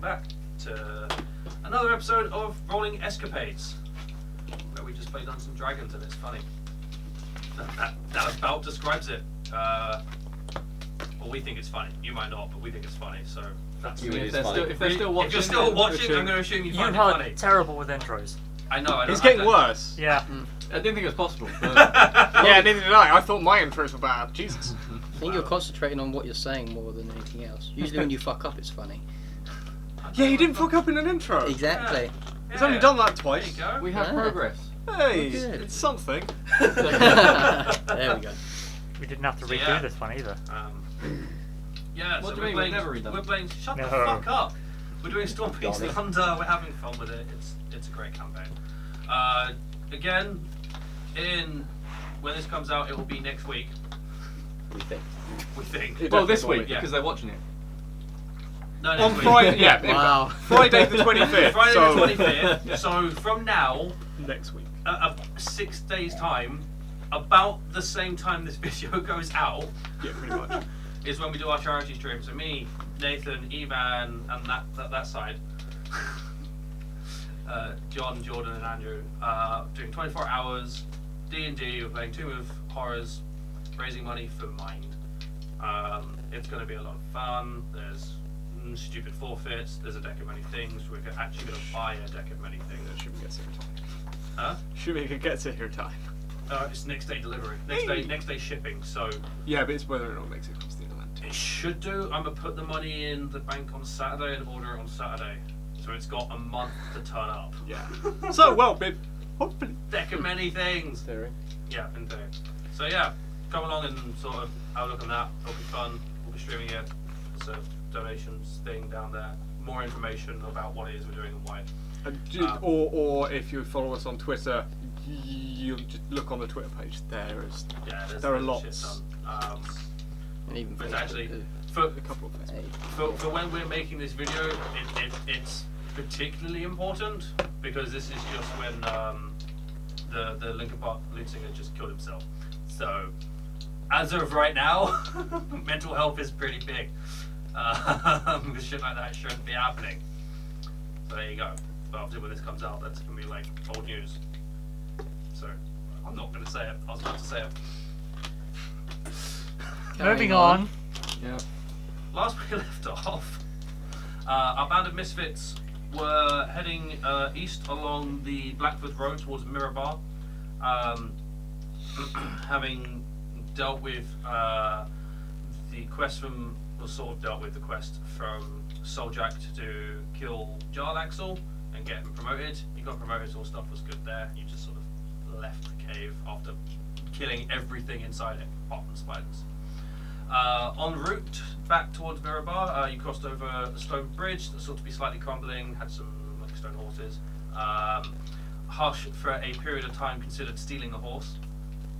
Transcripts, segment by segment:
back to another episode of Rolling Escapades, where we just play Dungeons and Dragons and it's funny. That about describes it. Well, we think it's funny. You might not, but we think it's funny. So that's if they're still watching, if you're still watching, I'm going to assume you find it funny. Terrible with intros. I know. It's getting worse. Yeah. I didn't think it was possible. But Yeah, neither did I. I thought my intros were bad. Jesus. I think you're concentrating on what you're saying more than anything else. Usually when you fuck up, it's funny. Yeah, you didn't fuck up in an intro. Exactly. He's only done that There twice. you go. we have progress. Hey, good. it's something. There we go. We didn't have to redo Yeah. this one either. Yeah, What so do you we're mean? playing. We've never redone We're it. playing. Shut the No. fuck up. We're doing Storm Beast Darn it. Thunder. We're having fun with it. It's a great campaign. Again, when this comes out, it will be next week. We think. We think. It Well, this definitely week yeah. because they're watching it. No, next On week. Friday, yeah. Wow. Friday the 25th. Friday so the 25th. So from now, next week. 6 days time, about the same time this video goes out, Yeah, pretty much. is when we do our charity stream. So me, Nathan, Evan, and that side. John, Jordan, and Andrew doing 24 hours D&D. We're playing Tomb of Horrors, raising money for Mind. It's going to be a lot of fun. There's stupid forfeits. There's a deck of many things. We're actually going to buy a deck of many things. Assuming it gets here in time. Huh? Assuming it gets here in time. It's next day delivery. Next day shipping. So Yeah, but it's whether or not it makes it across the Atlantic. it should do. I'm gonna put the money in the bank on Saturday and order it on Saturday. So it's got a month to turn up. Yeah. So, well, babe, hopefully. Deck of many things. Theory. Yeah, in theory. So yeah, come along and sort of have a look on that. It'll be fun. We'll be streaming it. There's a donations thing down there. More information about what it is we're doing and why. Or if you follow us on Twitter, you'll just look on the Twitter page. There are shit lots. done. And even But Facebook, actually, too. for A couple of Hey. Facebook. for when we're making this video, it's particularly important because this is just when the Linkin Park lead singer just killed himself. So as of right now, mental health is pretty big. Shit like that shouldn't be happening. So there you go. But obviously when this comes out, that's gonna be like old news. So I'm not gonna say it. I was about to say it. Moving on. Yeah. Last we left off, our band of misfits were heading east along the Blackwood Road towards Mirabar, having dealt with the quest from Souljack to kill Jarlaxle and get him promoted. He got promoted, so all stuff was good there. You just sort of left the cave after killing everything inside it, apart from spiders. En route back towards Mirabar, you crossed over the stone bridge that sort of be slightly crumbling, had some like stone horses. Hush, for a period of time, considered stealing the horse,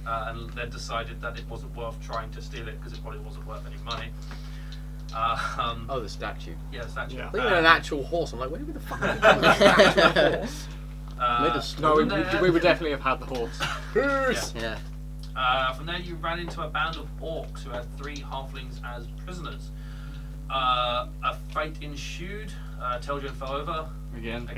and then decided that it wasn't worth trying to steal it because it probably wasn't worth any money. Oh, the statue. Yeah, the statue. Yeah. I think an actual horse. I'm like, where the fuck are you going with that horse? Made of No, stone. we would definitely have had the horse. Yeah. From there, you ran into a band of orcs who had 3 halflings as prisoners. A fight ensued. Telgian fell over. Again.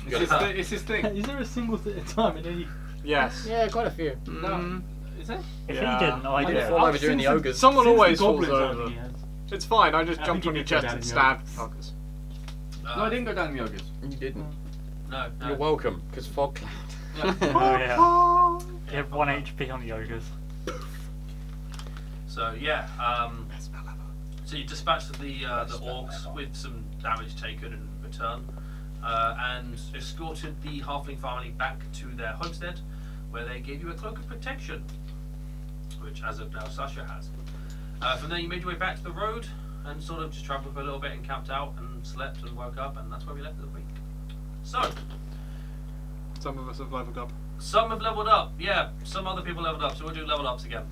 It's his thing. Is there a single time in any? Yes. Yeah, quite a few. No. Is it? If Yeah. he didn't, I I did. did fall over during the ogres. Someone always Since the falls goblins over. only has. It's fine, I just I jumped think on you your did go chest down and in stabbed fuckers. No, I didn't go down in the ogres. You didn't. No. You're welcome, because fog cloud. Yeah. Oh yeah. You have 1 HP on the ogres. So yeah. So you dispatched the orcs with some damage taken in return, and escorted the halfling family back to their homestead, where they gave you a cloak of protection, which as of now Sasha has. From there you made your way back to the road and sort of just travelled for a little bit and camped out and slept and woke up, and that's where we left the week. So Some of us have leveled up. some have leveled up, yeah. Some other people leveled up, so we'll do level ups again.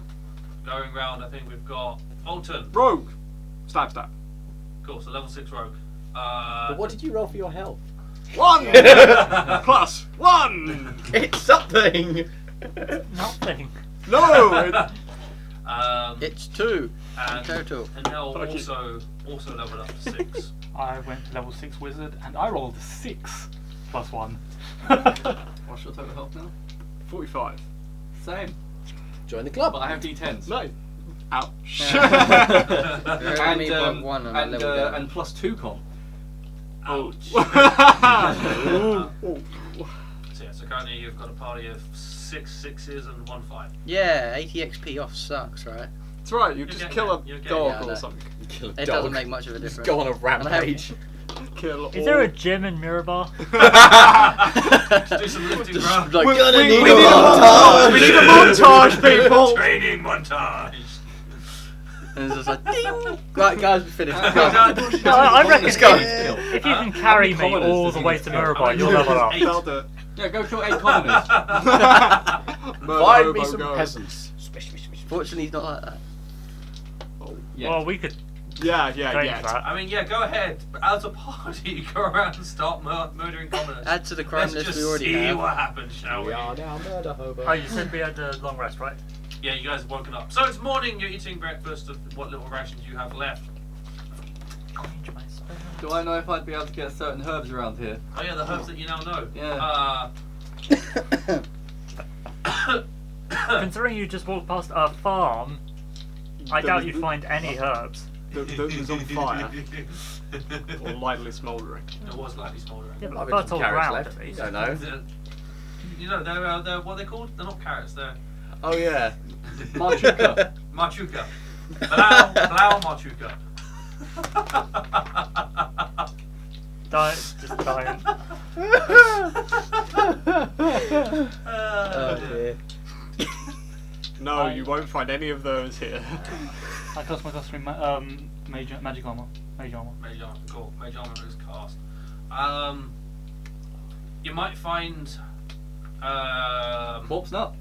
Going round, I think we've got Fulton. Rogue! Stab. Cool, so level 6 rogue. But what did you roll for your health? 1! Plus 1! It's something! Nothing. No! It's 2. And Total. Nell Fuck you. also leveled up to 6. I went to level 6 wizard and I rolled a 6 plus 1. What's your total health now? 45. Same. Join the club. But I have D10s. No. Ouch. Hurt me by 1 and I level down. and plus 2 con. Ouch. Ooh. So yeah, so currently you've got a party of 6 6s and 1 5. Yeah, 80 XP off sucks, right? It's right, you You're just getting kill a it, you're getting dog it. Yeah, I or know. something. It doesn't make much of a Just difference. go on a And I have- rampage. Kill Is there a all- gym in Mirabar? Do some lifting, bro. Like, We- gonna we need need a a montage. We need a montage, people! Training montage. And it's just like, ding. Right, guys, we finished. I reckon Let's go. if you can carry me commoners all does the he way need to to kill? Mirabar, you'll level up. That'll do it. Yeah, go kill 8 commoners. Murder, Find hobo, me some go. peasants. Fortunately, he's not like that. Yeah. Well, we could Yeah, change yeah. that. I mean, yeah, go ahead. But as a party, go around and start murdering commoners. Add to the crime Let's list just we already see have. what happens, shall we? We are now murder hobo. Oh, you said we had a long rest, right? Yeah, you guys have woken up. So it's morning, you're eating breakfast of what little rations you have left. Change my spell. Do I know if I'd be able to get certain herbs around here? Oh yeah, the herbs that you now know. Yeah. Considering you just walked past a farm, I doubt you'd find any herbs. That was on fire. Or lightly smouldering. It was lightly smouldering. Yeah, Might but be some fertile carrots ground left. at You least. don't know. You know, they're what are they called? They're not carrots, they're Oh yeah. Marchuka. machuca. Blau machuca. Don't, just don't. Oh dear. No, you won't find any of those here. I cost my customary magic armor. Mage armor. Mage armor, cool. Mage armor is cast. You might find. Corpse nut.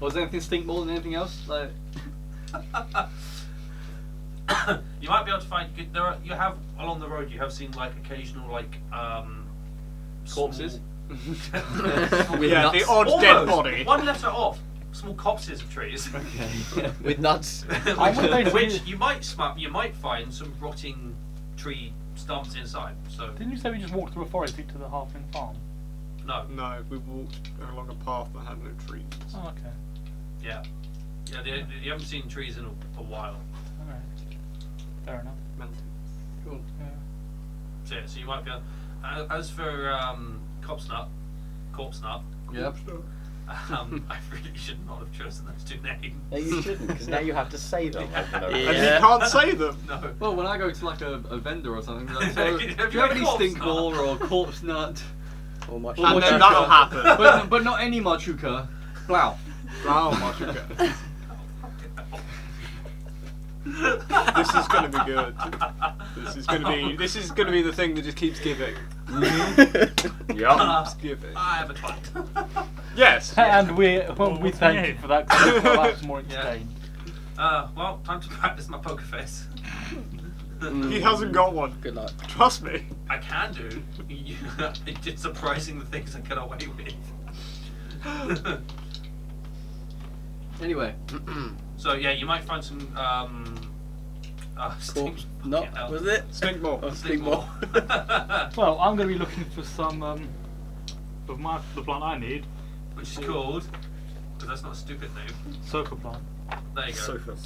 Or does anything stink more than anything else? Like, You might be able to find. You have along the road. You have seen like occasional like corpses. With Yeah, nuts. the odd dead Almost. body. One letter off. Small copses of trees. Okay. With nuts. which you might find some rotting tree stumps inside. So Didn't you say we just walked through a forest to the halfling farm? no, No, we walked along a path that had no trees. Oh, okay. yeah. You haven't seen trees in a while. Alright. Fair enough. Cool. Yeah. So yeah, so you might be able. As for corpse nut, Yep. I really should not have chosen those two names. No, you shouldn't, because now you have to say them. Yeah. over and over. Yeah. And you can't say them. No. Well, when I go to like a vendor or something, like, so, Have do you you got have any corpse stink nut? ball or corpse nut? Or much. Or And then machuca. that'll happen. But not any machuka. Wow. Wow, Machuka. This is gonna be good. This is gonna be the thing that just keeps giving. Yup. Keeps giving. I have a twat. Yes. And we what's thank new? you for that. 'Cause that was more Yeah. entertained. Well, time to practice my poker face. He hasn't got one. Good luck. Trust me. I can do. It's surprising the things I get away with. Anyway, So yeah, you might find some Corpse nut, was it? Stink more. Oh, stink more. Well, I'm going to be looking for some of the plant I need. Which is called, because that's not a stupid name. Sofa plant. There you go. Sofa.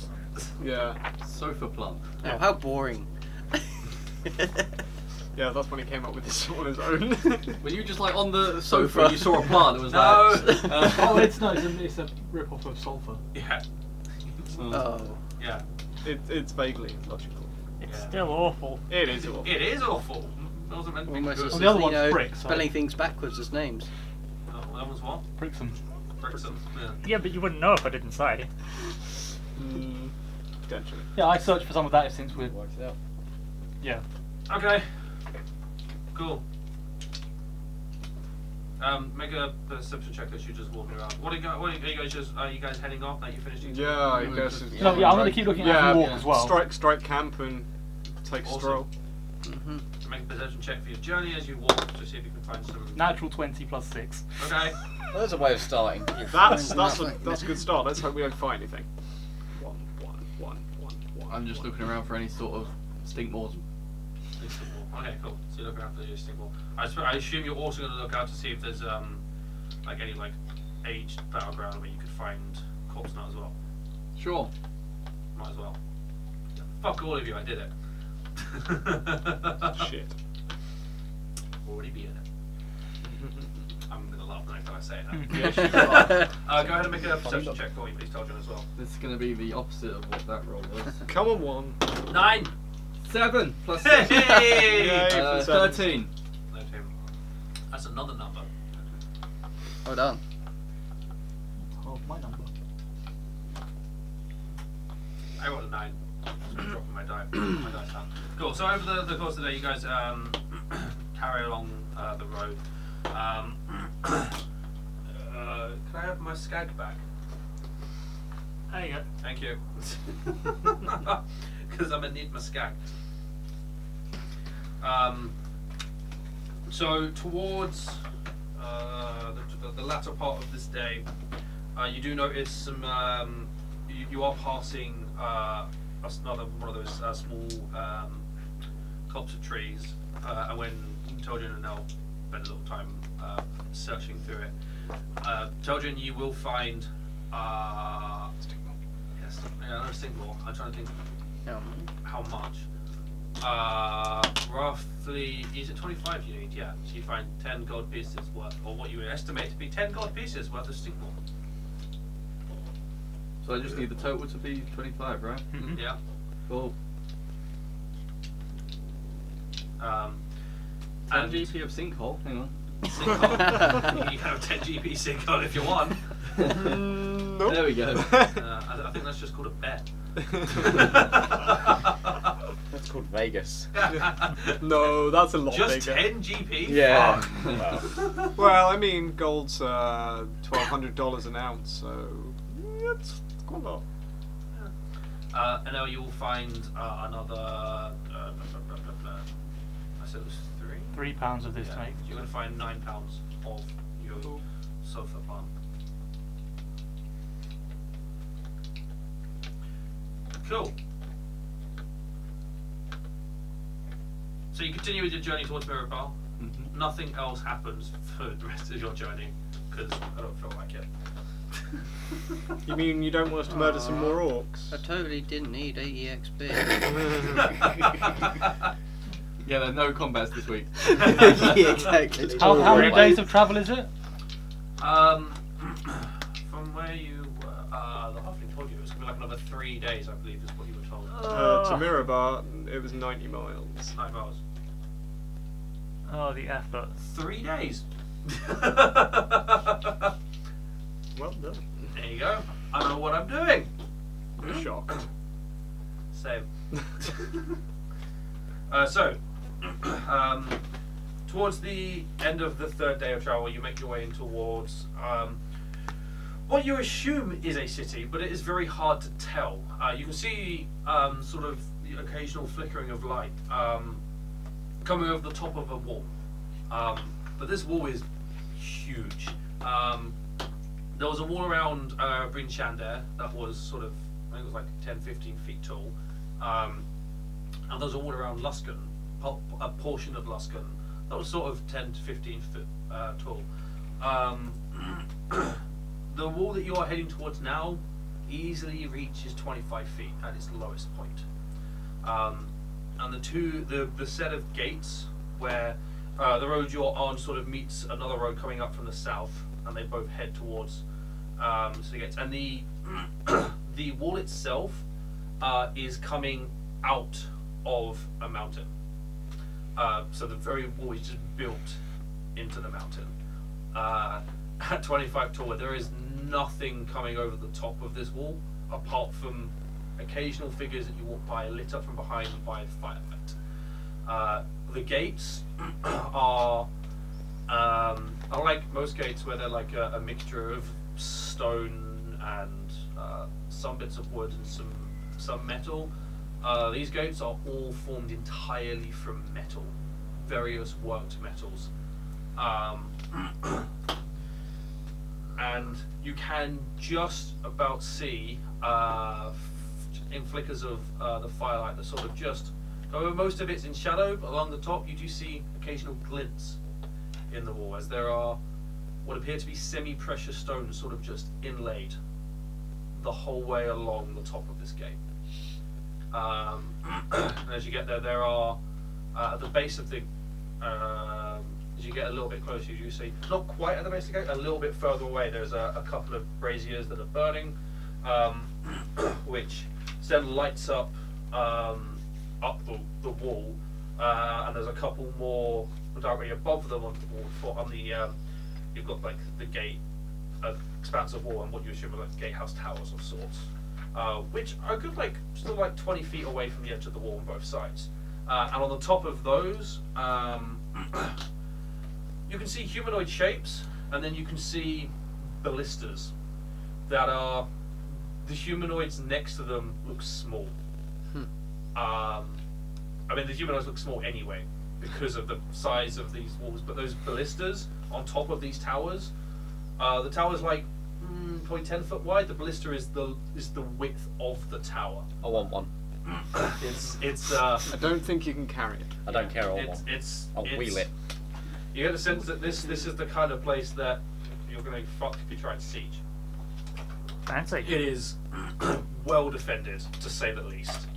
Yeah. sofa plant. Oh, how boring. Yeah, that's when he came up with this on his own. Were you just like on the sofa and you saw a plant that was No. like... Oh, it's a rip-off of sulfur. Yeah. Oh. Yeah. It's vaguely logical. It's Yeah. still awful. It is awful. It is awful. It wasn't meant to be Almost good. as Well, the other you one's know, brick, so- spelling things backwards as names. Oh, that was what? Brixham. Brixham. Yeah. Yeah, but you wouldn't know if I didn't say. Potentially. Yeah, I searched for some of that since we're. Works out. Yeah. Okay. Cool. Make a perception check as you just walking around. Are you guys heading off? Now you finished eating? Yeah, I guess. It's No, yeah, I'm going to keep looking at Yeah, the walk yeah. as well. Strike camp and take a Awesome. stroll. Mm-hmm. Make a perception check for your journey as you walk to see if you can find some. Natural 20 plus 6. Okay. Well, there's a way of starting. That's a nothing. good start. Let's hope we don't find anything. One. I'm just looking around for any sort of stink balls. Okay, cool. So you're looking out for the stink ball. I assume you're also going to look out to see if there's like any like aged battleground where you could find corpse nut as well. Sure. Might as well. Fuck all of you, I did it. Shit. Already be in it. I'm gonna laugh the next time I say it. Yeah, she's right. Go ahead and make a perception check for me, please, Tarjan, as well. This is going to be the opposite of what that roll was. Come on, 1. 9! 7 plus 6. Hey! Yay, for 7. 13. No, Tim. That's another number. Well done. Oh, my number. I got a 9. Just gonna drop my dice down. Cool. So over the course of the day, you guys carry along the road. Can I have my skag back? There you go. Thank you. Because I'm gonna need my skag. So towards the latter part of this day, you do notice some. You are passing another one of those small clumps of trees, and when Toljin and Nell spend a little time searching through it, Toljin, you will find. Yes, another single. I'm trying to think how much. Roughly, is it 25 you need? Yeah. So you find 10 gold pieces worth, or what you would estimate to be 10 gold pieces worth of stinkmore. So I just need the total to be 25, right? Mhm. Yeah. Cool. 10 10 GP of sinkhole. Hang on. Sinkhole. You can have 10 GP sinkhole if you want. Nope. There we go. I think that's just called a bet. That's called Vegas. No, that's a lot Just bigger. 10 GP? Yeah. Fuck. Wow. Well, I mean, gold's $1,200 an ounce, so that's quite a lot. And now you will find another. I said it was 3? £3 of this Yeah. to make. You're going to find £9 of your sofa plant. Cool. So you continue with your journey towards Mirabelle. Mhm. Nothing else happens for the rest of your journey because I don't feel like it. You mean you don't want us to murder some more orcs? I totally didn't need 80 XP. Yeah, there are no combats this week. Yeah, exactly. How many days of travel is it? From where you were, the halfling told you it was going to be like another 3 days, I believe, is what you were told. To Mirabar, it was 90 miles. 9 hours. Oh, the effort. 3 days. Well done. There you go. I don't know what I'm doing. You're shocked. Same. Towards the end of the 3rd day of travel, you make your way in towards what you assume is a city, but it is very hard to tell. You can see sort of the occasional flickering of light coming over the top of a wall. But this wall is huge. There was a wall around Bryn Shander that was sort of, I think it was like 10-15 feet tall. And there was a wall around Luskan, a portion of Luskan, that was sort of 10 to 15 foot tall. The wall that you are heading towards now easily reaches 25 feet at its lowest point. And the set of gates where the road you're on sort of meets another road coming up from the south, and they both head towards the gates. And the the wall itself is coming out of a mountain. So the very wall is just built into the mountain. At 25 tall, there is nothing coming over the top of this wall apart from occasional figures that you walk by lit up from behind by a fire pit. The gates are like most gates where they're like a mixture of stone and some bits of wood and some metal. These gates are all formed entirely from metal, various worked metals. And you can just about see in flickers of the firelight that sort of just go over. Most of it's in shadow, but along the top you do see occasional glints in the wall, as there are what appear to be semi-precious stones sort of just inlaid the whole way along the top of this gate. And as you get there, there are at the base of the as you get a little bit closer, you see, not quite at the base of the gate, a little bit further away, there's a couple of braziers that are burning, which then lights up the wall, and there's a couple more directly above them on the wall. On the you've got like the gate, expansive wall, and what you assume are like gatehouse towers of sorts, which are good, like still like 20 feet away from the edge of the wall on both sides. And on the top of those, you can see humanoid shapes, and then you can see ballistas that are, the humanoids next to them look small. I mean, the humanoids look small anyway because of the size of these walls, but those ballistas on top of these towers, the tower's like probably 10 foot wide. The ballista is the width of the tower. I want one. It's I don't think you can carry it. I don't care. I want one. I'll wheel it. You get the sense that this is the kind of place that you're going to get fucked if you try and siege. Fancy. It is well defended, to say the least.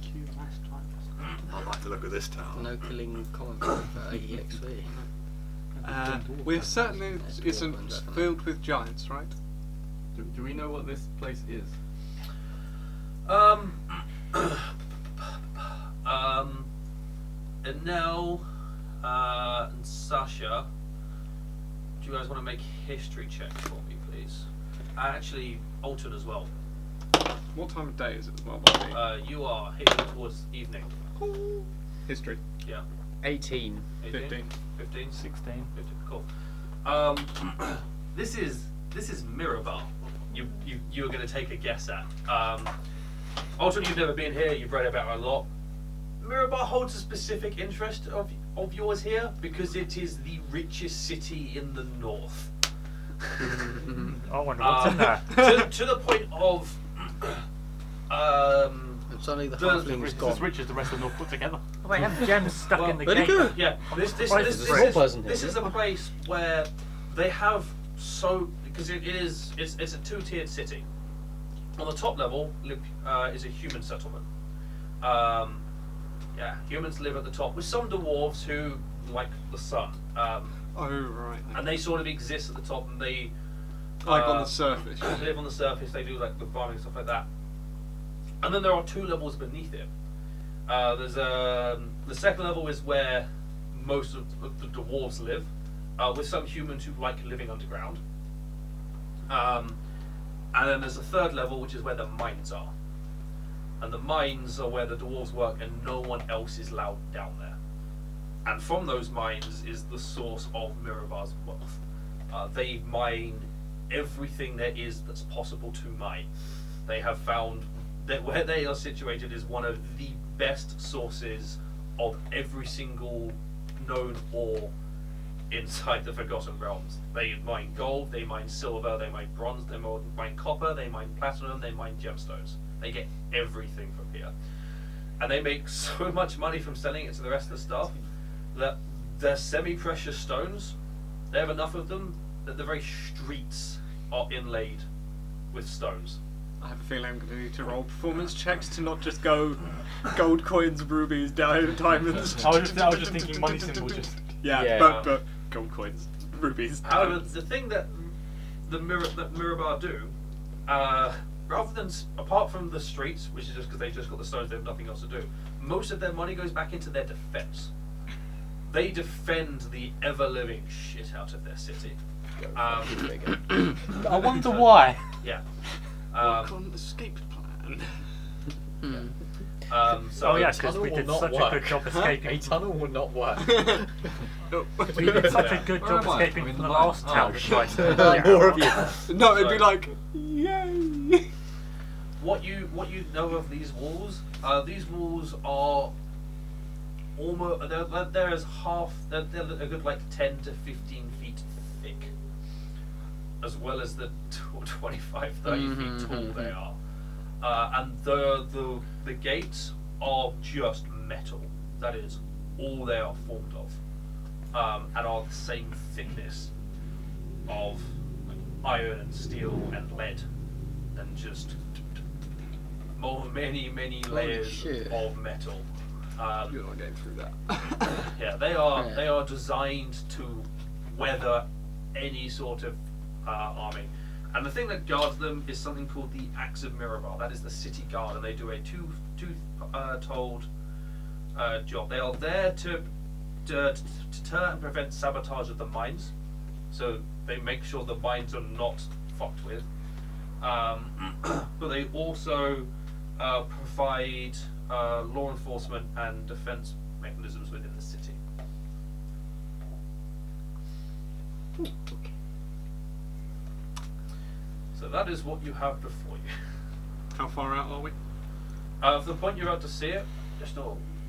I like the look of this town. No killing common for EXV. We're certain it isn't filled with giants, right? Do we know what this place is? Enel and Sasha, do you guys want to make history checks for me, please? Actually, Alton as well. What time of day is it as well, buddy? You are heading towards evening. History. Yeah. 18. 15. 15? 16. 15, cool. This is Mirabar. You're going to take a guess at. Alton, you've never been here. You've read about it a lot. Mirabar holds a specific interest of yours here because it is the richest city in the north. I wonder what's in there. To the point of It's only the It's halflings as gone. rich as the rest of North put together. Oh, they have gems stuck in the where'd it gate. go? yeah, this There's more person here, this is isn't a place where they have because it's a two-tiered city. On the top level is a human settlement. Yeah, humans live at the top with some dwarves who like the sun. Oh, right. And they sort of exist at the top, and they Like on the surface. they live on the surface. They do like the farming and stuff like that. And then there are two levels beneath it. There's the second level is where most of the dwarves live, with some humans who like living underground. And then there's a third level, which is where the mines are. And the mines are where the dwarves work, and no one else is allowed down there. And from those mines is the source of Mirabar's wealth. They mine everything there is that's possible to mine. They have found that where they are situated is one of the best sources of every single known ore inside the Forgotten Realms. They mine gold, they mine silver, they mine bronze, they mine copper, they mine platinum, they mine gemstones. They get everything from here. And they make so much money from selling it to the rest of the stuff that their semi-precious stones, they have enough of them that the very streets are inlaid with stones. I have a feeling I'm going to need to roll performance checks to not just go gold coins, rubies, diamonds. I was just thinking money symbol. Just Yeah. But gold coins, rubies. However, the thing that Mirabar do, rather than apart from the streets, which is just because they just got the stones, they have nothing else to do. Most of their money goes back into their defense. They defend the ever-living shit out of their city. I wonder why. Yeah. Work on escape plan. So Oh yeah, because we did such a good job escaping. A tunnel will not work. We did such a good Where job am I? escaping I'm in from the the line. last Oh, town. shit. More of you. No, it'd be like, yay! what you know of these walls are almost they're as half they're a good like 10 to 15 feet thick, as well as the 25-30 feet tall they are. and the gates are just metal. That is all they are formed of, and are the same thickness of iron and steel and lead, and just many layers shit. of metal. You're not getting through that. Yeah, they are designed to weather any sort of army. And the thing that guards them is something called the Axe of Mirabar. That is the city guard, and they do a two-told job. They are there to deter and prevent sabotage of the mines. So they make sure the mines are not fucked with. But they also provide law enforcement and defense mechanisms within the city. So that is what you have before you. How far out are we? For the point you're about to see it, just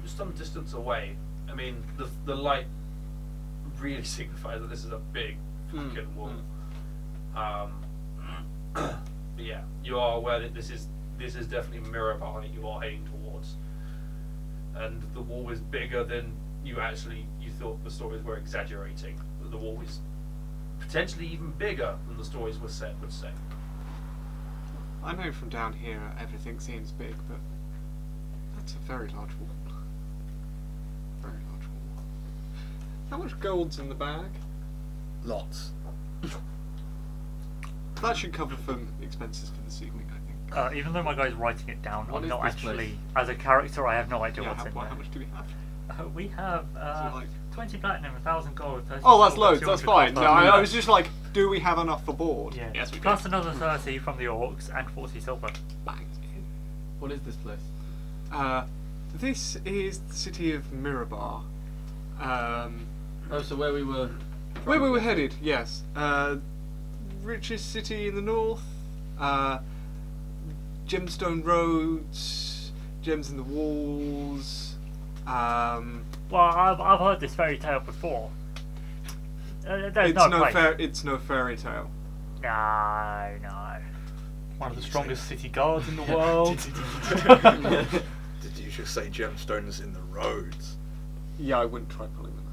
some distance away. I mean, the light really signifies that this is a big fucking wall. But yeah, you are aware that this is definitely Mirabar that you are heading towards, and the wall is bigger than you thought the stories were exaggerating. The wall is potentially even bigger than the stories would say. I know from down here everything seems big, but that's a very large wall. Very large wall. How much gold's in the bag? Lots. That should cover some expenses for this evening, I think. Even though my guy's writing it down, What I'm is not this actually, place? as a character, I have no idea Yeah, what's in how there. much do we have? We have it like- 20 platinum, 1,000 gold, 30 Oh, that's silver, loads. That's 200 fine. copper. No, I was just like, do we have enough for board? Yeah. Yes, we do. Plus another 30 from the orcs and 40 silver. Bang. What is this place? This is the city of Mirabar. Oh, so where we were. Where we were headed, yes. Richest city in the north. Gemstone roads, gems in the walls. Well, I've heard this fairy tale before. There's It's no no place. It's no fairy tale. No. One of the strongest city guards in the world. Did you just say gemstones in the roads? Yeah, I wouldn't try pulling them.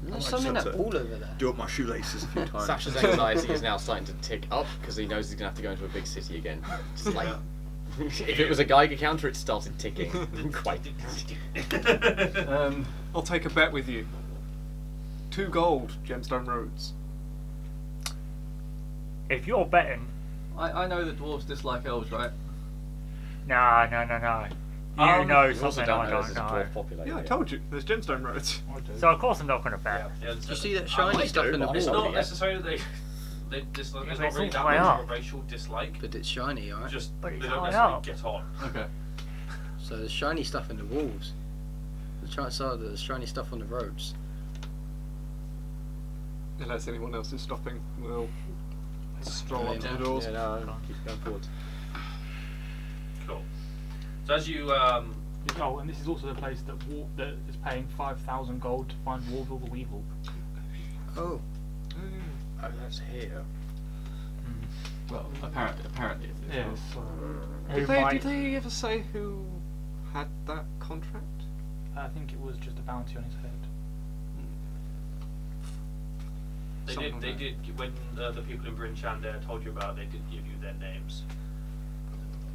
There's like something to all over there. Do up my shoelaces a few times. Sasha's anxiety is now starting to tick up because he knows he's going to have to go into a big city again. Just like, if it was a Geiger counter, it started ticking. Quite. I'll take a bet with you. 2 gold, gemstone roads. If you're betting, I know that dwarves dislike elves, right? no. You know We also something don't I know this don't is know. dwarf populated. Yeah, I told you. There's gemstone roads. So of course I'm not going to bet. Yeah, Do you see that shiny stuff in the It's wall? not necessarily they dislike. Yeah, It's but not it's really all that the way much up. of a racial dislike. But it's shiny, alright? Just But they it's don't high necessarily up. get on. Okay. So there's shiny stuff in the walls. The chances are there's shiny stuff on the roads. Unless anyone else is stopping, we'll stroll up to the doors. Yeah, no, keep going forward. Cool. So as you Oh, and this is also the place that is paying 5,000 gold to find Warville the Weevil. Oh. Oh, that's here. Well, apparently it is. Yes. Did they ever say who had that contract? I think it was just a bounty on his head. they did when the people in Bryn Chandler told you about it, they did give you their names.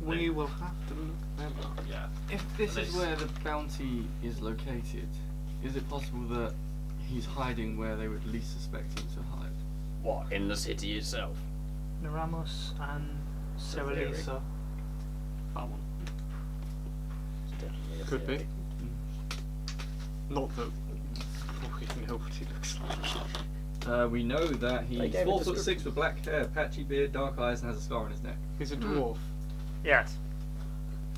We will have to look them up. Yeah. If this And is they- where the bounty is located, is it possible that he's hiding where they would least suspect him to hide? What, in the city itself? Naramos and Seralisa. That one. It's definitely a Could be. theory. Not that we know what he looks like. We know that They he's gave a 4'6" description. with black hair, patchy beard, dark eyes, and has a scar on his neck. He's a dwarf. Yes.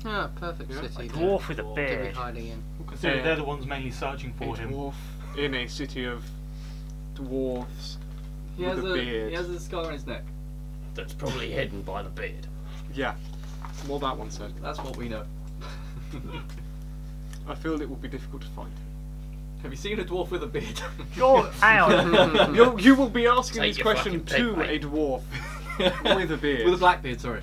Ah, perfect Yeah, city. A there dwarf with a Dwarf. to be beard. hiding in. Considering they're the ones mainly searching A for him. dwarf in a city of dwarves He with has a beard. He has a scar on his neck. That's probably hidden by the beard. Yeah. Well, that one said. That's what we know. I feel it will be difficult to find. Have you seen a dwarf with a beard? Hang on. You will be asking Take this your question fucking pick, to mate. a dwarf with a beard. with a black beard, sorry.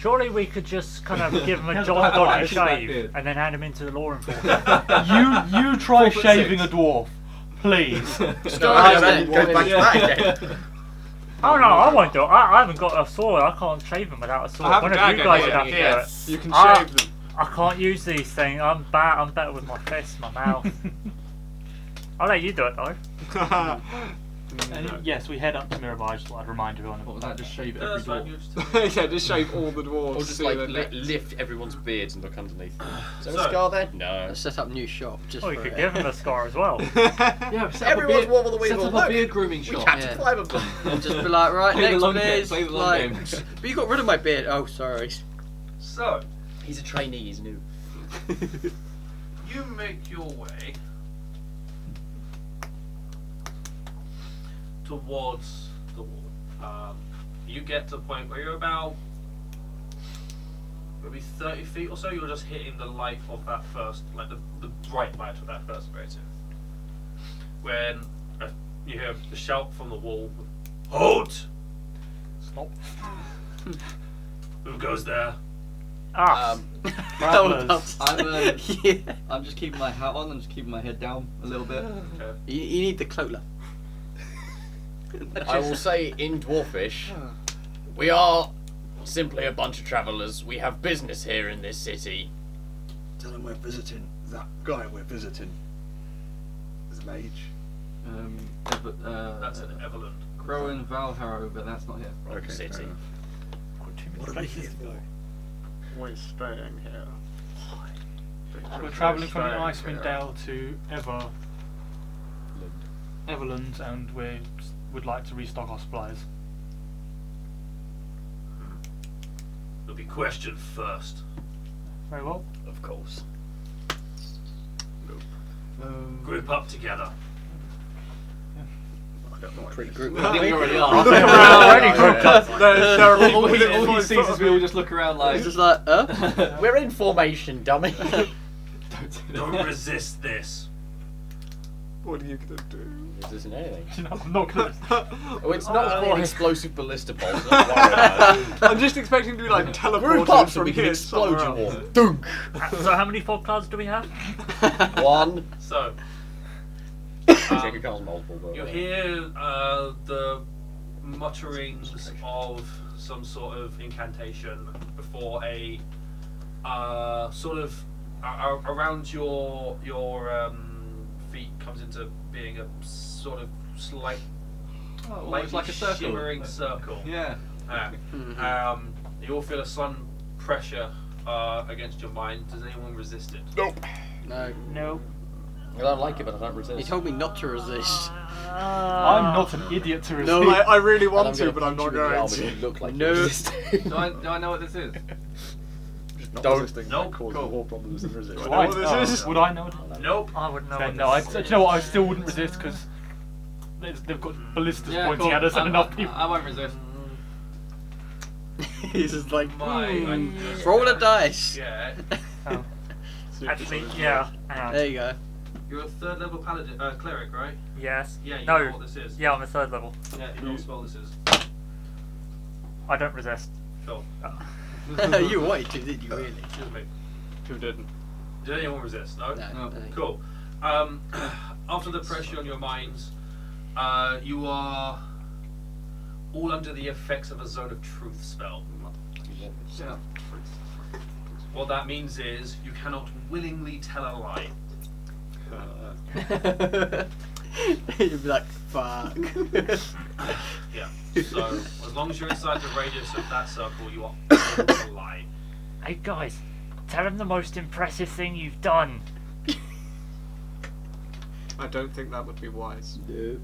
Surely we could just kind of give him a Yes, John but Gotti I- shave and then hand him into the law enforcement. You try shaving a dwarf, please. Start then go back to that again. Oh no, I won't do it. I haven't got a sword. I can't shave him without a sword. I have a One of you dagger guys here. would have to do Yes. it. You can Ah. shave them. I can't use these things. I'm bad. I'm better with my fists, my mouth. I'll let you do it though. And yes, we head up to Mirabah. I just thought I'd remind everyone What of was that. that? Just shave Yeah, every that's fine. door. You just Yeah, just shave all the dwarves. Or just see like their necks. lift everyone's beards and look underneath. Is there a So- scar there? No. Let's set up a new shop just Well, you for could it. give him a scar as well. Yeah, set up a Everyone's beard, warm on the set weevil. up a Look, beard grooming We shop. captured Yeah. 5 of them. And just be like, right, Play the next long game, please. play the long Like, game. but you got rid of my beard. Oh, sorry. So, He's a trainee, he's new. you make your way towards the wall. You get to a point where you're about maybe 30 feet or so. You're just hitting the light of that first, like the bright light of that first rating. When you hear a shout from the wall, "Halt! Stop. Who goes there?" Us. Travellers. Yeah. I'm just keeping my hat on and just keeping my head down a little bit. Okay. You need the cloak. I will say in Dwarfish, we are simply a bunch of travellers. We have business here in this city. Tell him we're visiting. That guy we're visiting is a mage. That's in Everland. Crow and Valharrow, but that's not here. Wrong Okay, city. fair enough. What are we Places here to go. for? We're staying here. We're travelling from the staying Icewind here. Dale to Everland, and we would like to restock our supplies. You'll be questioned first. Very well. Of course. Group up together. I don't know what Pretty it is. group. I think we already are. Already grouped up. All he sees is we all just look around like. It's just like, We're in formation, dummy. Don't resist this. What are you gonna do? This isn't anything. You know, I'm not gonna. Oh, it's not an explosive ballista bolt. Don't worry about it. I'm just expecting to be like Group teleported up so from we can here explode somewhere you else. all. Dunk. So how many fog clouds do we have? 1. So, Check your car's multiple, but you hear the mutterings of some sort of incantation before a sort of around your feet comes into being a sort of slight, Oh, it's like a circle. shimmering circle. Yeah. You all feel a sudden pressure against your mind. Does anyone resist it? nope. no. No. I don't like it, but I don't resist. He told me not to resist. I'm not an idiot to resist. No. I really And want I'm to, gonna but I'm punch not you in the going arm if to. you look like No. you're resisting. Do I know what this is? Not Don't- resisting Nope. causes Cool. more problems than resisting. Do I know what this is? Would I know? Nope. I wouldn't know. Then what no, this do is. you know what? I still wouldn't resist because they've got ballistas pointing at us and enough people. I won't resist. He's just like, My roll a dice. Yeah. Oh. Actually, yeah. Hang on. There you go. You're a 3rd level paladin, cleric, right? Yes. Yeah, you No. know what this is. Yeah, I'm a 3rd level. Yeah, you know what spell this is. I don't resist. Cool. You wanted to, did you really? Excuse me. Who didn't? Did anyone resist? No? No. No. no. Cool. After the pressure on your minds, you are all under the effects of a zone of truth spell. Yeah. What that means is you cannot willingly tell a lie. You'd be like, fuck. Yeah. So as long as you're inside the radius of that circle, you are able to lie. Hey guys, tell him the most impressive thing you've done. I don't think that would be wise. No.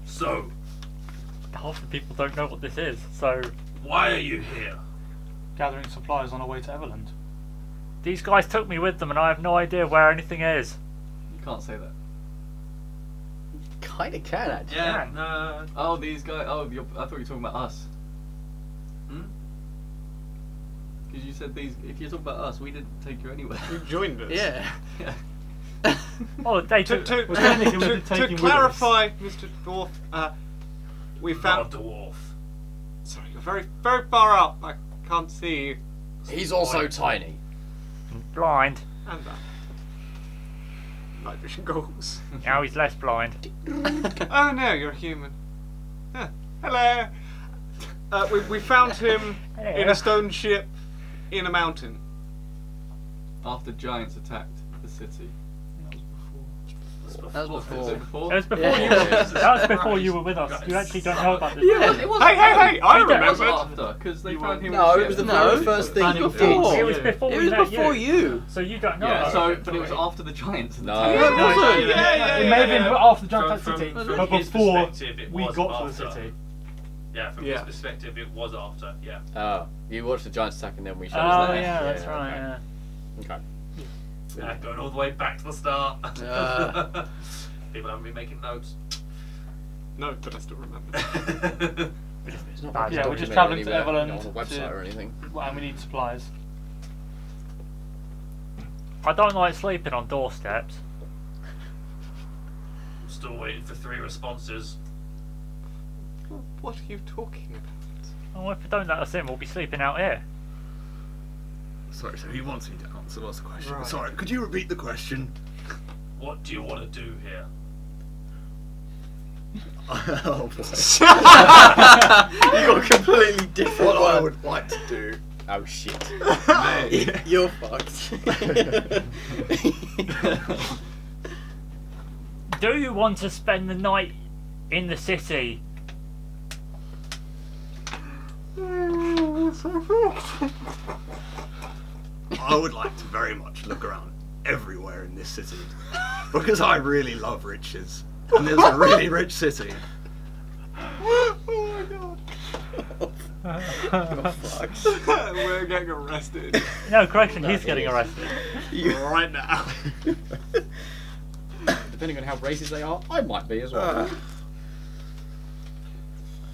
So, Half the people don't know what this is, so why are you here? Gathering supplies on our way to Everland. these guys took me with them and I have no idea where anything is. You can't say that. Kinda can, actually. Yeah. Yeah. No. Oh, these guys. Oh, I thought you were talking about us. Hmm? Because you said these. If you're talking about us, we didn't take you anywhere. You joined us. Yeah. Yeah. Oh, they To, took. to, Was there anything we to, could take to him with clarify, Mr. Dwarf, we Not found. a dwarf. Sorry, you're very, very far up. I can't see. He's also tiny. Blind. And that. Night vision goggles. Now he's less blind. Oh no, you're a human. Huh. Hello. We found him in a stone ship in a mountain. After giants attacked the city. That was Was it before. That was before Yeah. you. That was before you were with us. You actually don't know about this. Yeah. It was Hey, I It was remember. after, because they found him. No, in it was the ship. very first thing Found him you before. did. It was before It we was met before you. So you don't know. Yeah, about so it. but it was after the giants. No. attacked. Yeah, it wasn't. It may have been after the giant From city, his but before perspective, it we was got to after. the city. Yeah, from Yeah. his perspective, it was after. Yeah. Oh, you watched the Giants attack and then we showed Oh us that. yeah, that's right. okay. Yeah. Okay. Going all the way back to the start. People haven't been making notes. No, but I still remember. It's not Yeah, we're just documented travelling to anywhere, Everland on a website to- or anything. And we need supplies. I don't like sleeping on doorsteps. I'm still waiting for 3 responses. What are you talking about? Oh, if we don't let us in, we'll be sleeping out here. Sorry, so he wants me to answer. What's the question? Right. Sorry, could you repeat the question? What do you want to do here? Oh boy. You got a completely different What I one. would like to do. Oh shit. You're fucked. Do you want to spend the night in the city? I would like to very much look around everywhere in this city because I really love riches, and there's a really rich city. Oh my god. You're fucked. We're getting arrested No, correction, No, he's he getting is. arrested. right now. Depending on how racist they are, I might be as well.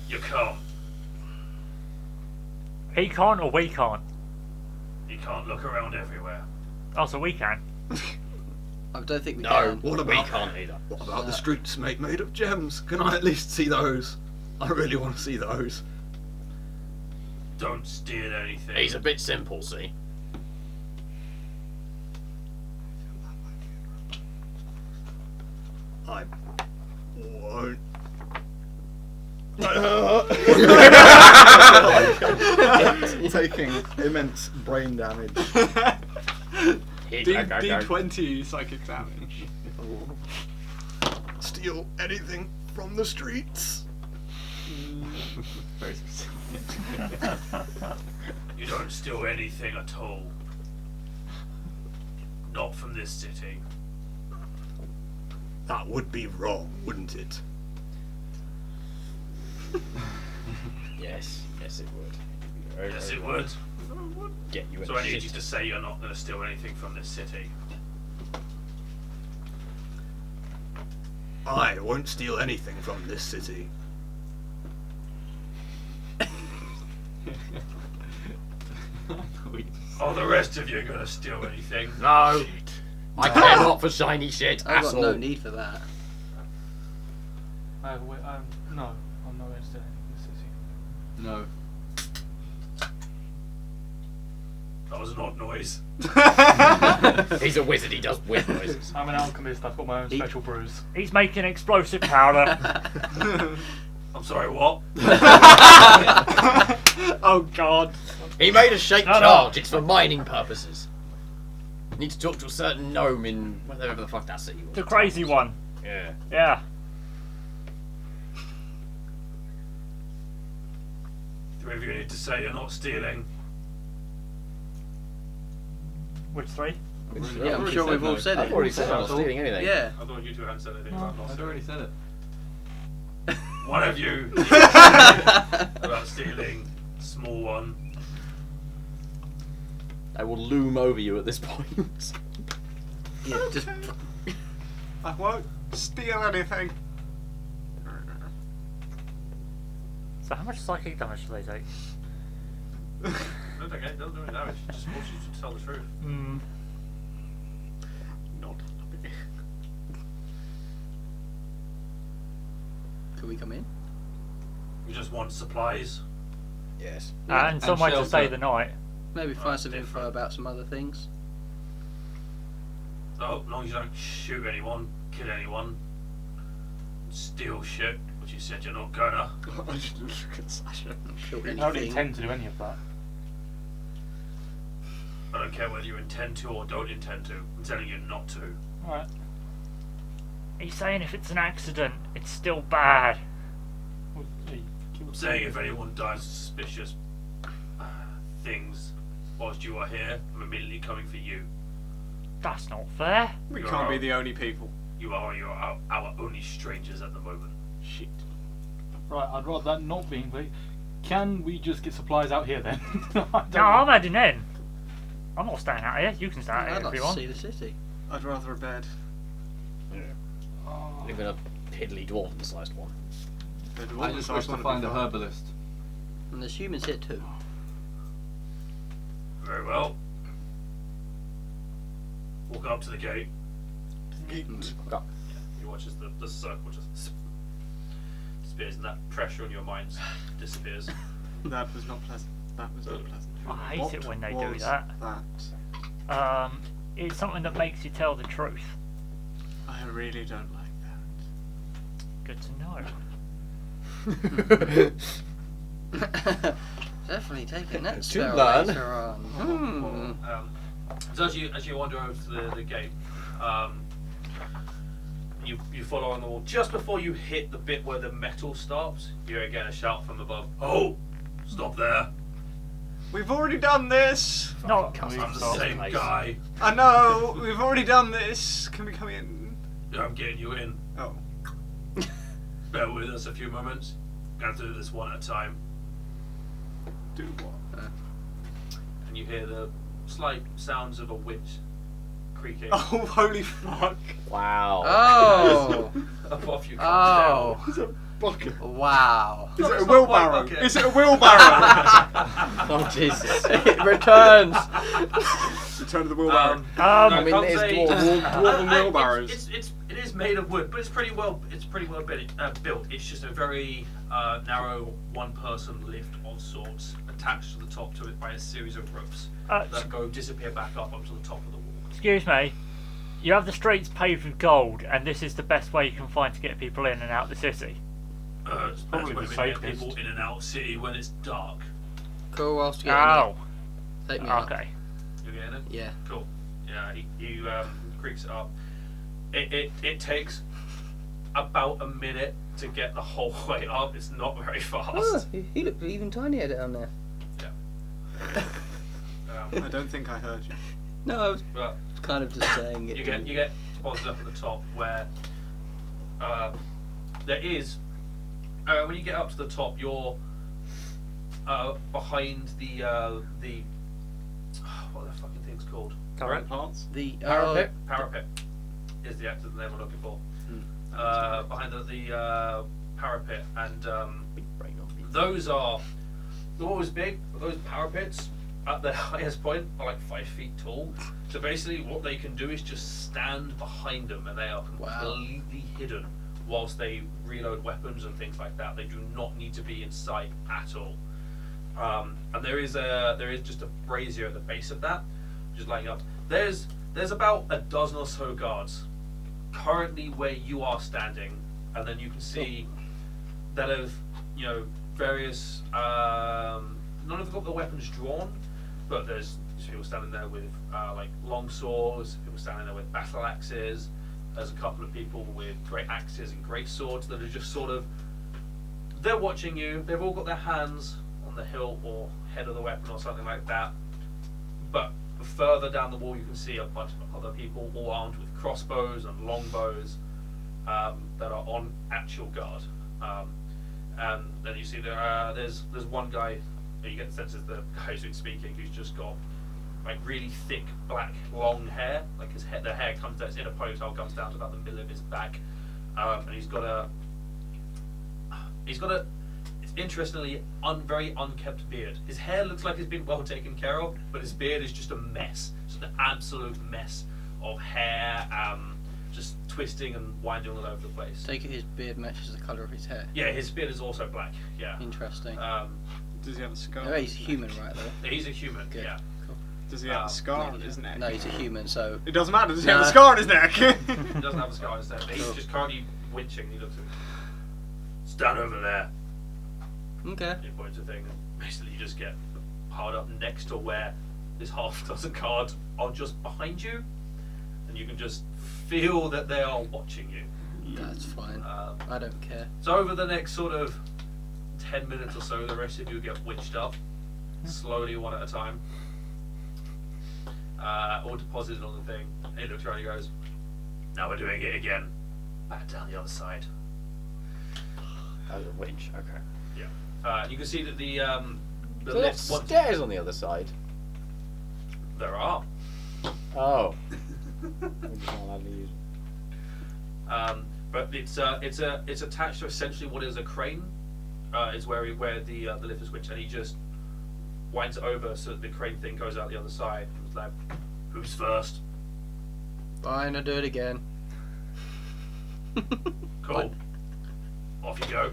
You can't. He can't or we can't? You can't look around everywhere. Oh, so we can. I don't think we No, can. What we about- can't either. What about the streets made of gems? Can I at least see those? I really want to see those. Don't steal anything. He's a bit simple, see? I won't. Taking immense brain damage. D20 psychic damage. Steal anything from the streets. Very specific. You don't steal anything at all. Not from this city. That would be wrong, wouldn't it? Yes, yes it would. Very, Yes, very it wrong. would. Get you in So I need shit. you to say you're not going to steal anything from this city. I won't steal anything from this city. Are the rest of you going to steal anything? No! I care not for shiny shit, I've got asshole. no need for that. No, I'm not interested in the city. No. That was an odd noise. He's a wizard, he does weird noises. I'm an alchemist, I've got my own special brews. He's making explosive powder. I'm sorry, what? Oh god. He made a shaped No, no. charge, it's for mining purposes. Need to talk to a certain gnome in whatever the fuck that city was. The crazy one. Yeah. Yeah. Three of you need to say you're not stealing. Which 3? Yeah, I'm already sure said we've all no. said I've it. already said I'm not All. stealing anything. Yeah. I thought you two hadn't said anything No, about not I've stealing. already said it. One of you about stealing small one. I will loom over you at this point. Yeah, just I won't steal anything. So how much psychic damage do they take? That's okay, it doesn't do any damage. It just wants you to tell the truth. Hmm. Not. Can we come in? You just want supplies. Yes. And somewhere to stay shelter. the night. Maybe find some different. info about some other things. Oh, as long as you don't shoot anyone, kill anyone, steal shit, which you said you're not gonna. I should look at Sasha. Kill I don't anything. intend to do any of that. I don't care whether you intend to or don't intend to. I'm telling you not to. Alright. He's saying if it's an accident, it's still bad. Well, hey, I'm saying if anyone does suspicious things whilst you are here, I'm immediately coming for you. That's not fair. We You're can't be out. the only people. You are our only strangers at the moment. Shit. Right, I'd rather that not being played. Can we just get supplies out here then? I don't No, I'm heading in. I'm not staying out here. You can stay out I'd here like if you to want. see the city. I'd rather a bed. Oh. Live in a piddly dwarven-sized one. I just wish to find a herbalist. And there's humans here too. Very well. Walk up to the gate. Go. You watch as the circle just disappears, and that pressure on your mind disappears. That was not pleasant. That was not pleasant. I hate What it when they do was that. that? It's something that makes you tell the truth. I really don't like Good to know. that. Definitely taking that To spell learn. later on. So as you wander over to the gate, you follow on the wall. Just before you hit the bit where the metal stops, you hear again a shout from above. Oh, stop there! We've already done this. No, I'm the Stop. same guy. I know. We've already done this. Can we come in? Yeah, I'm getting you in. Oh. Bear with us a few moments. Gonna have to do this one at a time. Do what? And you hear the slight sounds of a witch creaking. Oh, holy fuck. Wow. Oh. Above you comes Oh. It's a bucket. Wow. Is No, it a it's not quite wheelbarrow? bucket. Is it a wheelbarrow? Oh Jesus. It returns. Return of the wheelbarrow. No, I mean, can't there's say- dwarven wheelbarrows. It is made of wood, but it's pretty well built. It's just a very narrow one-person lift of sorts attached to the top to it by a series of ropes that go disappear back up onto the top of the wall. excuse me. You have the streets paved with gold, and this is the best way you can find to get people in and out of the city. It's probably best the way to get safest. people in and out city when it's dark. Cool. Whilst getting Oh, it. Take me up. okay. You're getting it? Yeah. Cool. Yeah, he creaks it up. It takes about a minute to get the whole way up. It's not very fast. Oh, he looked even tinier down there. I don't think I heard you. No, I was But kind of just saying it. you get spots up at the top where there is when you get up to the top, you're behind the what the fucking thing's called? Correct. Parts? The Parapet? Parapet is the active name I'm looking for. Behind the parapet, and Big brain on me. those are they're always big, but those parapets at their highest point are like 5 feet tall. So basically, what they can do is just stand behind them, and they are completely hidden whilst they reload weapons and things like that. They do not need to be in sight at all. And there is just a brazier at the base of that, which is lighting up. There's about a dozen or so guards currently where you are standing, and then you can see that have various. None have got the weapons drawn, but there's people standing there with like long swords, people standing there with battle axes. There's a couple of people with great axes and great swords that are just sort of. They're watching you. They've all got their hands on the hilt or head of the weapon or something like that. But further down the wall, you can see a bunch of other people, all armed with crossbows and longbows, that are on actual guard. And then you see there's one guy. You get the sense is the guy who's been speaking, who's just got like really thick black long hair, like the hair comes down, it's in a ponytail, comes down to about the middle of his back, and he's got a it's interestingly very unkempt beard. His hair looks like it's been well taken care of, but his beard is just a mess, just an absolute mess of hair, just twisting and winding all over the place. Take it his beard matches the colour of his hair. Yeah, his beard is also black. Yeah. Interesting. Does he have a scar? Oh, he's human, right, though? He's a human. Good. Yeah. Does he have a scar no, on his neck? No, he's a human, so... It doesn't matter. Does he have Nah. a scar on his neck? He doesn't have a scar on his neck. He's Cool. just currently winching. He looks at me. Stand over there. Okay. He points a thing, and basically you just get piled up next to where this half dozen guards are just behind you, and you can just feel that they are watching you. That's fine. I don't care. So over the next sort of 10 minutes or so, the rest of you get witched up, slowly, one at a time, all deposited on the thing. And he looks around and he goes, "Now we're doing it again. Back down the other side." Oh, the winch. Okay. You can see that the So lift. there's stairs on the other side. There are. Oh. I'm just not allowed to use it. But it's attached to essentially what is a crane. Is where the lift is winch, and he just winds it over so that the crane thing goes out the other side. And it's like, "Who's first?" Fine, I'll do it again. Cool. Off you go.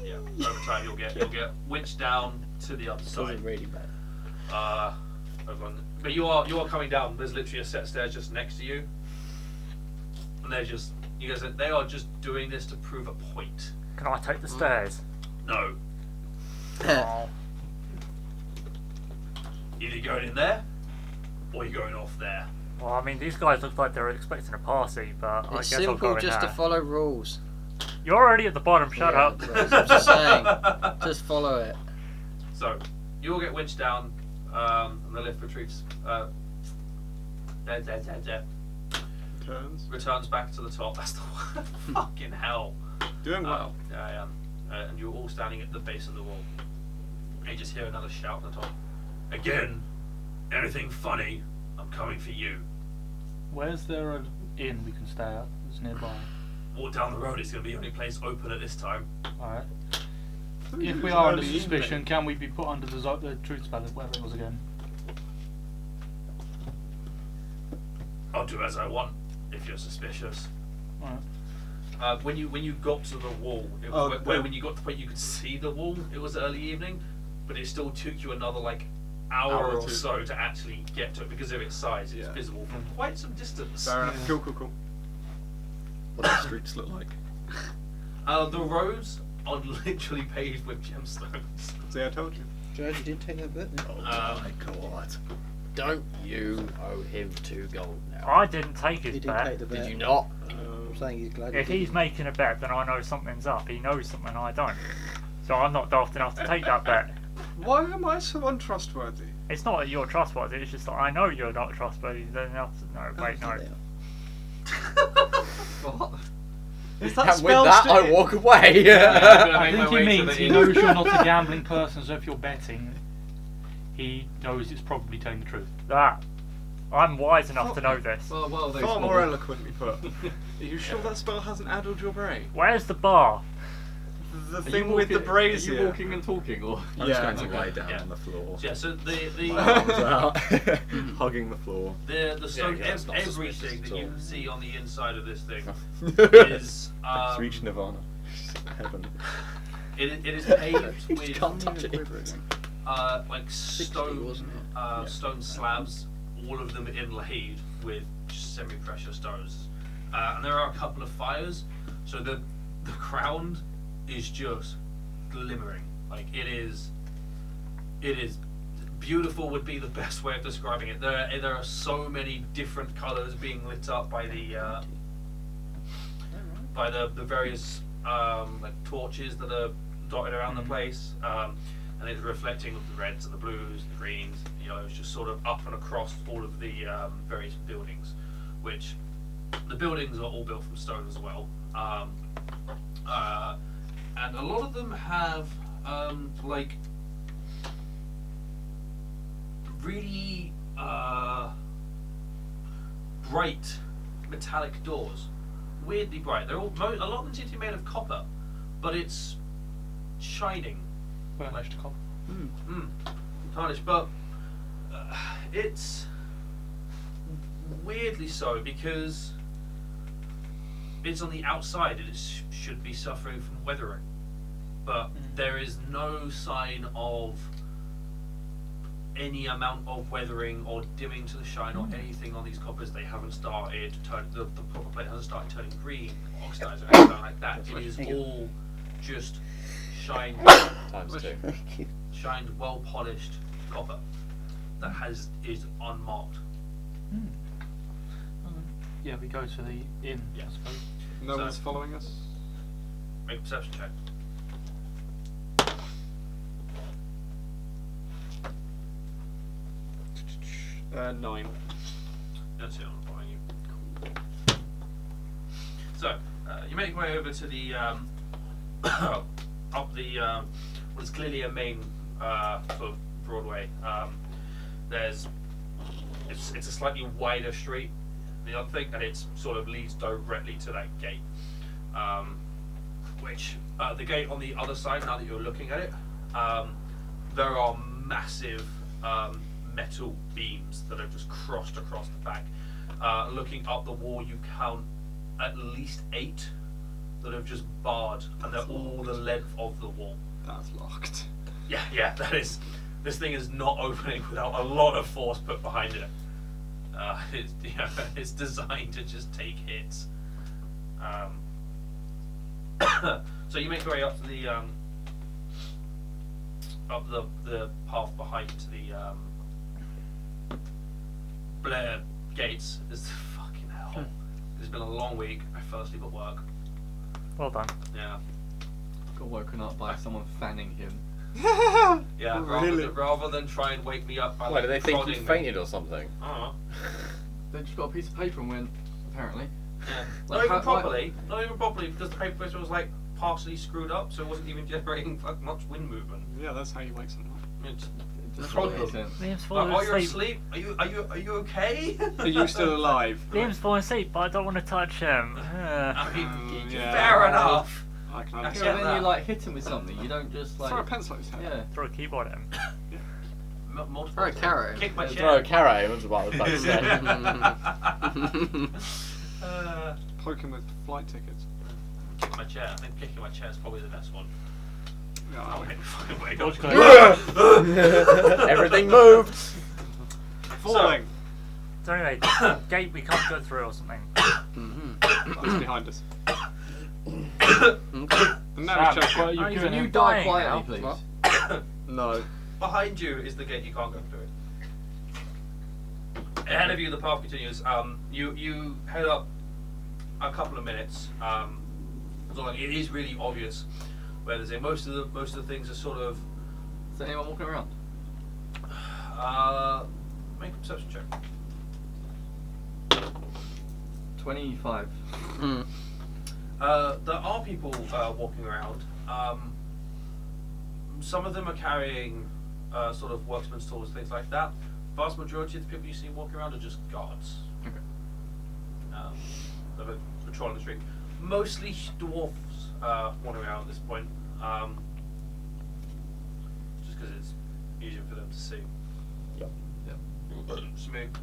Yeah. Over time you'll get winched down to the other side. Doesn't really matter. But you are coming down. There's literally a set of stairs just next to you, and they're just they are just doing this to prove a point. Can I take the stairs? No, Oh. either you're going in there or you're going off there. Well, I mean, these guys look like they're expecting a party, but I It's guess I'll go simple in just to there. follow rules. You're already at the bottom. Shut Yeah, up. but I'm just saying. Just follow it. So you all get winched down, and the lift retreats. Turns. Returns back to the top. That's the one. Fucking hell. Doing well. Yeah, and you're all standing at the base of the wall. And you just hear another shout at the top. "Again, anything funny, I'm coming for you." Where's there an inn we can stay at that's nearby? Walk down the road, it's going to be the only place open at this time. Alright. It If we was are under early suspicion, evening. can we be put under the truth spell, whatever it was again? I'll do as I want, if you're suspicious. Alright. When you got to the wall, when you got to the point you could see the wall, it was early evening, but it still took you another hour Hour or to- so to actually get to it because of its size. It's Yeah. visible from quite some distance. Fair enough. Cool. What do the streets look like? The roads are literally paved with gemstones. See, I told you. George, you didn't take that bit then? Oh my god. Don't you owe him 2 gold now? I didn't take his He didn't bet. take the bet. Did you not? I'm saying he's glad If he he's didn't. making a bet, then I know something's up. He knows something I don't. So I'm not daft enough to take that bet. Why am I so untrustworthy? It's not that you're trustworthy, it's just that I know you're not trustworthy enough to know. Wait, no. What? Is And that with that, I walk away. I think he means he knows you're not a gambling person, so if you're betting, he knows it's probably telling the truth. That. I'm wise enough to know this. Well, they Far more eloquently put. Are you sure that spell hasn't addled your brain? Where's the bar? The thing with the brazier. Are you walking and talking, or? I'm Yeah, just going to okay. lie down Yeah. on the floor. Yeah, so Arms out, hugging the floor. the stone, Yeah, that's not everything suspicious that at you all. can see on the inside of this thing is Let's reach Nirvana. Heaven. it is paved with Can't touch it. stone wasn't it? stone slabs, all of them inlaid with semi-precious stones, and there are a couple of fires, so the ground is just glimmering. It is beautiful would be the best way of describing it. There are so many different colours being lit up by the various torches that are dotted around the place, and it's reflecting the reds and the blues, the greens, the yellows, just sort of up and across all of the various buildings, which the buildings are all built from stone as well. And a lot of them have really bright metallic doors, weirdly bright. They're all a lot of them seem to be made of copper, but it's shining, Burnished copper. tarnished. But it's weirdly so because it's on the outside and it should be suffering from weathering. but there is no sign of any amount of weathering or dimming to the shine or anything on these coppers. They haven't started the copper plate hasn't started turning green, oxidized, or anything like that. It is all just shined, ×2. shined, well polished copper that is unmarked. Yeah, we go to the inn, Yeah. I suppose. No So- one's following us. Make a perception check. 9. Don't see anyone following you. So, you make your way over to the up the what is clearly a main sort of Broadway. It's a slightly wider street, the other thing, and it sort of leads directly to that gate. Which the gate on the other side, now that you're looking at it, there are massive metal beams that are just crossed across the back. Looking up the wall, you count at least 8 that have just barred, and they're all the length of the wall. That's locked. Yeah, that is. This thing is not opening without a lot of force put behind it. It's designed to just take hits. So you make your way up to the path behind to the Blair gates. Is fucking hell. It's been a long week. I fell asleep at work. Well done. Yeah. Got woken up by someone fanning him. Yeah. Really? Rather than try and wake me up by Why, do they think you prodding me. fainted or something? I don't know. They just got a piece of paper and went, apparently. Yeah. Like, Not even properly, because the paper was like partially screwed up, so it wasn't even generating much wind movement. Yeah, that's how you wake someone up. It's, It just Frog makes them. sense. Liam's while falling you're asleep. asleep, are you okay? Are you still alive? Liam's falling asleep, but I don't want to touch him. I mean, Yeah. fair enough. I can That's understand. Yeah, Yeah, then you that. like hit him with something. You don't just like. Throw a pencil at his head. Yeah. Throw a keyboard at him. Multiple Throw a carrot. Kick my Throw a chair. carrot, was what I was about to say. Poke him with flight tickets. Kick my chair. I think kicking my chair is probably the best one. Yeah, I'll I make fucking wake George up. goes, Everything moved. Falling. So anyway, gate we can't go through or something. It's behind us. Okay. And now Sam, we check what are it. you Can doing? you him die dying quietly, now? please? What? No. Behind you is the gate. You can't go through it. Ahead of you, the path continues. You head up a couple of minutes. So like, it is really obvious where there's most of the things are sort of. Is there anyone walking around? Make a perception check. 25. Mm. There are people walking around. Some of them are carrying sort of workman's tools, things like that. Vast majority of the people you see walking around are just guards. Okay. That are patrolling the street. Mostly dwarfs wandering around at this point. Just because it's easier for them to see. Yep. Smooth.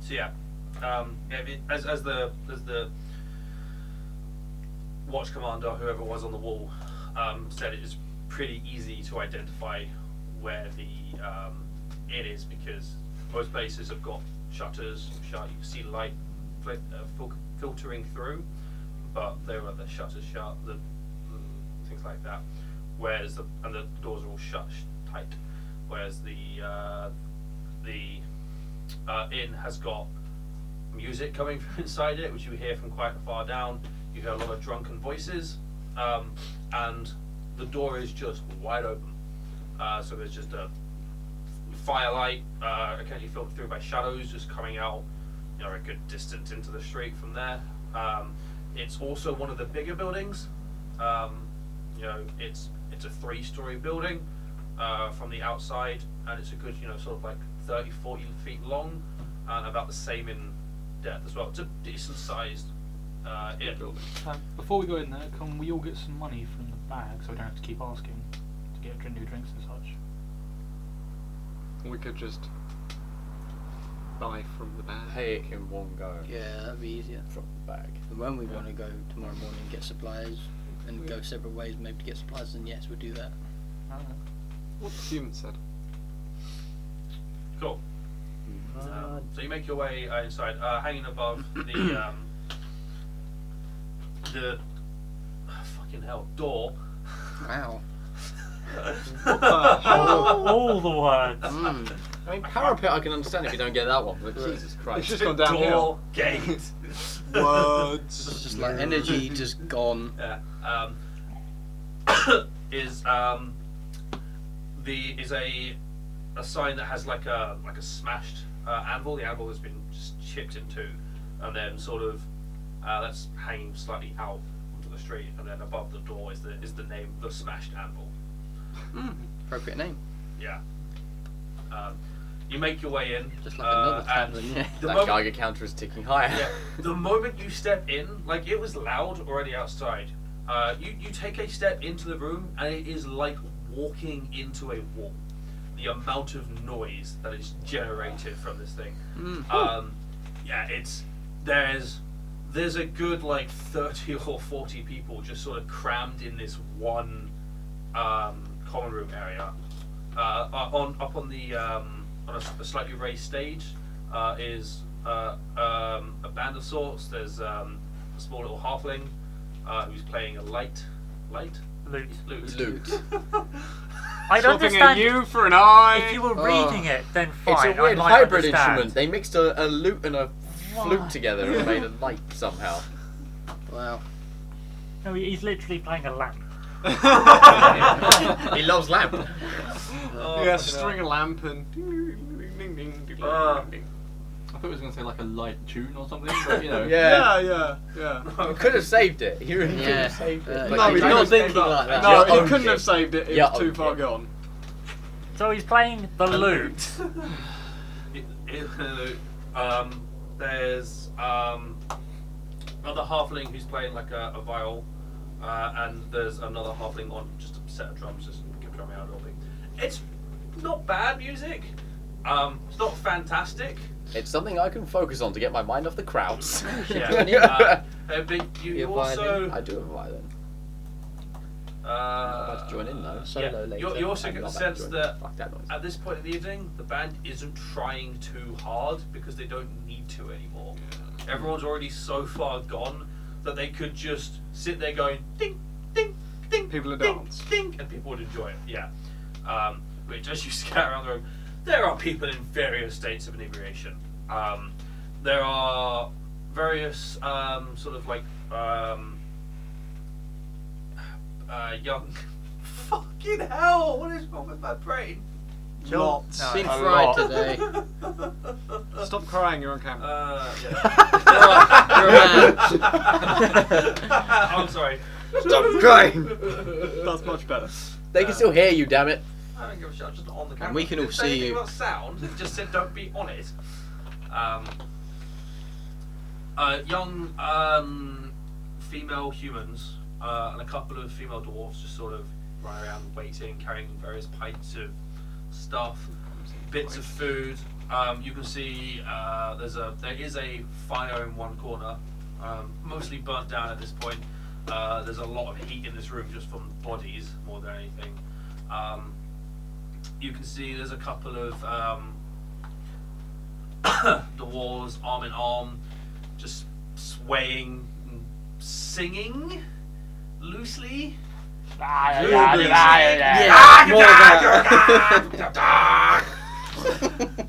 So yeah, as the watch commander, whoever was on the wall, said, it is pretty easy to identify where the inn is, because most places have got shutters. You can see light filtering through, but there are the shutters shut, the things like that. Whereas the doors are all shut tight. Whereas the inn has got music coming from inside it, which you hear from quite far down. You hear a lot of drunken voices, and the door is just wide open. So there's just a firelight, occasionally filtered through by shadows, just coming out, a good distance into the street from there. It's also one of the bigger buildings. It's a 3-story building from the outside, and it's a good, sort of like 30-40 feet long, and about the same in depth as well. It's a decent sized inn. Before we go in there, can we all get some money from the bag so we don't have to keep asking to get new drinks and such? We could just buy from the bag. Pay it in one go. Yeah, that'd be easier. From the bag. And when we want to go tomorrow morning and get supplies and go separate ways maybe to get supplies, then yes, we'll do that. What the human said. Cool. So you make your way inside, hanging above the fucking hell door. Wow. All the words. Mm. I mean, parapet I can understand if you don't get that one, but Jesus It's Christ. just gone downhill. Door, gate. Words. It's just like energy just gone. Yeah. Is a sign that has like a smashed anvil. The anvil has been just chipped in two, and then sort of that's hanging slightly out onto the street, and then above the door is the name, the Smashed Anvil. Appropriate name. Yeah. You make your way in. Just like another and tavern, yeah. the That moment- Geiger counter is ticking higher. Yeah. The moment you step in, like it was loud already outside. You take a step into the room, and it is like walking into a wall. The amount of noise that is generated from this thing. Yeah, there's a good like 30 or 40 people just sort of crammed in this one common room area. On a slightly raised stage is a band of sorts. There's a small little halfling who's playing a lute. Loot. I'd Swapping understand a U for an I. if you were reading it, then fine. It's a weird I might hybrid understand. instrument. They mixed a lute and a flute What? together and made a light somehow. Wow. No, he's literally playing a lamp. He loves lamp. Yeah, string a lamp and ding ding ding ding ding Uh. ding. I thought it was going to say like a light tune or something, but you know. Yeah. Yeah. You could have saved it. You really could Yeah. have saved it. No, But he's you not chose- thinking like that. No, Your he own couldn't shit. have saved it. It Your was too own far shit. gone. So he's playing the lute. There's another halfling who's playing like a viol, and there's another halfling on just a set of drums, just drumming out a little bit. It's not bad music. It's not fantastic. It's something I can focus on to get my mind off the crowds. Yeah. But you also I do have a violin. uh, I'm about to join in though. Solo later. You also I'm get the not about to sense join. that Fuck that noise. at this point in the evening, the band isn't trying too hard because they don't need to anymore. Everyone's already so far gone that they could just sit there going ding, ding, ding. People would ding, dance. ding, and people would enjoy it. Yeah. Which, as you scout around the room, there are people in various states of inebriation. There are various sort of like young. Fucking hell! What is wrong with my brain? Lots. No, Been a fried lot. today. Stop crying, you're on camera. Yeah. You're a man. I'm sorry. Stop crying! That's much better. They can still hear you, damn it. I don't give a shit. I'm just not on the camera. And we can all Didn't say see anything you. About sound. It just said don't be on it. Young female humans and a couple of female dwarves just sort of run around waiting, carrying various pints of stuff, bits of food. You can see there is a fire in one corner, mostly burnt down at this point. There's a lot of heat in this room just from bodies more than anything. You can see there's a couple of dwarves arm in arm, just swaying, and singing loosely.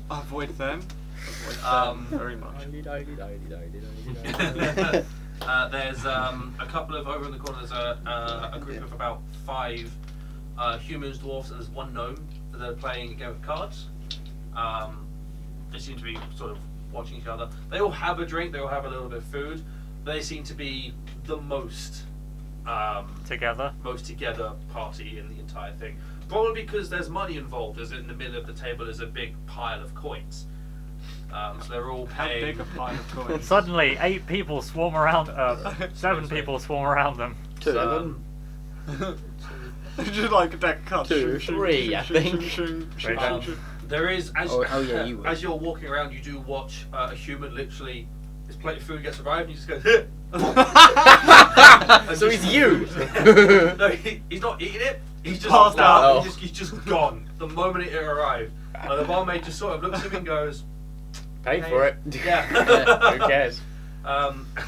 Avoid them. Very much. There's a couple of over in the corner. There's a group of about 5 humans, dwarves, and there's one gnome that are playing a game of cards. They seem to be sort of watching each other. They all have a drink. They all have a little bit of food. But they seem to be the most Together. together party in the entire thing. Probably because there's money involved. As in the middle of the table is a big pile of coins. So they're all How paying. big a pile of coins? Suddenly, 8 people swarm around. 7 people swarm around them. 7. Just like a deck of cards. Two, Shing, three, shing, I shing, think. shing, shing, shing, Right. shing, shing. There is, as, Oh, yeah, you would. as you're walking around, you do watch a human literally, his plate of food gets arrived and he just goes, "Here." So he's you. No, he's not eating it, he's just Passed out. Oh. he's just gone the moment it arrived. And the barmaid just sort of looks at him and goes, Pay for it. Yeah. Who cares?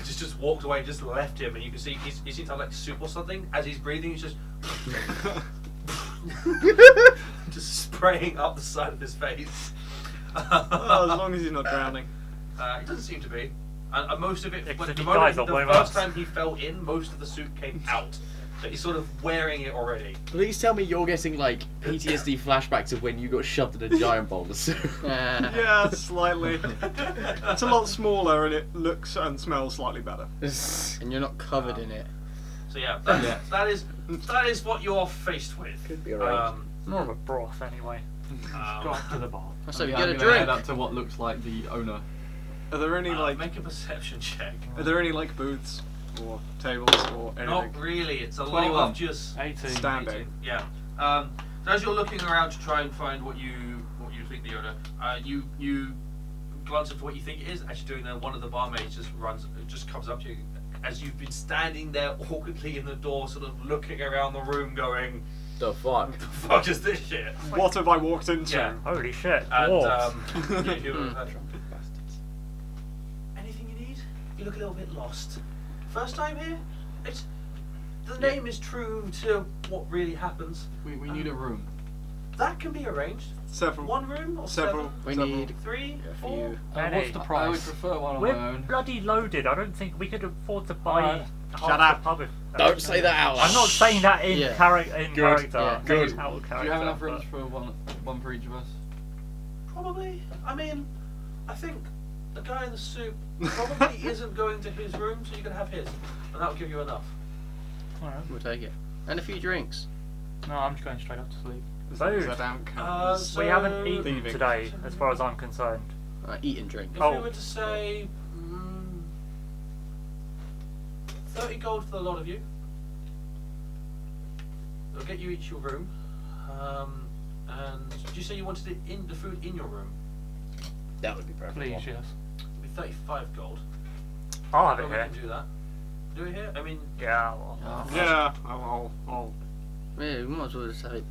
Just walked away and just left him, and you can see he seems to have like soup or something. As he's breathing, he's just just spraying up the side of his face. Oh, as long as he's not drowning. It doesn't seem to be. And most of it, Except when he the moment, dies, I'll the blame first us. time he fell in, most of the soup came out. So he's sort of wearing it already. Please tell me you're getting like PTSD flashbacks of when you got shoved in a giant bowl of soup. Yeah, slightly. It's a lot smaller and it looks and smells slightly better. And you're not covered in it. So yeah, that is what you're faced with. Could be arranged. More of a broth anyway. Go up to the bar. So we Yeah, get I'm a gonna head drink. up to what looks like the owner. Are there any like make a perception check. are there any like booths or tables or anything? Not really. It's a lot 21. of just 18. Standing. Yeah. So as you're looking around to try and find what you think the owner, you glance into what you think it is. As you're doing that, one of the barmaids just comes up to you as you've been standing there awkwardly in the door, sort of looking around the room, going, The fuck? "The fuck is this shit?" What have I walked into? Yeah. Holy shit. And Dwarves. you anything you need? You look a little bit lost. First time here? The name is true to what really happens. We need a room. That can be arranged. Several. One room or Several. We Several. need 3, a 4. few. Many. What's the I would price? prefer one on We're my own. bloody loaded. I don't think we could afford to buy half Shut the up. pub. Don't say that out loud. I'm not saying that in Yeah. character. Yeah, I'm good. saying out of Do character. you have enough but- rooms for one for each of us? Probably. I mean, I think the guy in the suit probably isn't going to his room, so you can have his, and that'll give you enough. Alright. We'll take it. And a few drinks. No, I'm just going straight up to sleep. Is Food. that down So We haven't eaten Thieving. today, as far as I'm concerned. Eat and drink. If Oh. we were to say 30 gold for the lot of you, it'll get you each your room. And did you say you wanted the food in your room? That would be perfect. Please, yes. It'll be 35 gold. I'll have it Well, we here. can do that. Do it here? I mean, Yeah, well. Yeah, Yeah, we might as well just have it.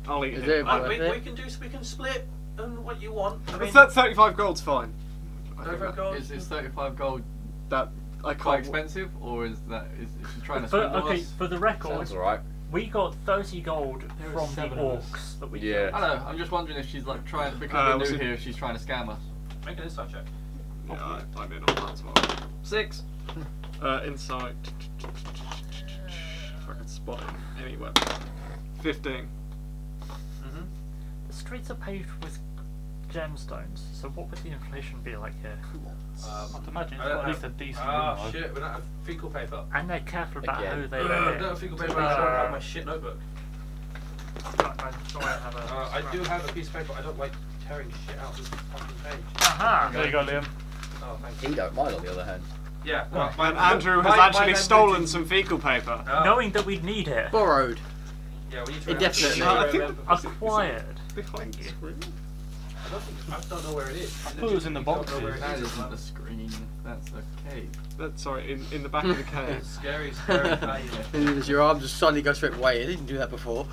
I'll eat Is it. there- we can split and what you want. I mean, If that 35 gold's fine. I think 35 that- gold. Is 35 gold That I quite can't. expensive, or is she trying to For, swindle okay, us? for the record, Sounds alright. we got 30 gold There from are the 7 of us. orcs that we Yeah. I don't know. I'm just wondering if she's like trying because was we're new it- here. If she's trying to scam us. Make an insight check. Yeah, I'm in on that as well. 6. Insight. If I could spot it anywhere. 15. Mm-hmm. The streets are paved with gemstones, so what would the inflation be like here? I'd imagine it's I don't got at least a have- decent Ah, room, though. shit, we don't have fecal paper. And they're careful about Again. who they I let don't in. have fecal paper, I don't have my shit notebook. I do have a piece of paper, I don't like tearing shit out of this fucking page. Aha! There you go, Liam. Oh, thank He you. don't mind, on the other hand. Yeah, And Andrew has actually stolen some fecal paper. Knowing that we'd need it. Borrowed. Yeah, we need to Indefinitely. remember- I think- Acquired. Behind the screen? I don't know where it is. I thought it was in the You don't know boxes. where it That is. isn't the screen. That's a cave. That's sorry, in the back of the cave. Scary, scary place. Your arm just suddenly goes straight away. I didn't do that before.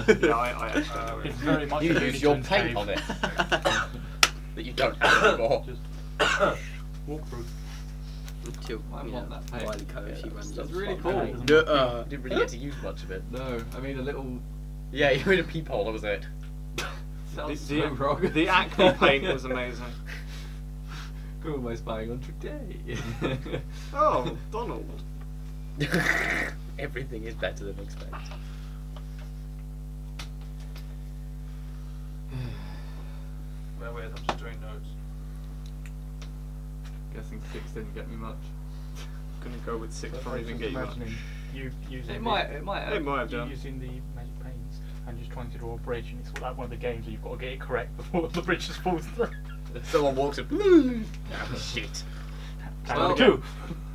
Yeah, I actually know It's it. very much You a use your Looney Tunes paint cave. on it. That you don't have anymore. Just walk through. Until, I you want know, that paint. Wiley Cove, she runs It's up. really fun. cool. Paint. Nuh-uh. You didn't really get to use much of it. No, I mean a little. Yeah, you made a peephole, that was it. Sounds The, so wrong. the acne paint was amazing. Who am I spying on today? Oh, Donald. Everything is better than expected. Wait, I'm just doing notes. Guessing 6 didn't get me much. Gonna go with 6 But for I even was get you much. imagining you using It might have. It might have you done. using the magic paints and just trying to draw a bridge, and it's like one of the games where you've got to get it correct before the bridge just falls through. Someone walks in. Ah, shit. Well, Two.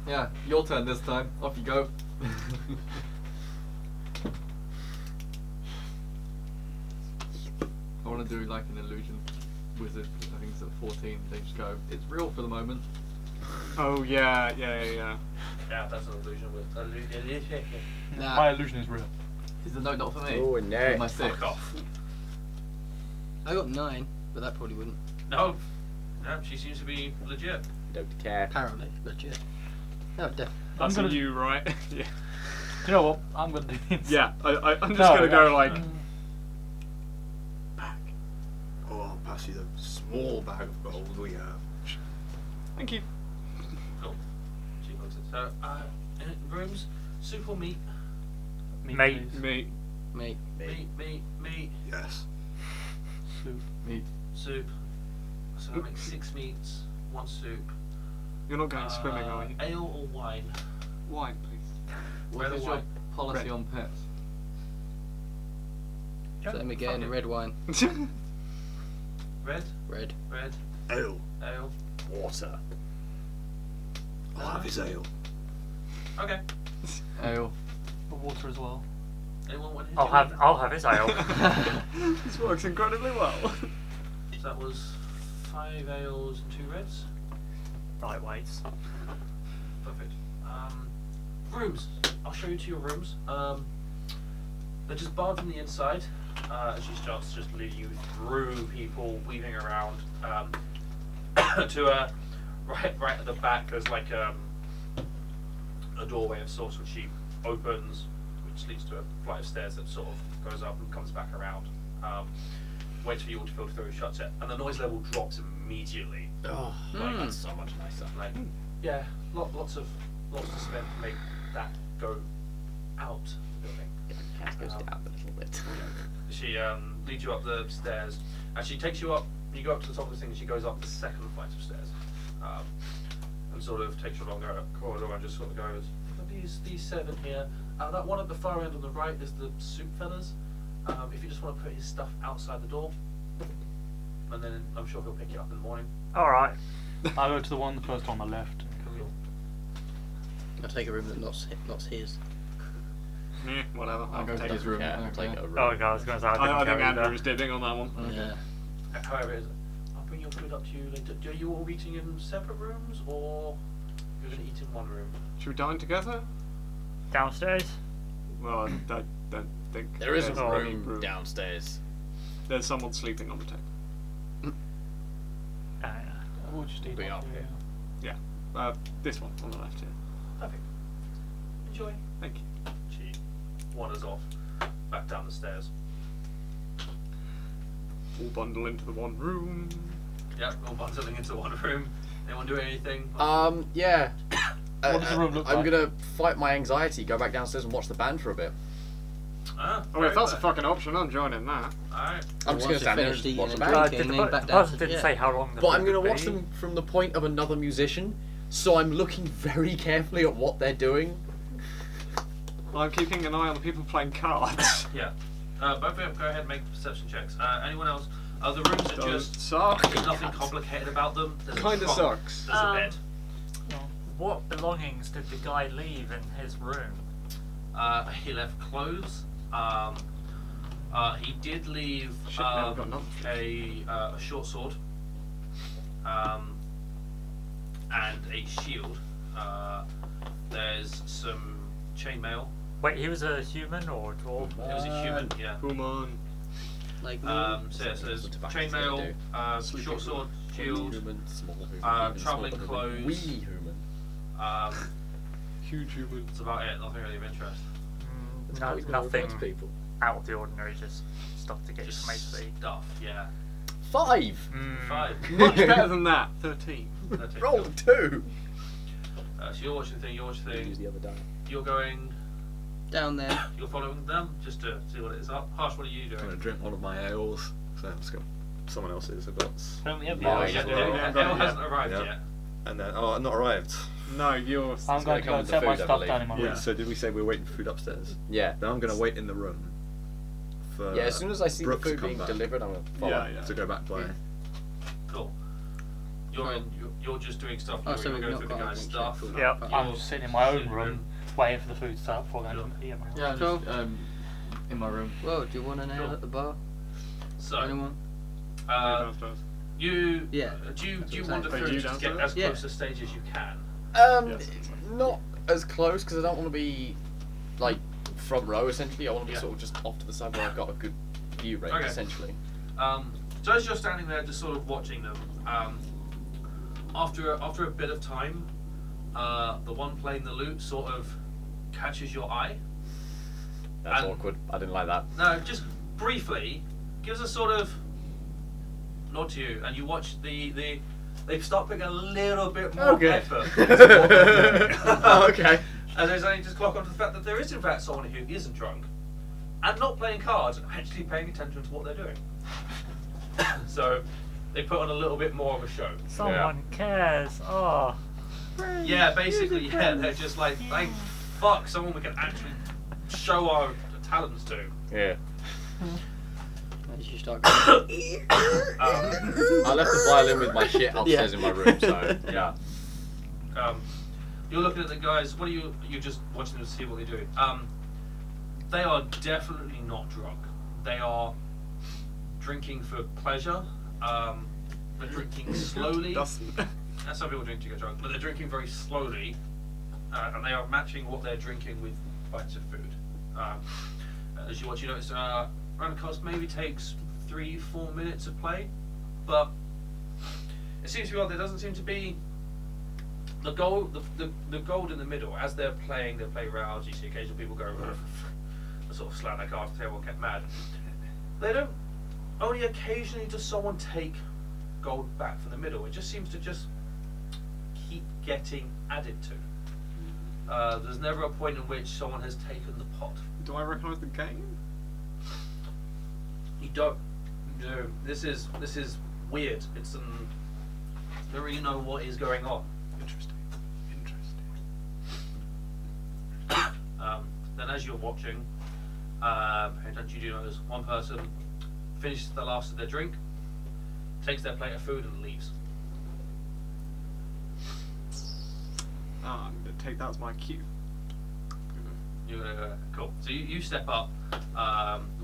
Yeah, your turn this time. Off you go. want to do like an illusion wizard, I think it's at 14, they just go, it's real for the moment. Oh yeah. Yeah, that's an illusion with illusion. Nah. My illusion is real. Is the note not for me? Oh, no. My 6. Fuck off. I got 9, but that probably wouldn't. No, she seems to be legit. Don't care. Apparently, legit. No, definitely. That's gonna- you, right? Yeah. Do you know what? I'm gonna do this. Yeah. I'm just No, gonna go yeah. like. Back. Oh, I'll pass you the small bag of gold we have. Thank you. Cool. She looks at so rooms, soup or meat? Meat, Mate. please. Me. Mate. Meat, Yes. Soup. Me. soup. So I make 6 meats, 1 soup. You're not going swimming, are you? Ale or wine? Wine, please. What Red or is your white? policy Red. on pets? Same again, fuck it. red wine. Red, Red. Ale. ale. Water. I'll have his ale. Okay. Ale. But water as well. Anyone want his? I'll have his ale. This works incredibly well. So that was 5 ales and 2 reds. Lightweights. Perfect. Rooms. I'll show you to your rooms. They're just barred from the inside. As she starts just leading you through people weaving around to right at the back. There's like a doorway of sorts which she opens, which leads to a flight of stairs that sort of goes up and comes back around. Waits for you all to filter through, shuts it, and the noise level drops immediately. Oh, Like, that's so much nicer. Like, yeah, lots to spend to make that go out the building. Yeah, the cat goes down a little bit. She leads you up the stairs, and she takes you up. You go up to the top of the thing, and she goes up the second flight of stairs, and sort of takes you along the corridor and just sort of goes, these 7 here. That one at the far end on the right is the soup fellas. If you just want to put his stuff outside the door, and then I'm sure he'll pick it up in the morning. Alright. I'll go to the one, the first on the left. Cool. I'll take a room that not his. Yeah, whatever. I'll go take to his it. room. Yeah, I don't take care. a room. Oh, okay, I was going to say I I think didn't Andrew carry is dipping on that one. Yeah. However, I'll bring your food up to you later. Are you all eating in separate rooms, or you're going to eat in one room? Should we dine together? Downstairs? Well, I don't think There is a there's any room downstairs. There's someone sleeping on the table. We'll just eat Be one up here. here. Yeah. This one on the left here. Perfect. Enjoy. Thank you. She wanders off back down the stairs. All bundle into the one room. Yep, all bundling into one room. Anyone do anything? Yeah. What does the room look I'm like? gonna fight my anxiety, go back downstairs and watch the band for a bit. Oh, if that's a fucking option, I'm joining that. Alright. I'm just Once gonna you stand there and finish just watch the eating band. and drinking, then back the down person to- didn't yeah. say how long the But I'm food gonna would watch be. them from the point of another musician, so I'm looking very carefully at what they're doing. I'm keeping an eye on the people playing cards. Yeah. Both of you go ahead and make perception checks. Anyone else? The rooms are Don't just suck. there's nothing complicated about them. There's a Kinda trunk, sucks. There's a bed. What belongings did the guy leave in his room? He left clothes. He did leave Shit, now I've got none. a short sword and a shield. There's some chainmail. Wait, he was a human or a dwarf? It was a human, yeah. Come on. Like So yeah, so there's That's what chainmail, Sleeping short sword, shield, Human, small human, travelling smaller human, clothes. wee human. Huge human. That's about it. Nothing really of interest. That's No, how we call nothing God's people. out of the ordinary, just stuff to get you Just from A to B. stuff, yeah. 5! 5. Much better than that. 13. That's it. Roll 2! So you're watching the thing, you're watching the Use thing. the other die. You're going, down there. you're following them just to see what it is up. Harsh, what are you I'm gonna doing? drink one of my ales. So let's go. Someone else's. I've got. Don't we have Yeah, the yeah, ice? yeah. Ale Yeah. hasn't arrived Yeah. yet. And then I've not arrived. No, you're. I'm It's going gonna to come go with the set my food, I stuff believe. down in my room. Wait, so did we say we were waiting for food upstairs? Yeah. Then I'm gonna wait in the room. For Yeah, as soon as I see Brooks the to food come being back. delivered, I'm gonna follow. Yeah, yeah. To go back by. Cool. You're just doing stuff. Oh, You're, so you're we've going not through the got guy's anything stuff. checked. Yep. I'm just sitting in my own room, waiting for the food to start before going Sure. to eat. Yeah, I'm Cool. just in my room. Whoa, do you want an ale Cool. at the bar? So So, Anyone? Downstairs. you Yeah. do you That's what I'm wander saying. through You just to get downstairs? as Yeah. close to stage as you can? Yes. Not as close because I don't want to be like front row. Essentially, I want to be Yeah. sort of just off to the side where I've got a good view range. Okay. Essentially. So as you're standing there, just sort of watching them, after a bit of time, the one playing the lute sort of catches your eye. That's And- awkward. I didn't like that. No, just briefly, gives a sort of nod to you, and you watch they start putting a little bit more Okay. effort into what they're doing. Oh, okay. And there's only just clock onto the fact that there is in fact someone who isn't drunk, and not playing cards, and actually paying attention to what they're doing. So they put on a little bit more of a show. Someone cares. Oh. Yeah, basically, yeah, they're just like, thank fuck, someone we can actually show our talents to. Yeah. How did you start going? I left the violin with my shit upstairs Yeah. in my room. So yeah. You're looking at the guys. What are you? You're just watching them to see what they do. They are definitely not drunk. They are drinking for pleasure. They're drinking slowly. And some people drink to get drunk, but they're drinking very slowly, and they are matching what they're drinking with bites of food. As you watch, you notice round the cost maybe takes 3-4 minutes of play, but it seems to be odd. There doesn't seem to be the gold. The gold in the middle. As they're playing, they play rounds. You see occasional people go and sort of slam their cards to the table and get mad. They don't. Only occasionally does someone take gold back from the middle. It just seems to just keep getting added to. There's never a point in which someone has taken the pot. Do I recognise the game? You don't. No. This is weird. It's I don't really know what is going on. Interesting. Then as you're watching, don't you do notice one person finishes the last of their drink, takes their plate of food and leaves. I'm gonna take that as my cue. You're gonna cool. So you step up,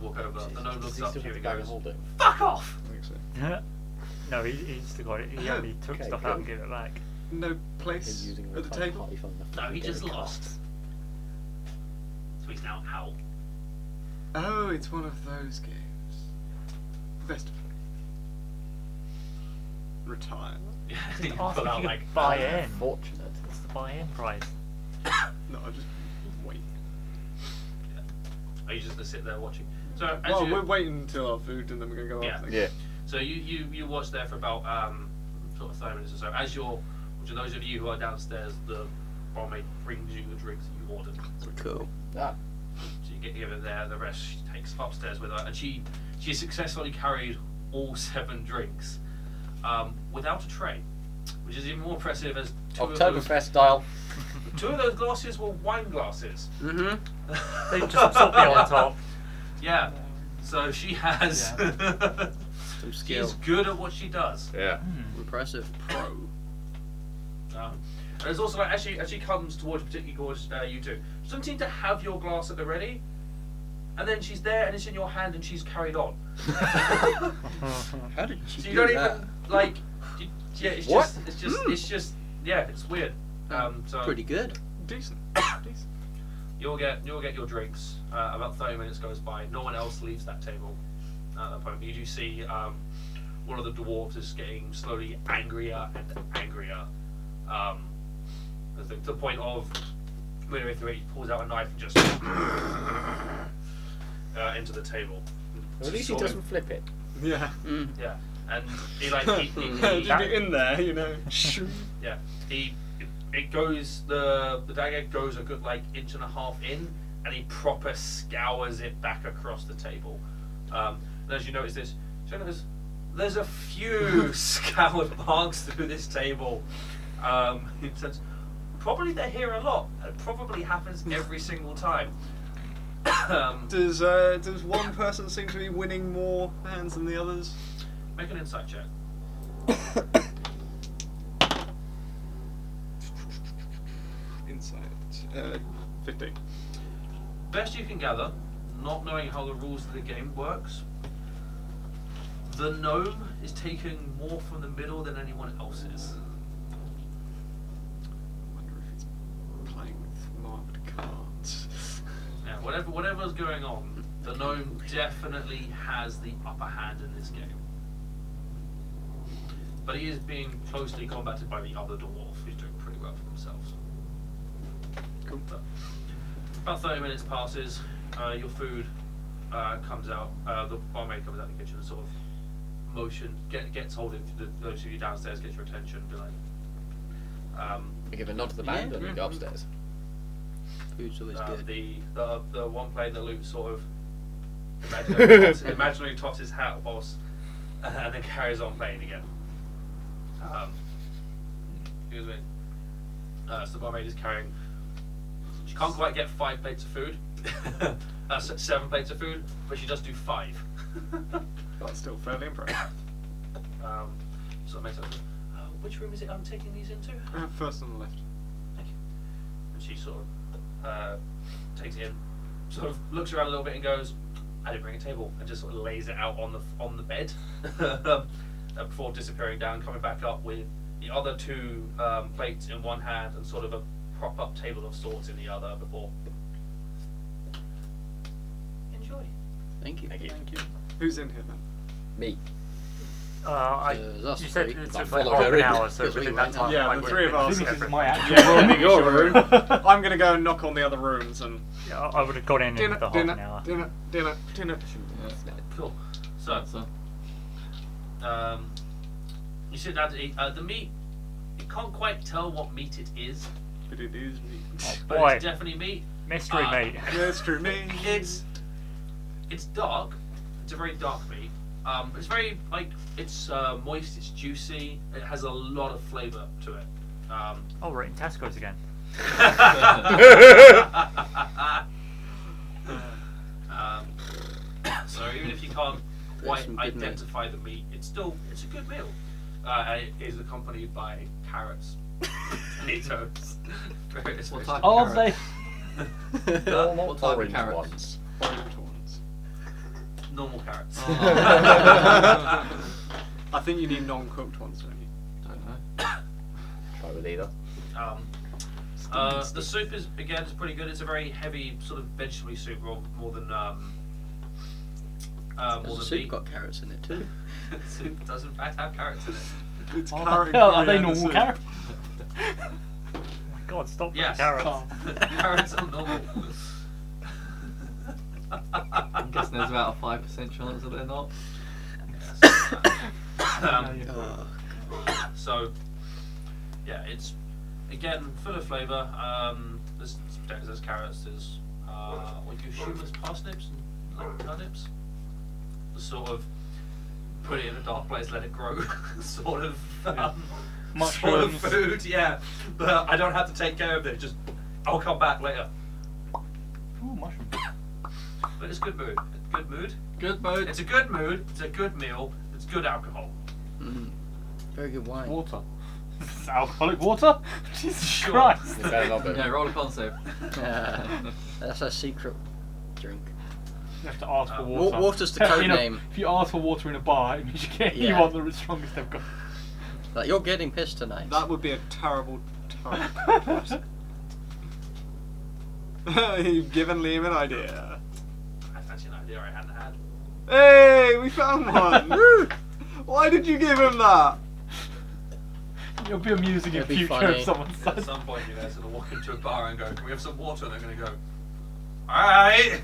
walk over. The gnome looks up to you and goes, "Fuck off!" No, he's still got it. He only took Okay, stuff cool. out and gave it back. No place at the table. No, he just lost. So he's now out. Oh, it's one of those games. Best of retire. You Ask pull if out you like could buy in. Fortunate. What's the buy-in price? No, I just wait. Are you just gonna sit there watching? So as Well, you, we're waiting until our food and then we're gonna go Yeah. off. Yeah. So you watch there for about sort of 30 minutes or so. As you're, which are those of you who are downstairs, the barmaid brings you the drinks that you ordered. Cool. Ah. So you give it there. The rest she takes upstairs with her, and she successfully carried all 7 drinks without a tray, which is even more impressive as Oktoberfest style. 2 of those glasses were wine glasses. Mm-hmm. They just sort me on top. Yeah. So she has. Some skill. She's good at what she does. Yeah. Impressive. Pro. And it's also like as she comes towards, particularly towards you two, she doesn't seem to have your glass at the ready, and then she's there and it's in your hand and she's carried on. How did she So do you don't that? even like. Yeah, it's What? just yeah, it's weird. So Pretty good. Decent. Decent. you'll get your drinks. About 30 minutes goes by. No one else leaves that table at that point. You do see one of the dwarves is getting slowly angrier and angrier. To the point of midway through it, he pulls out a knife and just into the table. At least he Sort of- doesn't flip it. Yeah. Mm. Yeah, and he like Just be in there, you know. yeah, it goes the dagger goes a good like 1.5 inches in, and he proper scours it back across the table. And as you notice this, there's a few scoured marks through this table. In sense, probably they're here a lot. It probably happens every single time. Does one person seem to be winning more hands than the others? Make an insight check. Insight. 50. Best you can gather, not knowing how the rules of the game works, The gnome is taking more from the middle than anyone else is. I wonder if he's playing with marked cards. Yeah, whatever's going on, the gnome definitely has the upper hand in this game. But he is being closely combated by the other dwarf, who's doing pretty well for themselves. Cool. But about 30 minutes passes, your food comes out, the barmaid comes out of the kitchen and sort of gets hold of those of you downstairs, gets your attention, be like, I give a nod to the band and we go upstairs. Food's always good. the one playing the lute sort of imaginary tosses his hat whilst and then carries on playing again. Excuse me. So the barmaid is carrying. She can't quite get 5 plates of food. 7 plates of food, but she does do 5. That's still fairly impressive. So it makes sense. Which room is it I'm taking these into? First on the left. Thank you. And she sort of takes it in, sort of looks around a little bit and goes, I didn't bring a table, and just sort of lays it out on the bed before disappearing down, coming back up with the other 2 plates in one hand and sort of a prop-up table of sorts in the other before. Enjoy. Thank you. Thank you. Who's in here then? Me. us You said three. it's I like follow half her an in. hour, so Because we within that went time, Yeah, like, the we're 3 of us. finishing This is everything. my actual Yeah, room. your room. I'm gonna go and knock on the other rooms and Yeah, I would have gone in dinner, the half dinner, an hour. dinner, dinner, dinner. Cool. So, you sit down to eat. The meat, you can't quite tell what meat it is, But it is me. but Boy, it's definitely meat. mystery meat. Yeah, it's true. Me. It's dark. It's a very dark meat. It's very it's moist. It's juicy. It has a lot of flavour to it. Oh, we're in Tesco's again. So even if you can't quite some good meat. identify the meat, it's a good meal. It is accompanied by carrots, tomatoes, various What fish. type Are of they? carrots? What type of Orange carrots? ones. Orange ones. Normal carrots. I think you need non-cooked ones, don't you? Don't know. Try with either. The soup is pretty good. It's a very heavy sort of vegetable soup, more than Has more the than soup meat. got carrots in it too? Soup does in fact have carrots in it. It's Are carrot. they, are they coriander normal soup. carrots? Oh my God, stop Yes. the carrots. Oh. Carrots are normal. I'm guessing there's about a 5% chance that they're not. Oh, So, yeah, it's again full of flavour. There's potatoes, there's carrots, there's what you assume as parsnips and like turnips. The sort of put it in a dark place, let it grow, sort of Mushrooms. food. Yeah, but I don't have to take care of it. Just I'll come back later. Ooh, mushroom. But it's good mood. Good mood. Good mode. It's a good mood. It's a good meal. It's good alcohol. very good wine. Water. This is alcoholic water? Jesus Sure. Christ. It better not be. Yeah, roll a con save. That's our secret drink. You have to ask for Wa- water. water's the code You know, name. If you ask for water in a bar, it means you Yeah. want the strongest they've got. Like, you're getting pissed tonight. That would be a terrible, terrible. You've given Liam an idea. That's actually an idea I hadn't had. Hey, we found one. Woo! Why did you give him that? It'll be amusing in It'd be future funny. if someone At says. some point, you guys are gonna walk into a bar and go, "Can we have some water?" And they're gonna go, "Alright."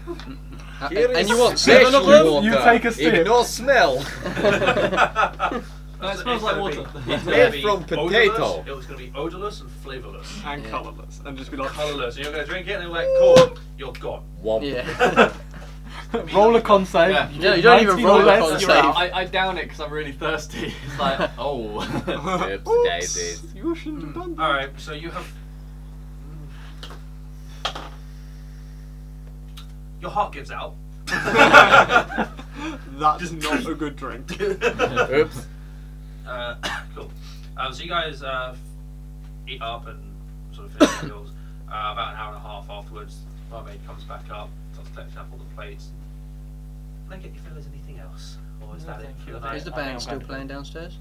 And you want 7 of them? You take a sip. Ignore smell. No, it smells like water. It's Made gonna be from odorless, potato. It was gonna be odorless and flavourless. And Yeah. colourless. And just be like, Colourless. And you're gonna drink it and they're like, "Cool, you're gone." Womp. Yeah. Roll a con save. Yeah. You No, get you don't even 19 roll or a less, con you're save. out. I down it because I'm really thirsty. It's like, oh. Oops, oops, daisies. you shouldn't have done that. Alright, so you have. Your heart gives out. That's not a good drink. Oops. Cool. So you guys eat up and sort of finish your meals. About an hour and a half afterwards, the barmaid comes back up, starts collecting up all the plates. Can I get you fellas anything else? Or or is that it for the Is night? Is the I think band I'm still going to playing downstairs?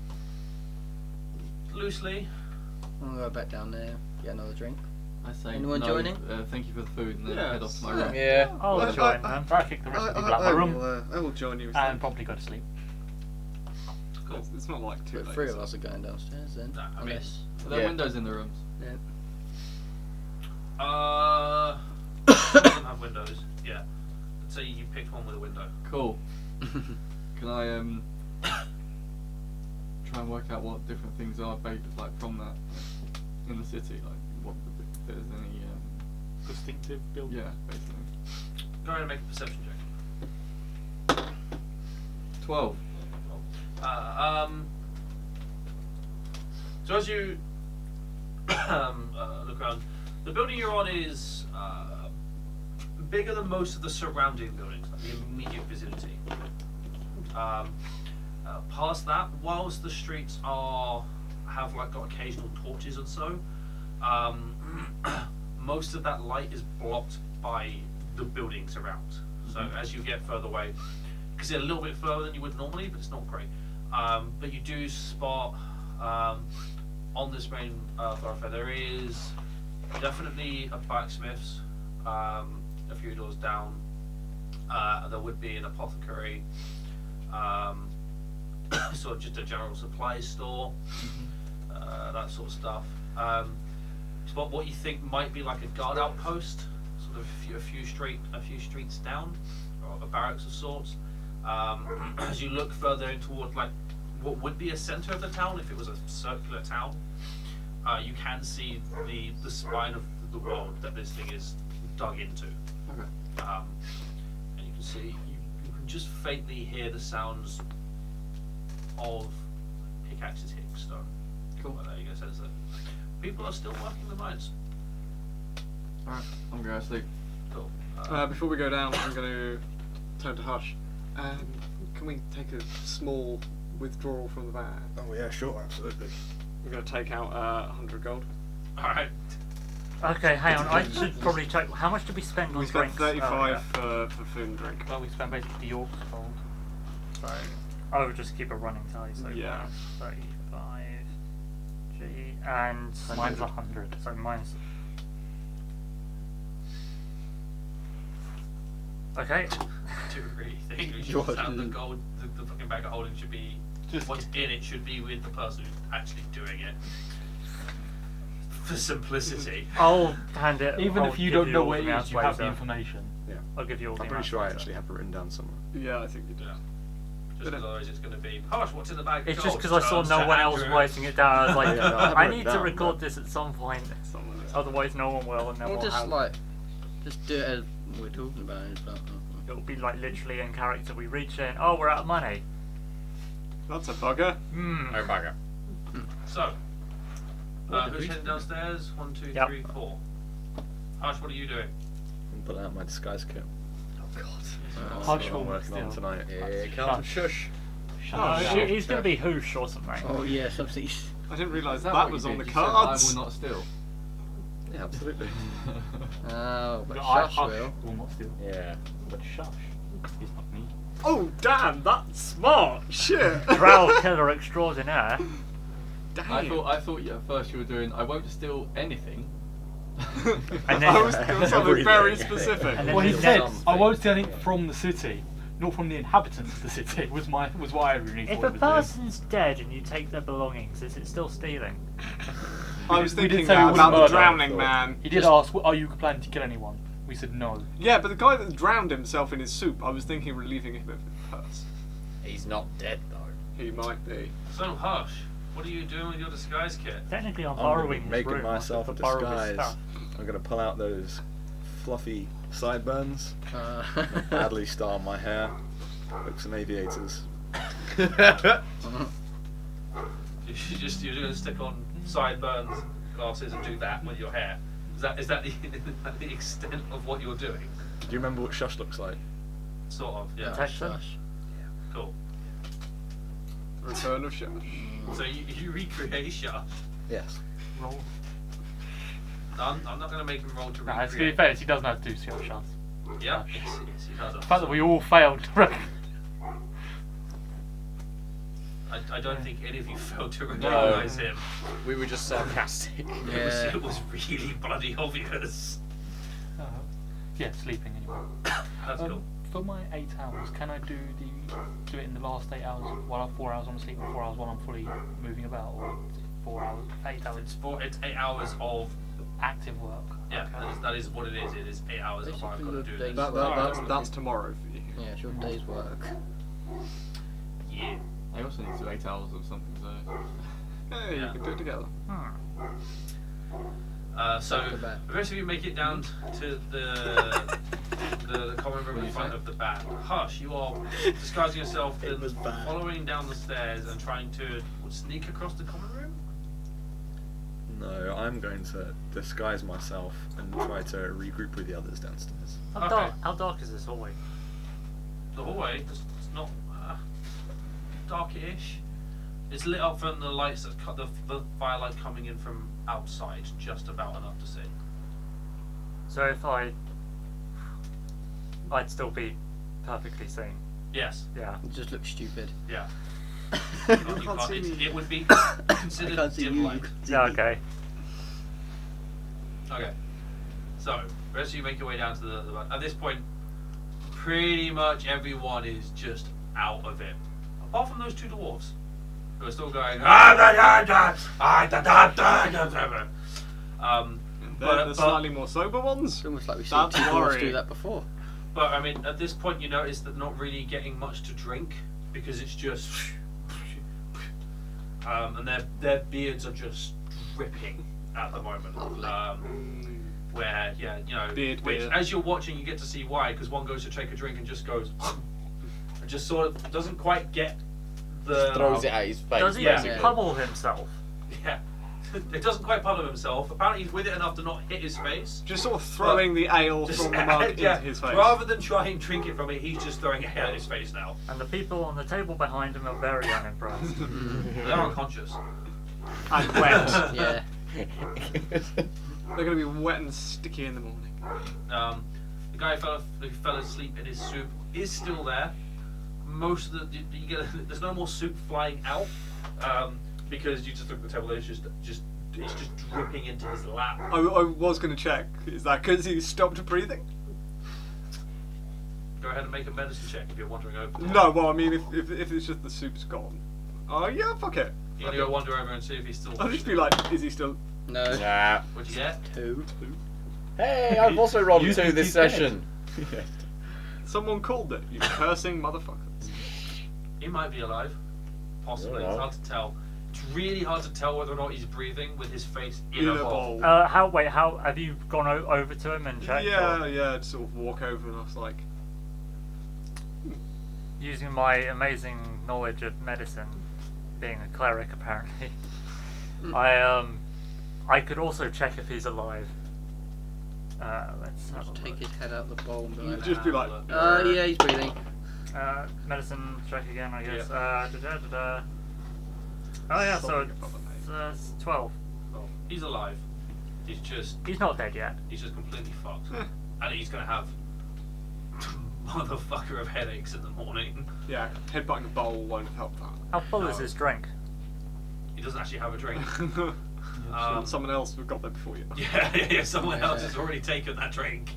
Loosely. I'll go back down there, get another drink. I say Anyone no, joining? Thank you for the food, and then Yeah, head off to my yeah. room. Yeah. I'll Well, join them. Right, kick the rest of the people out of my room I will join you. and probably go to sleep. Cool. It's not like too But late. 3 of us are going downstairs then. No, I mean- Unless. Are there Yeah. windows in the rooms? Yeah. Some of them have windows. Yeah. Let's say you picked one with a window. Cool. Can I try and work out what different things are like from that in the city, like what if there's any Distinctive building. yeah, basically. Go ahead and make a perception check. 12. So as you look around, the building you're on is bigger than most of the surrounding buildings, like the immediate vicinity. Past that, whilst the streets have like got occasional torches and so, most of that light is blocked by the buildings around. So as you get further away, because it's a little bit further than you would normally, but it's not great. But you do spot on this main thoroughfare there is definitely a blacksmith's. A few doors down, there would be an apothecary, sort of just a general supplies store, that sort of stuff. Spot what you think might be like a guard outpost, sort of a few streets down, or a barracks of sorts. As you look further in toward like what would be a centre of the town if it was a circular town, you can see the spine of the world that this thing is dug into. Okay. And you can see, you can just faintly hear the sounds of pickaxes hitting stone. Cool. Well, there you go, says that people are still working the mines. Alright, I'm going to sleep. Cool. Before we go down, I'm going to turn to Hush. Can we take a small withdrawal from the bag? Oh yeah, sure, absolutely. I'm going to take out 100 gold. Alright. Okay, hang on. I should probably check. How much did we spend on We spent drinks? 35 for food and drink. Well, we spent basically the York's gold. So I would just keep a running tally. So Yeah. 35 G and mine's 100. So mine's okay. Do you really think we should What? just have the gold, the fucking bag of holding should be, Just what's in it should be with the person who's actually doing it. For simplicity. I'll hand it. even I'll if you give don't know all where the it is, you have the amounts later. information. Yeah. I'll give you all the I'm pretty amounts sure I later. actually have it written down somewhere. Yeah, I think you do. Yeah. Just But otherwise it's going to be, Harsh, what's in the bag? It's of just gold? because I saw Turns no to one else Andrew. writing it down. I was like, Yeah, no, I have I it need written to down, record but- this at some point. Someone else. Otherwise, no one will, and then We'll we'll just have. just do it as we're talking about it. But, It'll be like literally in character. We reach in. Oh, we're out of money. That's a bugger. Hmm. Oh, bugger. So, What did who's we heading do? downstairs? 1, 2, Yep. 3, 4. Harsh, what are you doing? I'm pulling out my disguise kit. Oh God. That's Hush what I'm will working on steal. tonight. Here comes Shush. Oh, Shut he's going to be hoosh or something. oh yeah, something. I didn't realise Is that, what was you on did? the You said, cards. I will not steal. Yeah, absolutely. Oh, but I Shush will. will not steal. Yeah. But shush. He's not me. Oh damn, that's smart. Shit. Drow killer extraordinaire. Damn. I thought at first you were doing, I won't steal anything. And then I was doing something very Everything. specific. And then Well, he he'll said, something. I won't steal anything from the city, not from the inhabitants of the city, was what I really if thought a he was doing. person's dead and you take their belongings, is it still stealing? I was We didn't thinking say we that wouldn't about the murder. drowning man. He did ask, are you planning to kill anyone? We said no. Yeah, but the guy that drowned himself in his soup, I was thinking of relieving him of his purse. He's not dead though. He might be. So, Harsh, what are you doing with your disguise kit? Technically, I'm I'm gonna borrowing be his making room. myself a to borrow his disguise. stuff. I'm gonna pull out those fluffy sideburns, Uh, badly style my hair, look some aviators. You're going to stick on sideburns, glasses, and do that with your hair. Is that the extent of what you're doing? Do you remember what Shush looks like? Sort of, yeah. Texan? Shush. Cool. Return of Shush. So you recreate Shush. Yes. Roll. I'm not going to make him roll to Nah, it's to be recreate. fair, he doesn't have to do shush. Yeah, yes, he does. The fact that we all failed to I don't think any of you failed to No. recognise him. We were just sarcastic. Yeah. It was really bloody obvious. Yeah, sleeping anyway. That's cool. For my 8 hours, can I do it in the last 8 hours while 4 hours I'm asleep and 4 hours while I'm fully moving about, or is it 4 hours, 8 hours It's 8 hours of active work? yeah. Okay. That is what it is. It is 8 hours of I've got to do this. That's tomorrow for you. Yeah, it's your day's work. Yeah. I also need to do 8 hours of something, so. Hey, Yeah. you can do it together. So Back to back. eventually you make it down to the common room in front of the band. Hush, you are disguising yourself It and was bad. following down the stairs and trying to sneak across the common room. No, I'm going to disguise myself and try to regroup with the others downstairs. How dark is this hallway? The hallway it's not darkish. It's lit up from the lights that cut the firelight coming in from outside, just about enough to see. So if I'd still be perfectly sane. Yes. Yeah. It just looks stupid. Yeah. You can't see me. It would be considered can't see dim you, light. you can see Yeah. me. Okay. Okay. So, the rest of you make your way down to the at this point, pretty much everyone is just out of it. Apart from those two dwarves, who are still going. The slightly more sober ones. It's almost like we've seen That's two dwarves worrying. do that before. But I mean, at this point, you notice that not really getting much to drink because it's just, and their beards are just dripping at the moment. Where which beard. as you're watching, you get to see why, because one goes to take a drink and just goes, and just sort of doesn't quite get the Throws it at his face. Does he basically. pummel himself? Yeah. It doesn't quite puddle himself. Apparently he's with it enough to not hit his face. Just sort of throwing the ale Just- from the mug yeah, into his face. Rather than try and drink it from it, he's just throwing it at his face now. And the people on the table behind him are very unimpressed. They're unconscious. And wet. Yeah. They're going to be wet and sticky in the morning. The guy who fell asleep in his soup is still there. Most of there's no more soup flying out because you just look at the table. It's just dripping into his lap. I was going to check. Is that because he stopped breathing? Go ahead and make a medicine check if you're wandering over. No, well, I mean, if it's just the soup's gone. Oh, yeah, fuck it. You're gonna go wander over and see if he's still. I'll just be like, is he still... No. Nah. What'd you get? 2. Hey, I've also rolled a You 2 think this he's dead? session. Someone called it, you cursing motherfuckers. He might be alive. Possibly. Yeah. It's hard to tell. It's really hard to tell whether or not he's breathing with his face in a bowl. How have you gone over to him and checked? Yeah, or yeah, I'd sort of walk over and I was like... using my amazing knowledge of medicine, being a cleric apparently, I could also check if he's alive. Let's have a Just take look. his head out of the bowl and be You'd like, just be like... yeah, he's breathing. Medicine check again, I guess. Yeah. Oh yeah, so Something above a it's 12. Well, he's alive. He's just He's not dead yet. completely fucked. And he's gonna have motherfucker of headaches in the morning. Yeah, headbutting a bowl won't have helped that. How full is No. his drink? He doesn't actually have a drink. Someone else got there before you. Yeah, someone else has already taken that drink.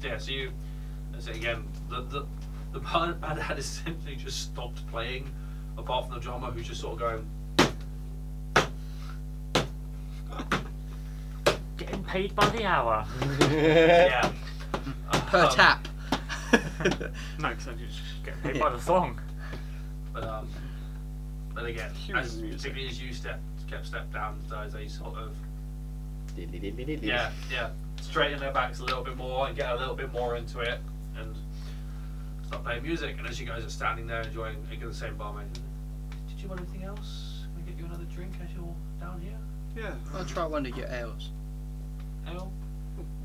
Yeah, so again, the band had essentially just stopped playing, apart from the drummer who's just sort of going. Getting paid by the hour. Yeah. Per tap. No, because I just... Getting paid by the song. But again, Human as music. particularly as you kept step down, they sort of Yeah. straighten their backs a little bit more and get a little bit more into it and start playing music. And as you guys are standing there enjoying, again, the same barman. Did you want anything else? Can we get you another drink as you're down here? Yeah. I'll try one of your ales. Ale?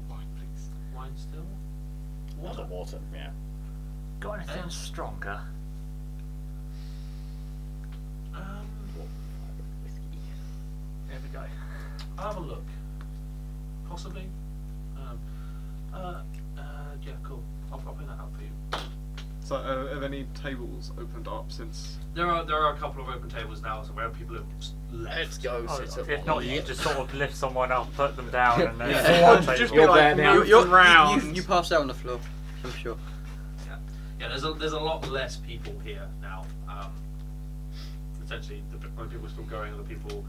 Wine, please. Wine still? Water, yeah. Got anything stronger? There we go. I'll have a look. Possibly. Yeah, cool. I'll pop in that up for you. So, have any tables opened up since? There are a couple of open tables now, so where people have left. Let's go. Oh, sit up if on not, the you edge. just sort of lift someone up, put them down, and then Yeah. sit Yeah. on the Just table. be like, there now. move around. You passed out on the floor. I'm sure. Yeah, there's a lot less people here now. Essentially, the only people still going are the people.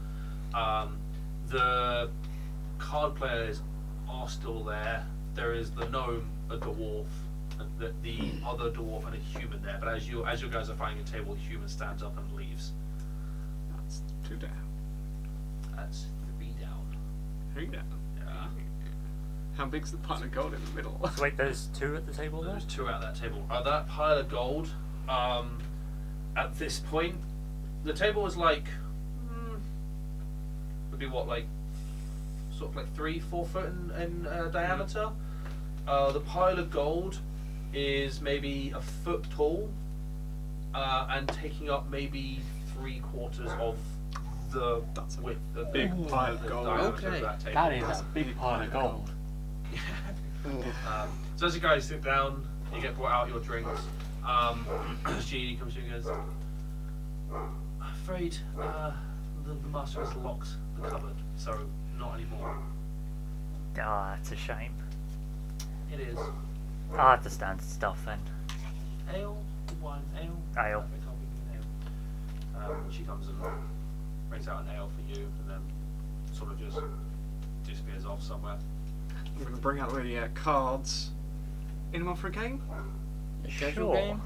The card players are still there. There is the gnome, a dwarf, and the other dwarf, and a human there. But as you guys are finding a table, the human stands up and leaves. That's 2 down. That's 3 down. 3 down. Yeah. How big's the pile of gold in the middle? So wait, there's 2 at the table there? There's 2 at that table. That pile of gold, at this point, the table is like, would be what, like, sort of like 3-4 foot in diameter. The pile of gold is maybe a foot tall, and taking up maybe 3/4 of the That's a width, the big pile of the gold. diameter Okay. of that table. That is a big pile of gold. So as you guys sit down, you get brought out your drinks. She comes to you and goes, I'm afraid the master has locked the cupboard, so not anymore. Ah, it's a shame. It is. I'll have to stand stuff then. Ale? Wine? Ale? Ale. Perfect, I'll give you an ale. She comes and brings out an ale for you, and then sort of just disappears off somewhere. I'm going to bring out the cards. Anyone for a game? A casual Sure. game?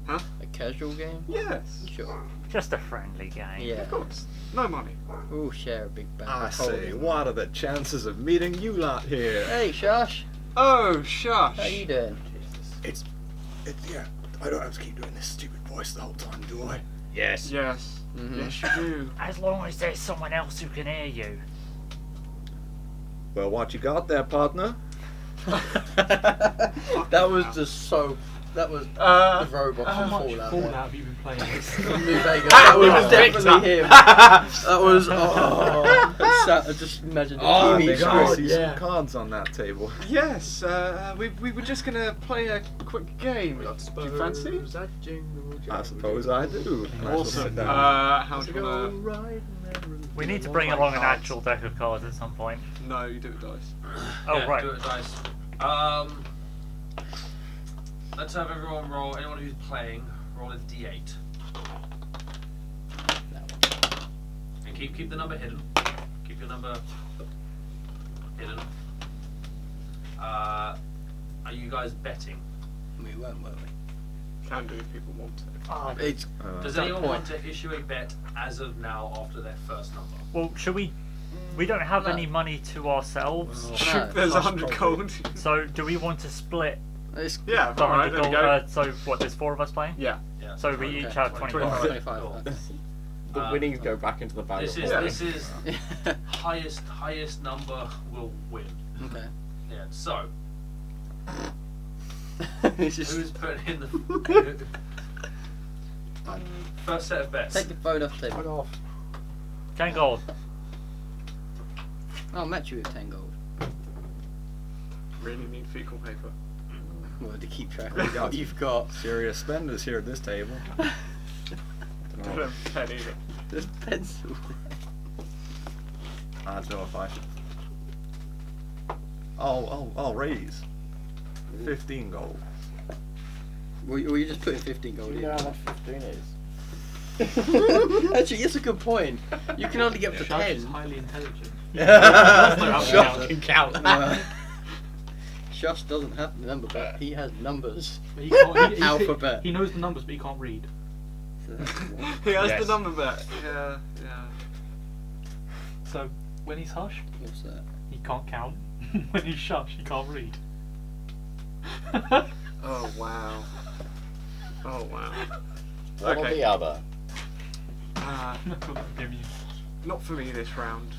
Huh? A casual game? Yes. Sure. Just a friendly game. Yeah. Of course. No money. We'll share a big bag. I of say, holding. what are the chances of meeting you lot here? Hey, Shush. Oh, shush. How you doing? It's yeah. I don't have to keep doing this stupid voice the whole time, do I? Yes. Yes. Mhm. Yes, you do. As long as there's someone else who can hear you. Well, what you got there, partner? That was just so. That was Uh, the robot How from much Fallout. Fallout there. have you been playing? New Vegas. That was definitely him. That was. I just imagine the Oh, TV there's I screen. see some cards on that table. Yes, we were just gonna play a quick game. Do you fancy? I suppose I do. And I shall sit Awesome. down. How do you wanna? We need to bring along an actual deck of cards at some point. No, you do it, dice. Oh, Yeah, right. do it, dice. Let's have everyone roll. Anyone who's playing, roll a d8. And keep the number hidden. Keep your number hidden. Are you guys betting? We weren't, were we? Can do if people want to. Ah, It's Does that anyone point. want to issue a bet as of now after their first number? well, should we... We don't have No. any money to ourselves. No, There's that's 100 probably- gold. So, do we want to split It's Yeah, the alright, 100 there we gold? go. So, what, there's 4 of us playing? Yeah. Yeah. So we each have 25. 25. Cool. The winnings go back into the bag. This of is money. this is highest number will win. Okay. Yeah. So It's just who's putting in the first set of bets? take the phone off the table. 10 gold. I'll match you with 10 gold. Really need fecal paper. Well, to keep track of what you've got. Serious spenders here at this table. Don't have a pen either. There's pencil. I don't know if I should. I'll raise 15 gold. Well, you just putting 15 gold in. how much 15 is? Actually, it's a good point. You can only get up to Shush is 10. highly intelligent. Shush can count. Shush doesn't have the number, but he has numbers. But he can't, Alphabet. He knows the numbers, but he can't read. So that's one. He has Yes. the number back. Yeah, yeah. So when he's hush, What's that? he can't count. When he's shush, he can't read. Oh wow. Oh wow. One or Okay. the other. Give you. Not for me this round.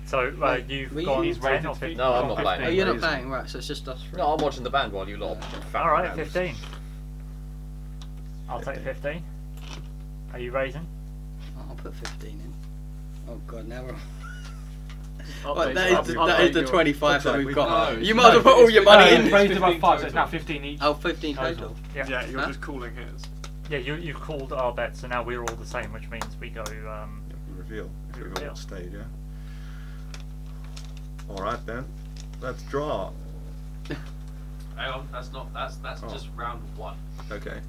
So, Wait, you've were got you- 10 or 15? No, I'm not 15. playing. Oh, you're not Raising. playing, right? So it's just us three. No, I'm watching the band while you lot. Alright, 15. I'll take 15. Are you raising? I'll put 15 in. Oh god, now we're. Update- That is the your- 25 that we've got. No, You might as well put all your No, money it's in. Raised above 15 5, so it's now total. 15 each. Oh, 15 total. Yeah. Yeah, you're Huh? just calling his. Yeah, you called our bet, so now we're all the same, which means we go. Reveal. We Reveal reveal. what stage, yeah. Alright then. Let's draw. Hang on, that's Oh. just round 1. Okay.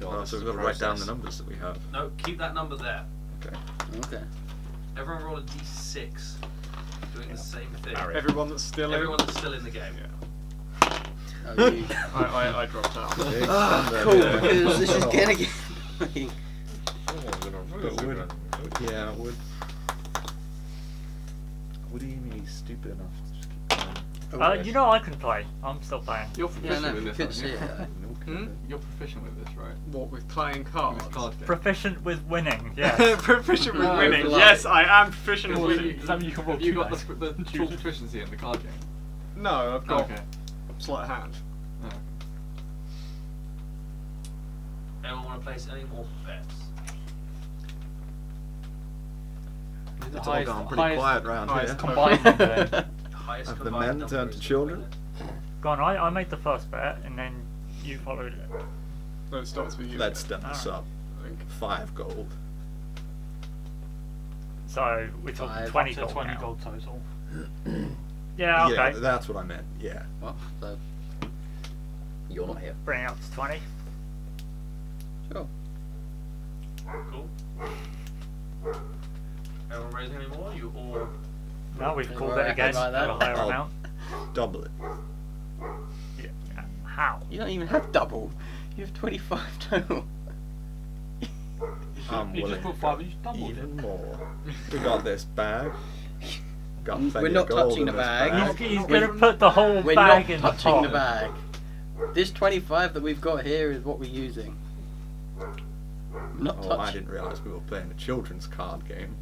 God, Oh, this so is we've a got to write down the process. numbers that we have. No, keep that number there. Okay. Okay. Everyone roll a d6. Doing the same thing. Everyone that's still Everyone in. that's still in the game. Oh, you. I dropped out. Ah, cool, because this is gonna get annoying. Yeah, would he be stupid enough to just keep going? You know I can play. I'm still playing. You're Yeah, proficient no, with you this, could aren't see you? it. You're proficient with this, right? What, with playing cards? With card game. Proficient with winning. Yeah. Proficient with No, winning. like- Yes, I am proficient with Well, winning. Does that mean you can roll Have you 2 got dice? the full proficiency in the card game? No, I've got Okay. sleight of hand. Oh, okay. Anyone want to place any more bets? The It's all gone pretty quiet round highest here. combined number then. The highest Have the combined men number turned to is the children? winner. Go on, I made the first bet, and then you followed it. No, it starts with you. Let's step this Alright. up. I think. 5 gold. So we're talking Five. 20 So gold 20 now. gold total. Yeah, okay. Yeah, that's what I meant. Yeah. What? So, You're not here. Bring it up to 20. sure. Cool. Anyone raising any more? You all. Now we've Yeah, called we're it again acting like at a that. higher Oh. amount. Double it. Yeah. How? You don't even have double. You have 25 total. I'm You just willing put to 5 go and you doubled even it. more. We got this bag. Got We're plenty not of gold touching in the this bag. He's We're- gonna put the whole We're bag not in the touching pot. the bag. This 25 that we've got here is what we're using. Not Oh, I touching. didn't realise we were playing a children's card game.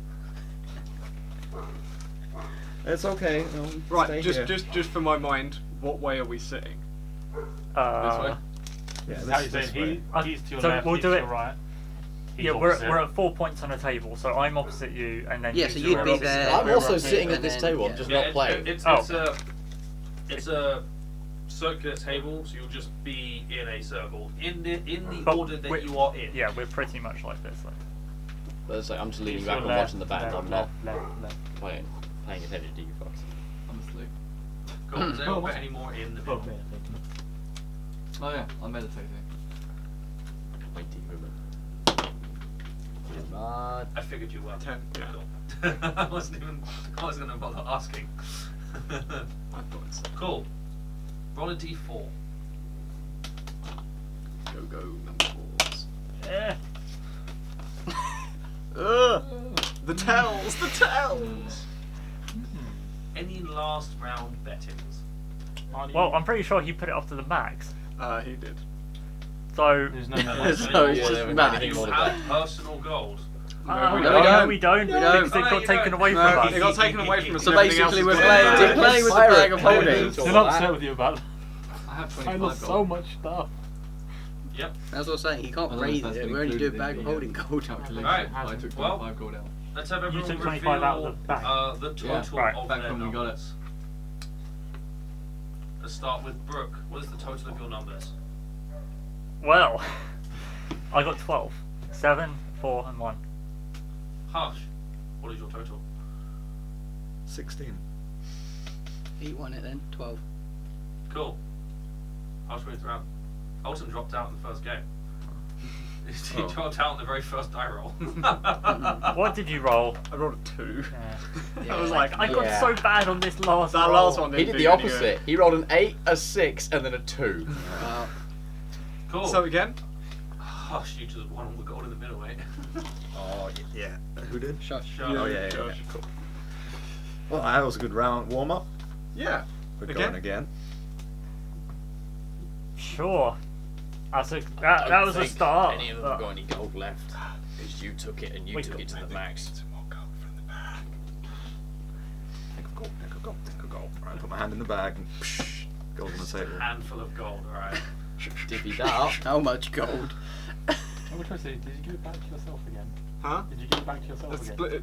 It's okay. Stay Right, here. just for my mind, what way are we sitting? Uh, Yeah, How you this saying? way. He's to your So left, we'll he's do to it- your right. He's yeah, we're opposite. at 4 points on a table, so I'm opposite you, and then Yeah, you so two you'd are be opposite. there. I'm we're also right sitting here, at this and then- table. I'm yeah. just Yeah, not playing. Oh. It's a circular table, so you'll just be in a circle in the But order that we- you are in. Yeah, we're pretty much like this. Though. Let's say I'm just leaning He's back to and your watching the left, band. left, I'm not left. paying attention to you folks. Honestly. Cool. Does anyone put any more in the middle? Oh yeah, I'm meditating. Mighty woman. Mad. I figured you were. 10, yeah. Cool. I wasn't gonna bother asking. I thought it's Cool. Roll a d4. go number 4s. Eh. The tells, the tells. Any last round bettings? Well, I'm pretty sure he put it up to the max. He did. So. There's no So it's Yeah, just they haven't math. got anything You more to have bet. personal gold. No, No, we no, don't. we don't. We don't. Because it No, got you taken don't. away No, from us. It got taken away from us. So and everything basically, else we're is playing, gone. we're playing with the bag of Pirate. holding. It's all Still that. upset with you about I have I 25 lost gold. so much stuff. Yep. That's what I'm saying. You I can't don't know if raise that's it. been We only do a included bag in of the, holding gold. calculation. Right. I took Well, 25 gold out. Let's have You everyone took 25 reveal out of the bag. the Yeah. total Right. of Back their when we got it. numbers. Let's start with Brooke. What is the total of your numbers? Well, I got 12. 7, 4, and 1. Hush. What is your total? 16. He won it then. 12. Cool. Hush moved around. Olsen dropped out in the first game. He Oh. dropped out in the very first die roll. What did you roll? I rolled a 2. Yeah. I was like, I got Yeah. so bad on this last that roll. last one He didn't did do the any good. opposite. He rolled an 8, a 6, and then a 2. Wow. Cool. So again, Hush, you just won all the gold in the middle, mate. Oh, yeah. Who did? Shush. Shush. Oh, yeah, Josh. Cool. Well, that was a good round warm up. yeah. We're Again? going again. Sure. That was a start. Any of them but- got any gold left? Because you took it and you We took got it to the max. Some more gold from the bag. Think of gold, think of gold, think of gold. Right, put my hand in the bag and psh, gold on the table. Handful of gold, alright. Divvy that up. How much gold? Which one did you give it back to yourself again? Huh? Did you give it back to yourself Let's again? split it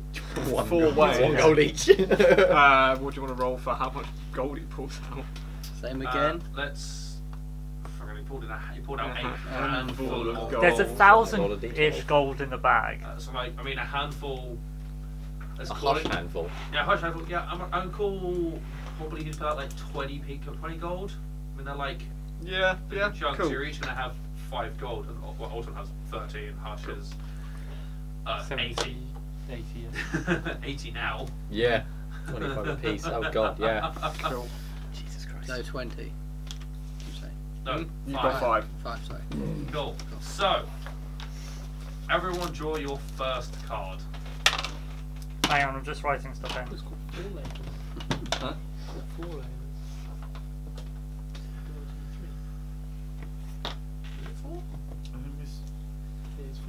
One 4 gold. ways. 1 gold each. What do you want to roll for how much gold he pulls out? Same again. Let's. He pulled out 8. A handful of gold. There's Gold. 1,000-ish gold in the bag. So like, I mean, a handful. Let's A call hush it. handful. Yeah, hush handful. Yeah, I'm cool. Probably he'd put out like 20 gold. I mean, they're like Yeah, yeah, chunks. cool. You're each gonna have 5 gold. And well, Alton has 30, and Hush is 80. 80, yeah. 80 now. Yeah. 25 apiece. Oh god, yeah. Cool. Jesus Christ. No, 20. You say? No, You've got 5. 5, sorry. Cool. So, everyone draw your first card. Hang on, I'm just writing stuff in. It's called 4 layers. Huh? 4 layers. 33.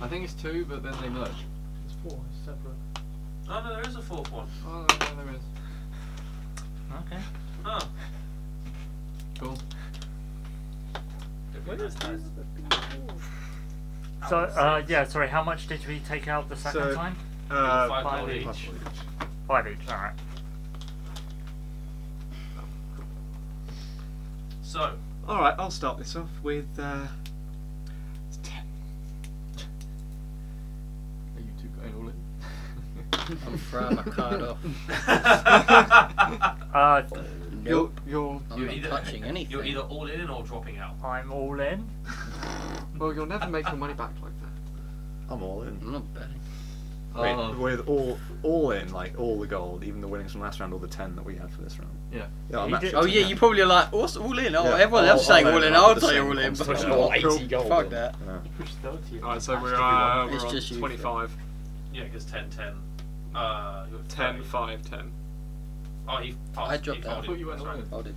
I think it's 2, but then they merge. It's 4, it's separate. Oh no, there is a 4th one. Oh, no, there is. Okay. Huh. Cool. So, yeah, sorry, how much did we take out the second So, time? 5 5 gold each. each. 5 each, alright. So, Alright, I'll start this off with it's 10. Are you two going all in? I'm throwing my card off. Nope. You're I'm not touching anything. You're either all in or dropping out. I'm all in. well, you'll never make your money back like that. I'm all in. I'm not betting. Wait, Oh. with all in, like all the gold, even the winnings from last round, or the 10 that we had for this round. Yeah. Yeah, I'm You actually did- Oh yeah, yeah. you probably are like, what's all in? Oh, Yeah, everyone else is saying all in. I'll I'll do the tell you same. all in. I'm But pushing all 80 Cool. gold. fuck in. that. Yeah. Push 30. Alright, so Has we're to be one. It's on just you 25. Yeah, because 10, 10. You got 10, 30. 5, 10. Oh, he passed. I dropped he out. folded. I thought you went That's all right. in. Hold it.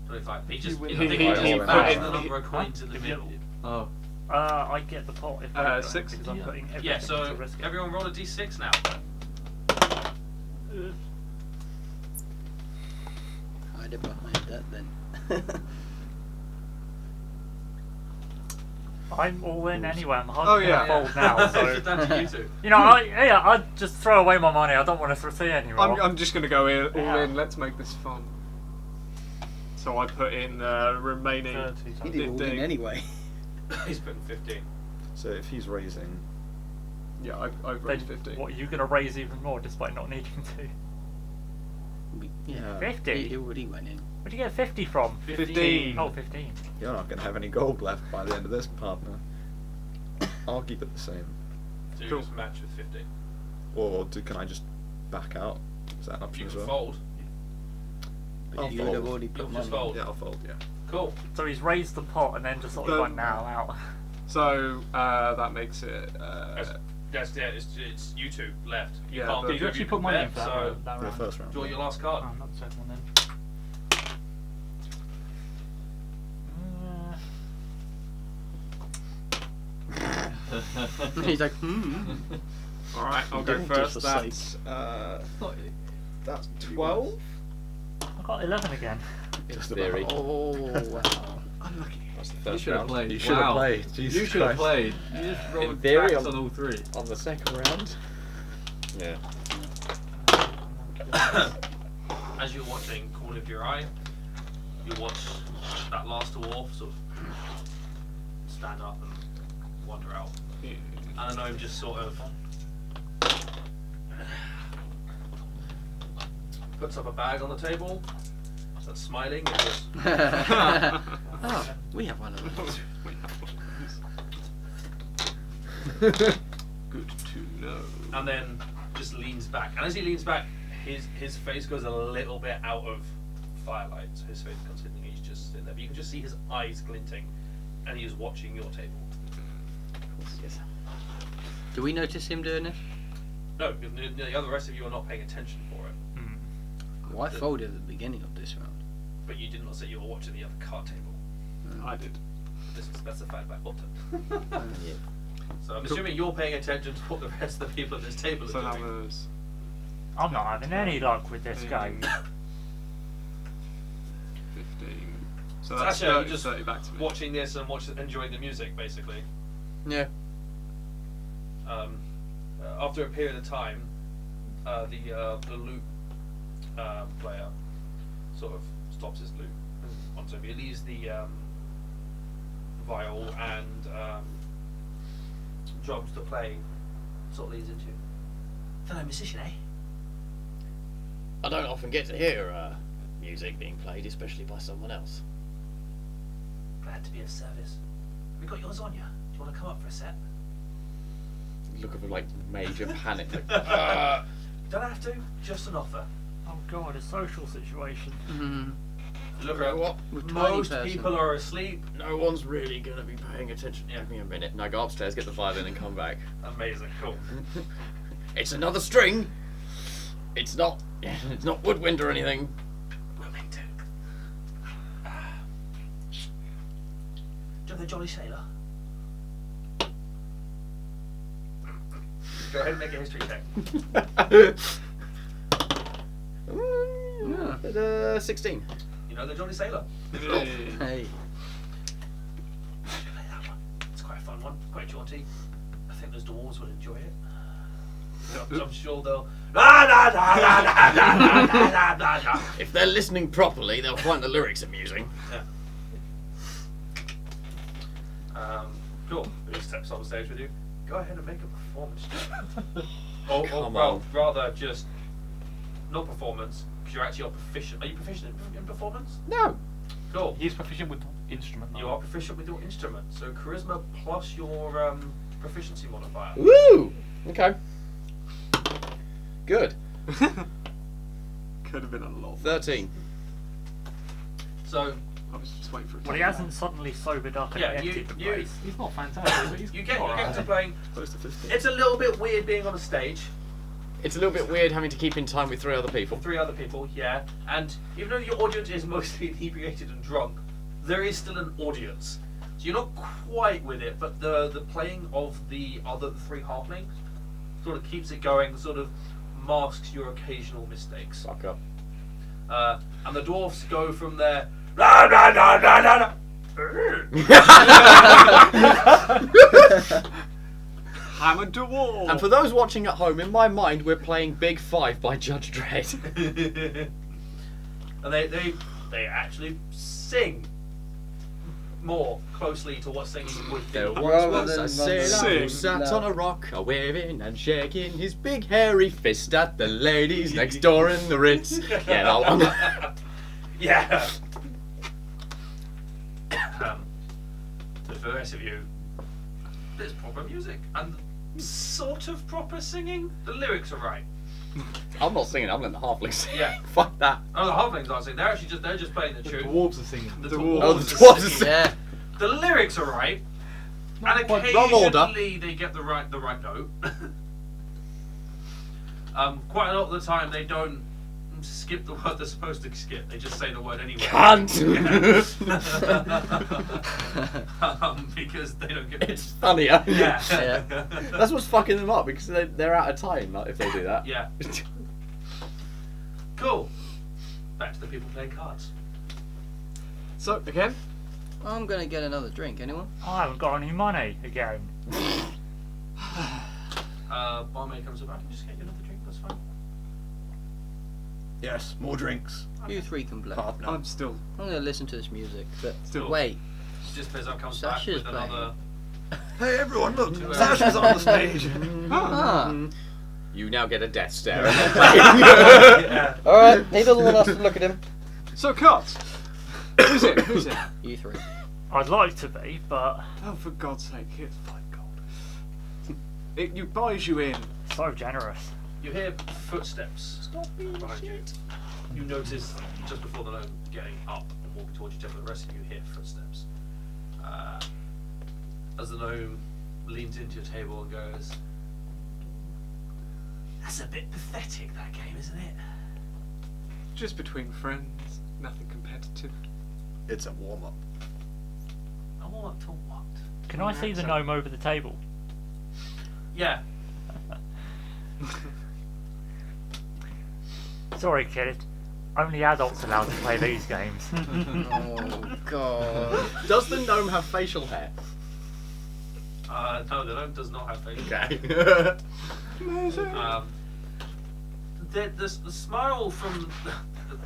25. He just, You win. I think He he just put put in- the number of coins in the If you- middle. Oh. I get the pot if I don't, 6. because I'm putting everything Yeah, so to risk it. everyone roll a d6 now. Hide it behind that then. I'm all in anyway. I'm Oh, hardly yeah. gonna fold now, It's so down to you two. you know, I just throw away my money. I don't want to see anymore. I'm just going to go in, all Yeah. in. Let's make this fun. So I put in remaining. 30. He did all in 15. anyway. He's putting 15. So if he's raising, Yeah, I've Then raised 15. what are you gonna raise even more despite not needing to? Yeah. 50? He already went in. Where'd you get 50 from? 15. Oh, 15. you're not going to have any gold left by the end of this, partner. I'll keep it the same. So you Cool. just match with 15. Or can I just back out? Is that an option You as can well? fold. But I'll you would have fold. already You put can money. just fold. Yeah, I'll fold. Yeah. Cool. So he's raised the pot and then just sort of But- gone now out. So that makes it. That's it's you two left. You Yeah, can't but- do Did you actually put money in for that, so that The round? first round. draw your last card. Oh, not the second one then. He's like, Alright, I'll go Don't first. just That's, that's 12. I got 11 again. Just Theory. about. oh wow. Unlucky. That's the You first should have round. played. You should have Wow. played. You Jesus should have Christ. played. You just In rolled theory, backs I'm- on all 3. On the second round. Yeah. As you're watching corner of your eye, you watch that last dwarf sort of stand up and wander out. Yeah. And the gnome just sort of puts up a bag on the table, starts smiling, and just Oh, we have one of those. Good to know. and then just leans back. And as he leans back, his face goes a little bit out of firelight, so his face becomes hidden. He's just sitting there, but you can just see his eyes glinting, and he is watching your table. Do we notice him doing this? No, the other rest of you are not paying attention for it, Well, I folded at the beginning of this round. but you did not say you were watching the other card table. I did. This is specified by button. Yeah. So I'm assuming you're paying attention to what the rest of the people at this table So are that doing. was I'm not having any luck with this game. 15. So So that's actually, you're 30, just 30 back to me. watching this and enjoying the music, basically. Yeah. after a period of time, the lute player sort of stops his lute. Once he leaves the viol and drums to play, sort of leads into fellow musician, eh? I don't often get to hear music being played, especially by someone else. Glad to be of service. Have you got yours on you? Do you want to come up for a set? Look of like major panic. Like, Don't have to. Just an offer. Oh god, a social situation. Look You know at what? With tiny most person. people are asleep. No one's really gonna be paying attention. Yeah. Give me a minute. And I go upstairs, get the violin, and come back. Amazing, cool. It's another string. It's not woodwind or anything. We'll make do. Do you have the Jolly Sailor? Go ahead and make a history check. 16. You know the Jolly Sailor? Hey. Play that one. It's quite a fun one, quite jaunty. I think those dwarves will enjoy it. I'm sure they'll. If they're listening properly, they'll find the lyrics amusing. Yeah. Cool. Who steps on stage with you? Go ahead and make a performance. or Come well, on. rather just not performance, because you're actually proficient. Are you proficient in performance? No. Cool. He's proficient with instrument. You are proficient with your instrument, so charisma plus your proficiency modifier. Woo! Okay. Good. Could have been a lot. 13. So I was just waiting for it. Well, he hasn't suddenly sobered up and yeah, emptied the you place. He's not fantastic, but he's you get alright. to playing. Close to 15. It's a little bit weird being on a stage. It's a little bit weird having to keep in time with 3 other people. 3 other people, yeah. And even though your audience is mostly inebriated and drunk, there is still an audience. So you're not quite with it, but the playing of the other 3 halflings sort of keeps it going, sort of masks your occasional mistakes. Fuck up. And the dwarfs go from their la la la la la la. Hammer to wall. And for those watching at home, in my mind, we're playing Big 5 by Judge Dredd. And they actually sing more closely to what singing would There do. once Rather was than a sailor sing. who sat No. on a rock, a-waving and shaking his big hairy fist at the ladies next door in the Ritz. Yeah, that one. Yeah. But for the rest of you, there's proper music and sort of proper singing. The lyrics are right. I'm not singing, I'm letting the halflings sing. Yeah. Fuck that. Oh, the halflings aren't singing. They're just playing the The tune. dwarves are singing. The dwarves. Oh, the are dwarves are singing. singing. Yeah. The lyrics are right, and quite wrong order. occasionally they get the right note. Quite a lot of the time they don't skip the word they're supposed to skip. They just say the word anyway. Cunt! Because they don't get It's funnier. Yeah. Yeah. That's what's fucking them up because they're out of time like, if they do that. Yeah. Cool. Back to the people playing cards. So, again? I'm gonna get another drink. Anyone? I haven't got any money again. Barmaid comes up. I can just get you another drink. That's fine. Yes, more drinks. You 3 can play. Partner. I'm still. I'm gonna listen to this music, but Still. wait. Just Pizzo comes Sasha's back with another. Hey everyone, look! Two Sasha's on the stage! Ah. You now get a death stare. Yeah. Alright, he doesn't want us to look at him. So, cards. Who's it? Who's it? You 3. I'd like to be, but Oh, for God's sake, here's 5 gold. It buys you in. so generous. You hear footsteps behind you. You notice just before the gnome getting up and walking towards you, the rest of you hear footsteps. As the gnome leans into your table and goes, "That's a bit pathetic, that game, isn't it?" Just between friends, nothing competitive. It's a warm up. I warm up to what? Can I see the gnome over the table? Yeah. Sorry, kid. Only adults allowed to play these games. Oh God. Does the gnome have facial hair? No, the gnome does not have facial. Okay. Amazing. The smile from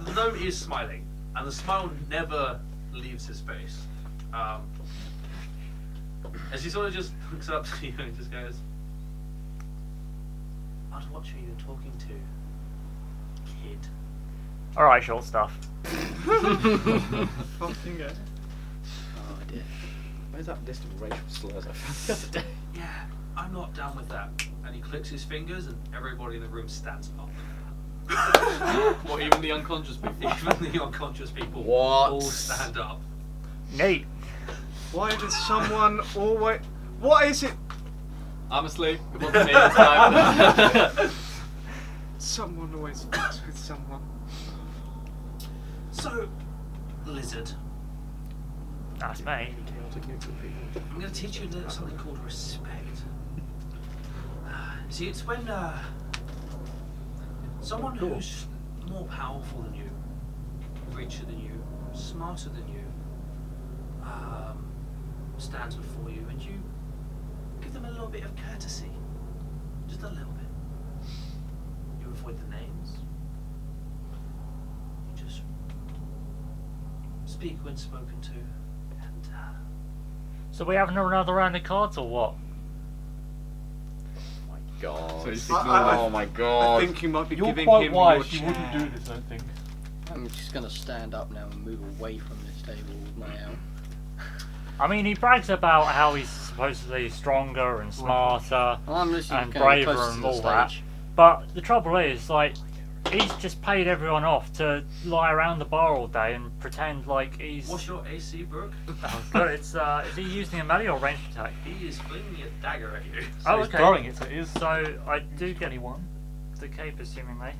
the gnome is smiling, and the smile never leaves his face. As he sort of just looks up to you and just goes, "I'd watch who you're talking to, kid." Alright, short stuff. Fucking good. Oh dear. Where's that list of racial slurs I found the other day? Yeah, I'm not down with that. And he clicks his fingers, and everybody in the room stands up. What, even the unconscious people? Even the unconscious people What? all stand up. Neat. Why does someone always... What is it? I'm asleep. It wasn't me this time. Someone always fucks with someone. So, Lizard, That's me. I'm going to teach you something called respect. See, it's when someone who's more powerful than you, richer than you, smarter than you, stands before you, and you give them a little bit of courtesy, just a little bit. You avoid the names. You just speak when spoken to, and So we having another round of cards or what? My God. So he's Oh my God. I think you might be You're giving quite him wise. your You chair. wouldn't do this, I don't think. I'm just gonna stand up now and move away from this table with my out. I mean, he brags about how he's supposedly stronger and smarter I'm literally and going braver closer to and the all that. stage. But the trouble is, like, he's just paid everyone off to lie around the bar all day and pretend like he's. what's your AC, Brooke? Oh, good. It's is he using a melee or ranged attack? He is flinging a dagger at you. Oh, He's okay. throwing it, so it is. So I do get 21. the cape, assumingly,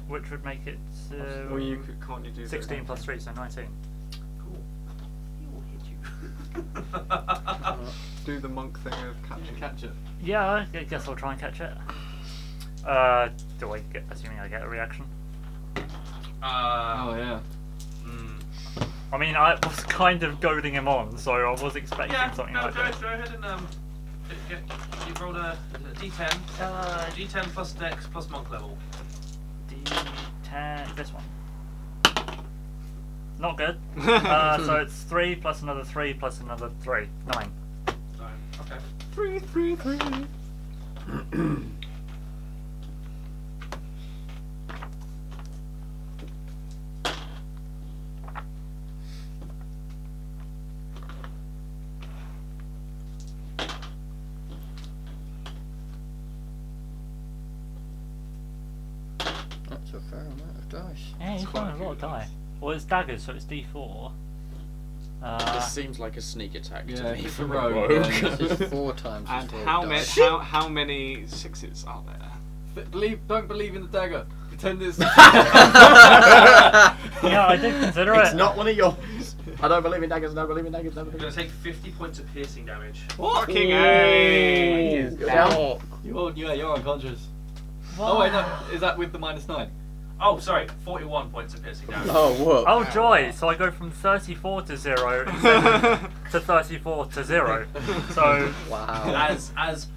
which would make it Well, you could, can't you do that? 16 plus 3, so 19. Cool. He will hit you. Do the monk thing of catching. Catch it. Yeah, I guess I'll try and catch it. Do I get? Assuming I get a reaction. Oh yeah. I mean, I was kind of goading him on, so I was expecting Yeah, something no, like go that. ahead and you rolled a D10. D10 plus Dex plus monk level. D10, this one. Not good. So it's 3 plus another 3 plus another 3. 9. 9. Okay. 3, 3, 3. That's a fair amount of dice. Yeah, he's quite rolling a a lot of few die. Well, it's daggers, so it's D4. This seems like a sneak attack Yeah, to me if it's from a a rogue, rogue. then- This is 4 times And as how, 4 many? dice. How many 6s are there? Don't believe in the dagger. Pretend it's. Yeah, I did consider It's it. not one of yours. I don't believe in daggers. Don't believe in daggers. Don't You're believe going to take 50 points of piercing damage. Fucking A! Down. You're unconscious. What? Oh wait, no. Is that with the -9? Oh, sorry, 41 points of piercing damage. Oh, whoa. Oh joy! So I go from 34 to 0 instead to 34 to 0. So Wow. As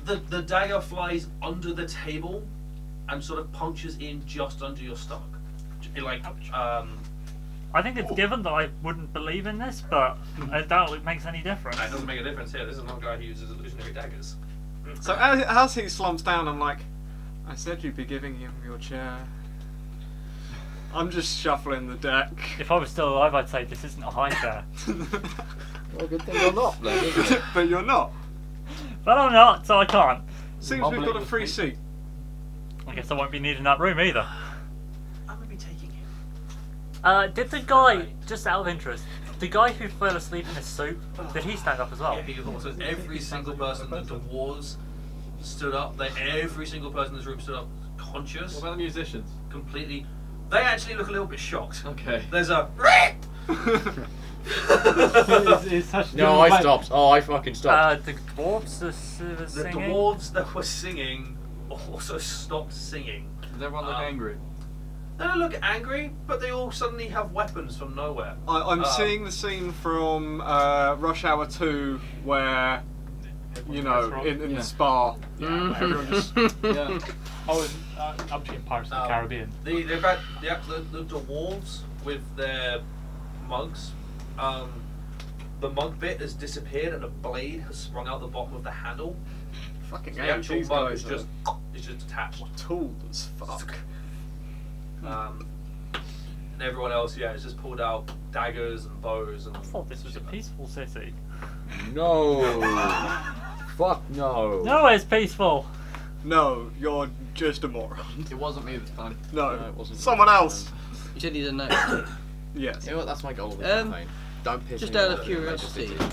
the dagger flies under the table and sort of punctures in just under your stomach. Like, I think it's given that I wouldn't believe in this, but I doubt it makes any difference. no, it doesn't make a difference here. This is not a guy who uses illusionary daggers. So as he slumps down, I'm like, I said you'd be giving him your chair. I'm just shuffling the deck. If I was still alive, I'd say this isn't a high chair. Well, good thing you're not, then, isn't it? But you're not. But I'm not, so I can't. Seems Mumbling we've got a with free me. seat. I guess I won't be needing that room either. I'm going to be taking him. Did the guy, just out of interest, the guy who fell asleep in his soup, did he stand up as well? Yeah, he also, every single person, the dwarves stood up. Every single person in this room stood up conscious, What about the musicians? completely. They actually look a little bit shocked. Okay. There's a. No, I stopped. Oh, I fucking stopped. The dwarves were The singing. dwarves that were singing also stopped singing. Does everyone look angry? They don't look angry, but they all suddenly have weapons from nowhere. I'm seeing the scene from Rush Hour 2 where you know, in Yeah. the spa. Yeah, Everyone just. Yeah. Oh, and, I'm seeing Pirates of the Caribbean. They've had the dwarves with their mugs. The mug bit has disappeared and a blade has sprung out the bottom of the handle. Fucking The hell, actual these mug guys is just attached. tools as fuck. And everyone else, has just pulled out daggers and bows and. I thought this was a peaceful city. No. Fuck no. No, it's peaceful. No, you're just a moron. It wasn't me this time. No, No, it wasn't. someone else. You said you didn't know. Yes. You know what? That's my goal of the Um, campaign. Don't piss Just me out off of in a major curiosity, city.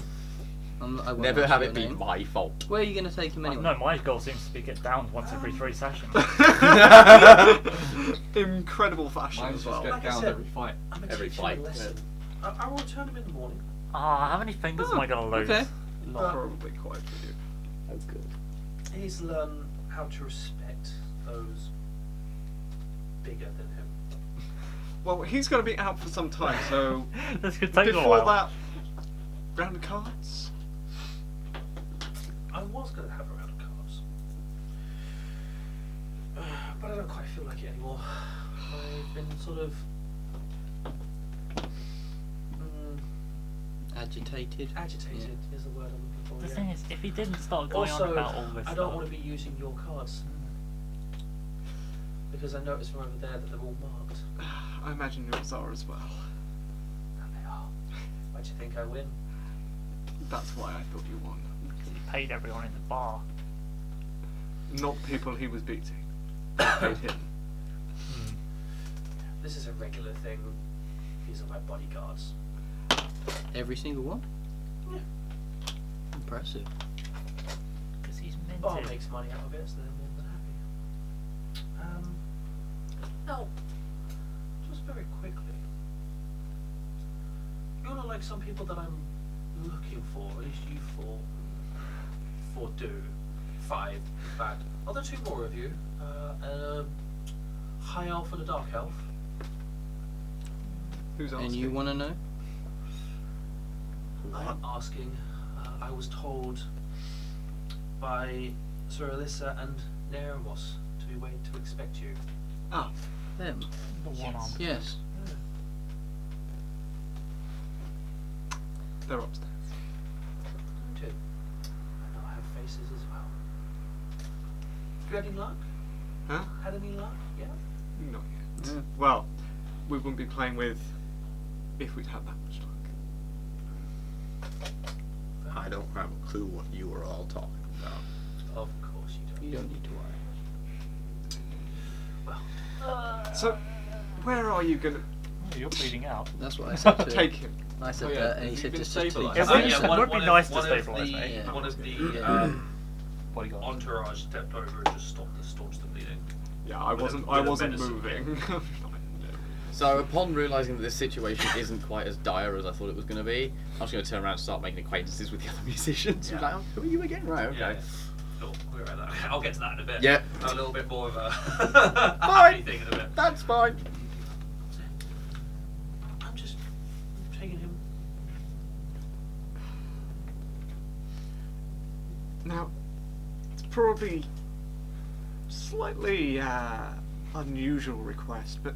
I won't Never ask have your it be name. my fault. Where are you going to take him anyway? No, my goal seems to be get down once every 3 sessions. Incredible fashion Mine's as just well. get Like I down said- every fight. I'm gonna Every teach him fight, a lesson. I will return him in the morning. How many fingers am I gonna lose? Okay. Probably quite for you. Oh, good. He needs to learn how to respect those bigger than him. Well, he's going to be out for some time, so This could take a before while. that, round of cards. I was going to have a round of cards. But I don't quite feel like it anymore. I've been sort of Agitated. agitated is the word I'm looking for. The yeah. thing is, if he didn't start going Also, on about all this I stuff, don't want to be using your cards. Because I noticed from over there that they're all marked. I imagine yours are as well. And they are. Why do you think I win? That's why I thought you won. he paid everyone in the bar. Not the people he was beating. Paid him. This is a regular thing. These are my bodyguards. Every single one? Yeah. Impressive. Because he's Bar minted. makes money out of it, so they're more than happy. Now, just very quickly. You're not like some people that I'm looking for, at least you four do. 5, in fact. Are there 2 more of you? A high elf and a dark elf. Who's asking? And you want to know? I'm asking. I was told by Sir Alyssa and Neremos to be waiting to expect you. Ah, Them. The one-armed. Yes. they're upstairs. Noted. I now have faces as well. Have you had any luck? Huh? Had any luck? Yeah? Not yet. Yeah. Well, we wouldn't be playing with if we'd had that much luck. I don't have a clue what you were all talking about. Of course you don't. You don't need to worry. Well, So, where are you gonna You're bleeding out. That's what I said to take him? I said Oh, yeah. that, and he Have said you just been take stabilised? It it. would- it would be nice to stabilise me. Yeah. One of the Yeah. Bodyguard. entourage stepped over and just staunched the bleeding. Yeah, I With a- wasn't. with I a wasn't medicine. moving. So upon realising that this situation isn't quite as dire as I thought it was going to be, I'm just going to turn around and start making acquaintances with the other musicians. Yeah. Like, oh, who are you again? Right, okay. Yeah. Cool. We're at that. I'll get to that in a bit. Yeah. A little bit more of a Fine. happy thing in a bit. That's fine. I'm just taking him. Now, it's probably slightly unusual request, but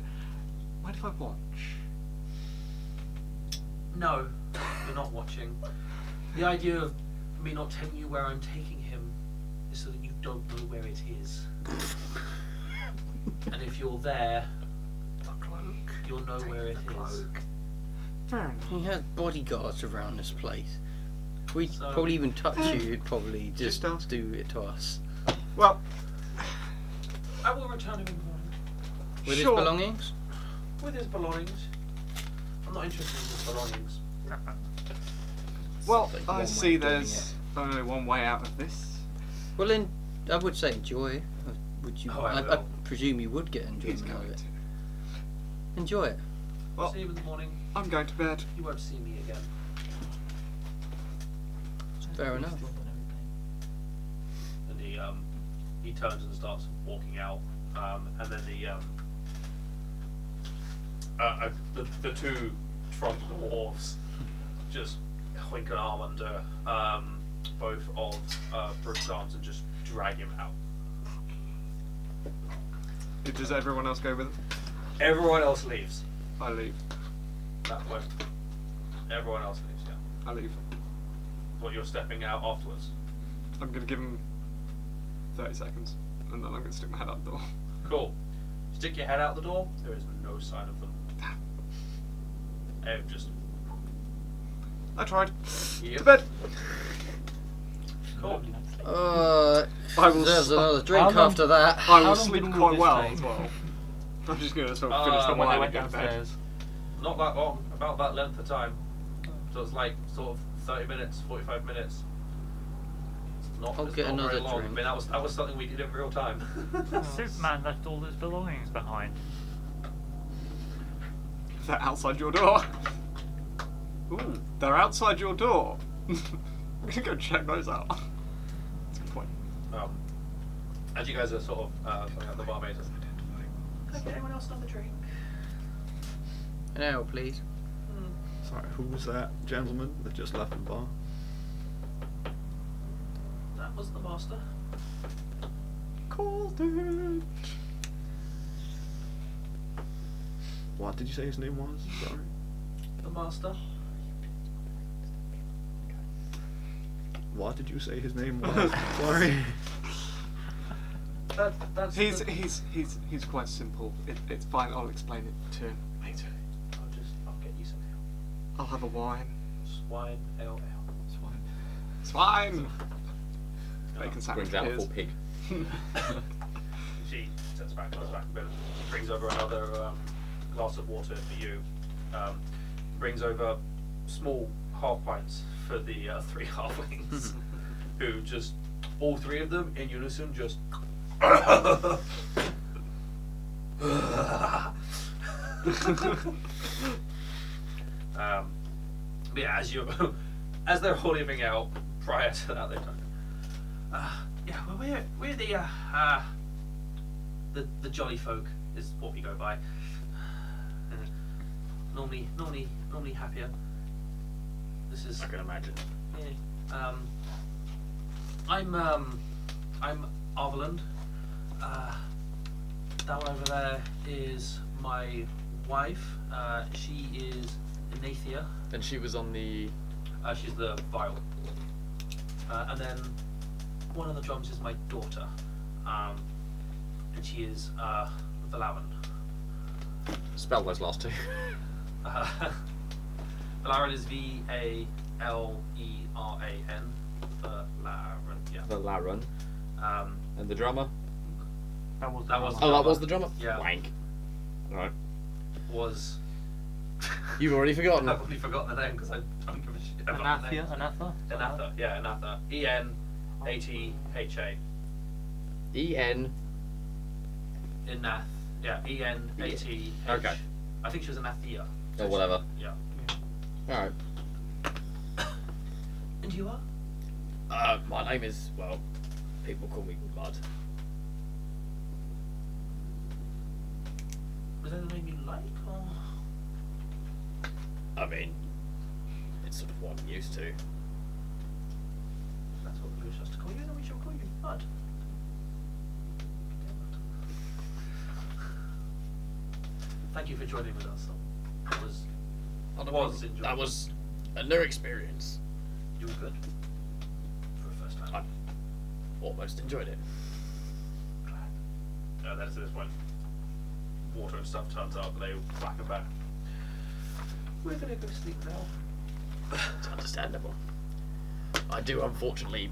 mind if I watch? No, you're not watching. The idea of me not telling you where I'm taking him is so that you don't know where it is. And if you're there, you'll know where it is. Fair enough. He has bodyguards around this place. If we So- probably even touch you, you'd probably Just just ask. do it to us. Well, I will return him in the morning With sure. his belongings? with his belongings. I'm not interested in his belongings. Well, Something. I One way see of doing there's only one way out of this. Well, then, I would say enjoy. Would you? Oh, I I will. presume you would get He's enjoyment out of going it. to. Enjoy it. Well, See you in the morning. I'm going to bed. You won't see me again. Fair enough. And he turns and starts walking out. And then the 2 trunk dwarves just wink an arm under both of Brooke's arms and just drag him out. Does everyone else go with him? Everyone else leaves. I leave. That point. Everyone else leaves, yeah. I leave. But you're stepping out afterwards. I'm going to give him 30 seconds, and then I'm going to stick my head out the door. Cool. Stick your head out the door, there is no sign of them. They've just... I tried. Yep. To bed. Cool. I will There's s- another drink How long- after that. I How will long sleep did all quite this well take? as well. I'm just going to sort of finish the When When they wine went and go to bed. downstairs. Not that long, about that length of time. So it's like sort of 30 minutes, 45 minutes. It's not, I'll it's get not very another long. drink. I mean, that was something we did in real time. Superman left all his belongings behind. They're outside your door. Ooh, they're outside your door. I'm going to go check those out. That's a good point. As you guys are sort of filling out the barmaid, okay, anyone else another drink? An ale, please. Sorry, who was that gentleman that just left the bar? That was the master. Called it. What did you say his name was? Sorry. The master. What did you say his name was? Sorry. That's He's quite simple. It's fine. I'll explain it to him later. I'll get you some ale. I'll have a wine. Swine, ale. Swine. Bacon sandwich. Brings out a Cheers. full pig. She sits back, goes back a bit, brings over another glass of water for you, brings over small half pints for the 3 halflings, who just, all 3 of them in unison just but yeah, as they're all leaving out, prior to that, they're yeah, well, we're the jolly folk is what we go by. Normally happier. This is. I can imagine. Yeah. I'm Arveland. That one over there is my wife. She is Inathia. And she was on the. She's the viol. And then one of the drums is my daughter. And she is Valaran. Spell those last 2. Valaran is Valaran. Valaran, yeah. Valaran. And the drummer? That was. That was- Oh, that was the drummer? Yeah. Wank. Alright. Was. You've already forgotten. I've already forgotten the name because I don't give a shit about the name. Anatha. Enatha, yeah, Enatha. E-N-A-T-H-A. E-N. Enath. Yeah, E-N-A-T-H. Okay. I think she was Anathia. Or whatever. Yeah. Alright. And you are? My name is, well, people call me Mud. Was that the name you like, or? I mean, it's sort of what I'm used to. That's what we wish us to call you, then we shall call you Mud. Thank you for joining with us. It was enjoyable. That was a new experience. You were good. For a first time. I almost enjoyed it. Glad. That is this point. Water and stuff turns up, and they whack it back. We're gonna go sleep now. It's understandable. I do unfortunately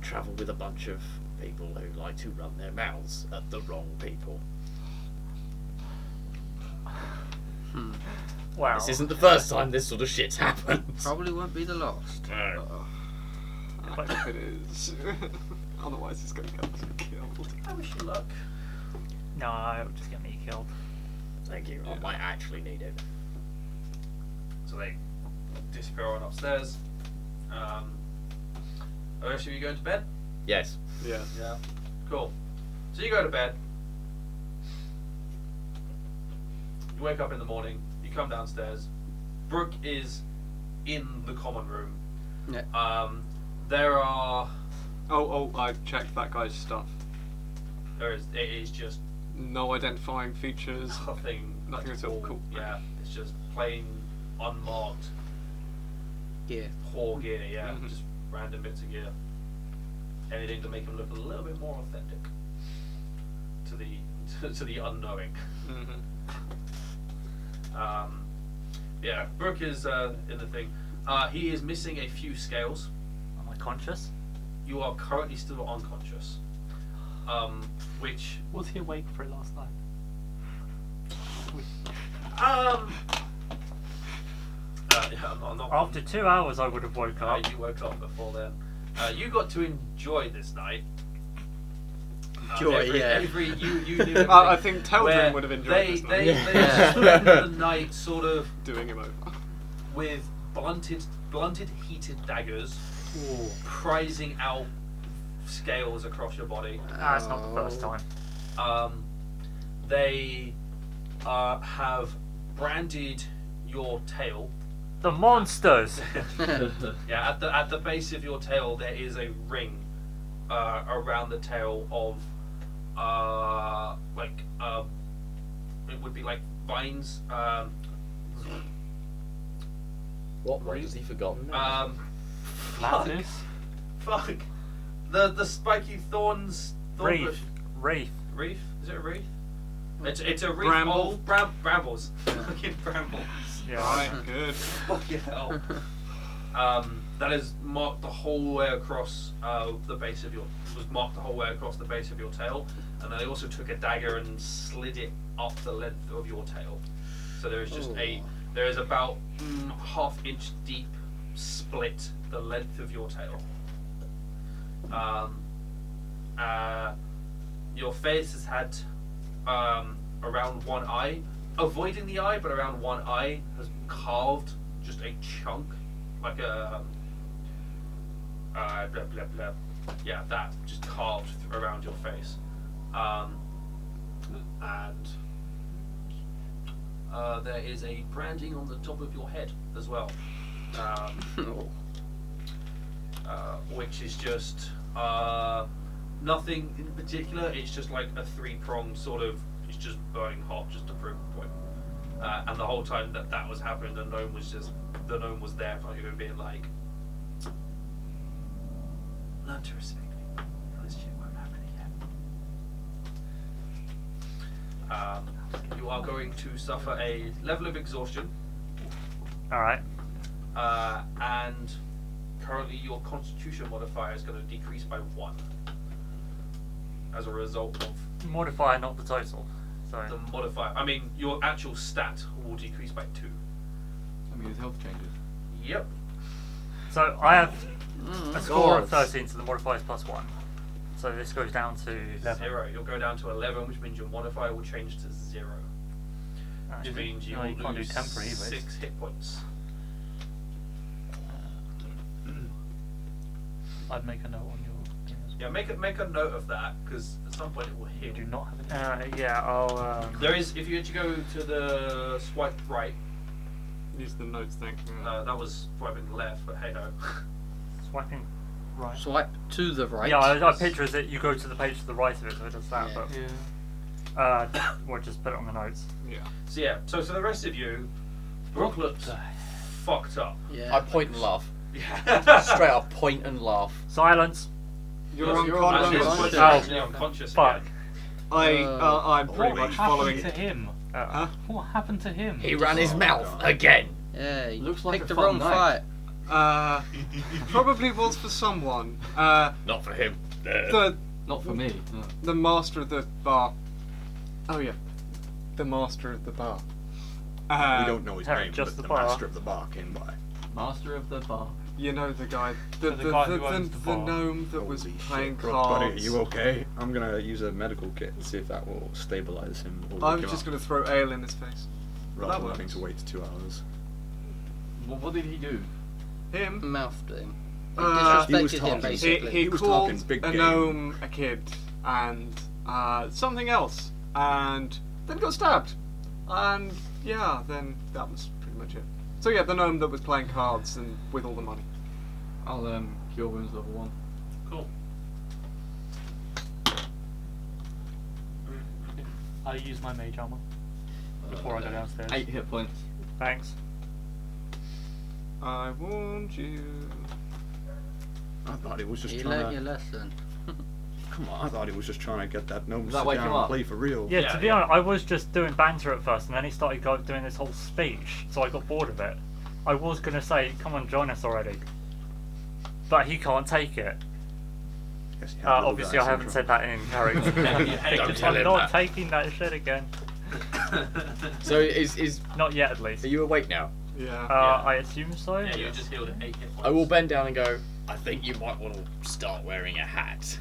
travel with a bunch of people who like to run their mouths at the wrong people. Wow. This isn't the first time this sort of shit's happened. Probably won't be the last. No. I hope it is. Otherwise, it's going to get us killed. I wish you luck. No, it'll just get me killed. Thank you. I might actually need it. So they disappear on upstairs. Are the rest of you going to bed? Yes. Yeah. Yeah. Cool. So you go to bed. You wake up in the morning. You come downstairs. Brooke is in the common room. Yeah. There are. Oh, I checked that guy's stuff. It is just No identifying features. nothing. Nothing at all. Cool. Yeah, it's just plain unmarked Yeah. poor gear. Yeah, Mhm. just random bits of gear. Anything to make him look a little bit more authentic to the unknowing. Mm-hmm. Yeah, Brooke is in the thing. He is missing a few scales. Am I conscious? You are currently still unconscious. Which Was he awake for it last night? yeah, I'm not. After 2 hours, I would have woke up. You woke up before then. You got to enjoy this night. Joy, yeah. You knew I think where Teldrin would have enjoyed they, this They night. spent the night sort of Doing him over. with blunted heated daggers, prizing out scales across your body. That's not the first time. They have branded your tail. The monsters! Yeah, at the base of your tail there is a ring around the tail of it would be like vines. What one has he forgotten? Lattice? Fuck. The spiky thorns. Wreath. Wreath. Reef? Is it a wreath? It's a wreath Bramble. of brambles. Fucking brambles. Yeah. Right, good. Fucking hell. That is marked the whole way across the base of your tail, and they also took a dagger and slid it up the length of your tail. So there is just there is about half-inch deep split the length of your tail. Your face has had around one eye, avoiding the eye, but around one eye has carved just a chunk, like a blah blah blah. Yeah, that just carved around your face, and there is a branding on the top of your head as well, which is just nothing in particular. It's just like a three-pronged sort of. It's just burning hot, just to prove a point. And the whole time that was happening, the gnome was there, in front of you, being like, "Learn to respect me, or this shit won't happen again." You are going to suffer a level of exhaustion, Alright. and currently your Constitution modifier is going to decrease by 1 as a result of Modifier, not the total. So. the modifier. I mean, your actual stat will decrease by 2. I mean, his health changes. Yep. So I have a score of God. 13, so the modifier is +1. So this goes down to 0. You'll go down to 11, which means your modifier will change to 0. Which means you No, will you can't do lose temporary either. 6 hit points. I'd make a note on your thing as well. Yeah, make a note of that, because at some point it will You heal. do not have any. yeah, I'll There is, if you actually go to the swipe right, Use the notes thing. that was swiping left, but hey ho. swiping right. Swipe to the right. Yeah, I picture is that you go to the page to the right of it, so it does that. Yeah. Yeah. But we'll just put it on the notes. Yeah. So yeah, so for the rest of you, Brooke looks fucked up. Yeah. I point and laugh. Yeah. Straight up point and laugh. Silence. You're You're unconscious. unconscious. actually unconscious Fuck. again. I'm pretty What much happened following. to him? Huh? What happened to him? He ran his mouth again. Yeah. You Looks like picked a the fun wrong night. fight. Probably was for someone. Not for him. Not for me. No. The master of the bar. Oh yeah, the master of the bar. We don't know his Harry, name, just but the the bar. master of the bar came by. Master of the bar. You know the guy, the The guy who owns the the bar. gnome that was Holy playing shit, Brooke, buddy, cards. are you okay? I'm gonna use a medical kit to see if that will stabilize him. Or I wake was him just up, gonna throw ale in his face. rather that than having works. to wait 2 hours. Well, what did he do? Him. Mouthed him. He Uh, he was disrespected him talking. basically. He was called talking big a game. gnome a kid and something else, and then got stabbed. And yeah, then that was pretty much it. So yeah, the gnome that was playing cards and with all the money. I'll Cure wounds level 1. Cool. I use my mage armor before I go downstairs. 8 hit points. Thanks. I warned you. I thought he was just You trying learnt to. your lesson. Come on, I thought he was just trying to get that gnome to Does that sit wake down him and up? play for real. Yeah, Yeah, to be yeah. honest, I was just doing banter at first, and then he started doing this whole speech, so I got bored of it. I was going to say, come on, join us already. But he can't take it. Yes, he had little Obviously, guy I haven't said syndrome. that in character. Don't tell I'm him not that. taking that shit again. So is Not yet, at least. are you awake now? Yeah. I assume so. Yeah, you just healed 8 hit points. I will bend down and go. I think you might want to start wearing a hat.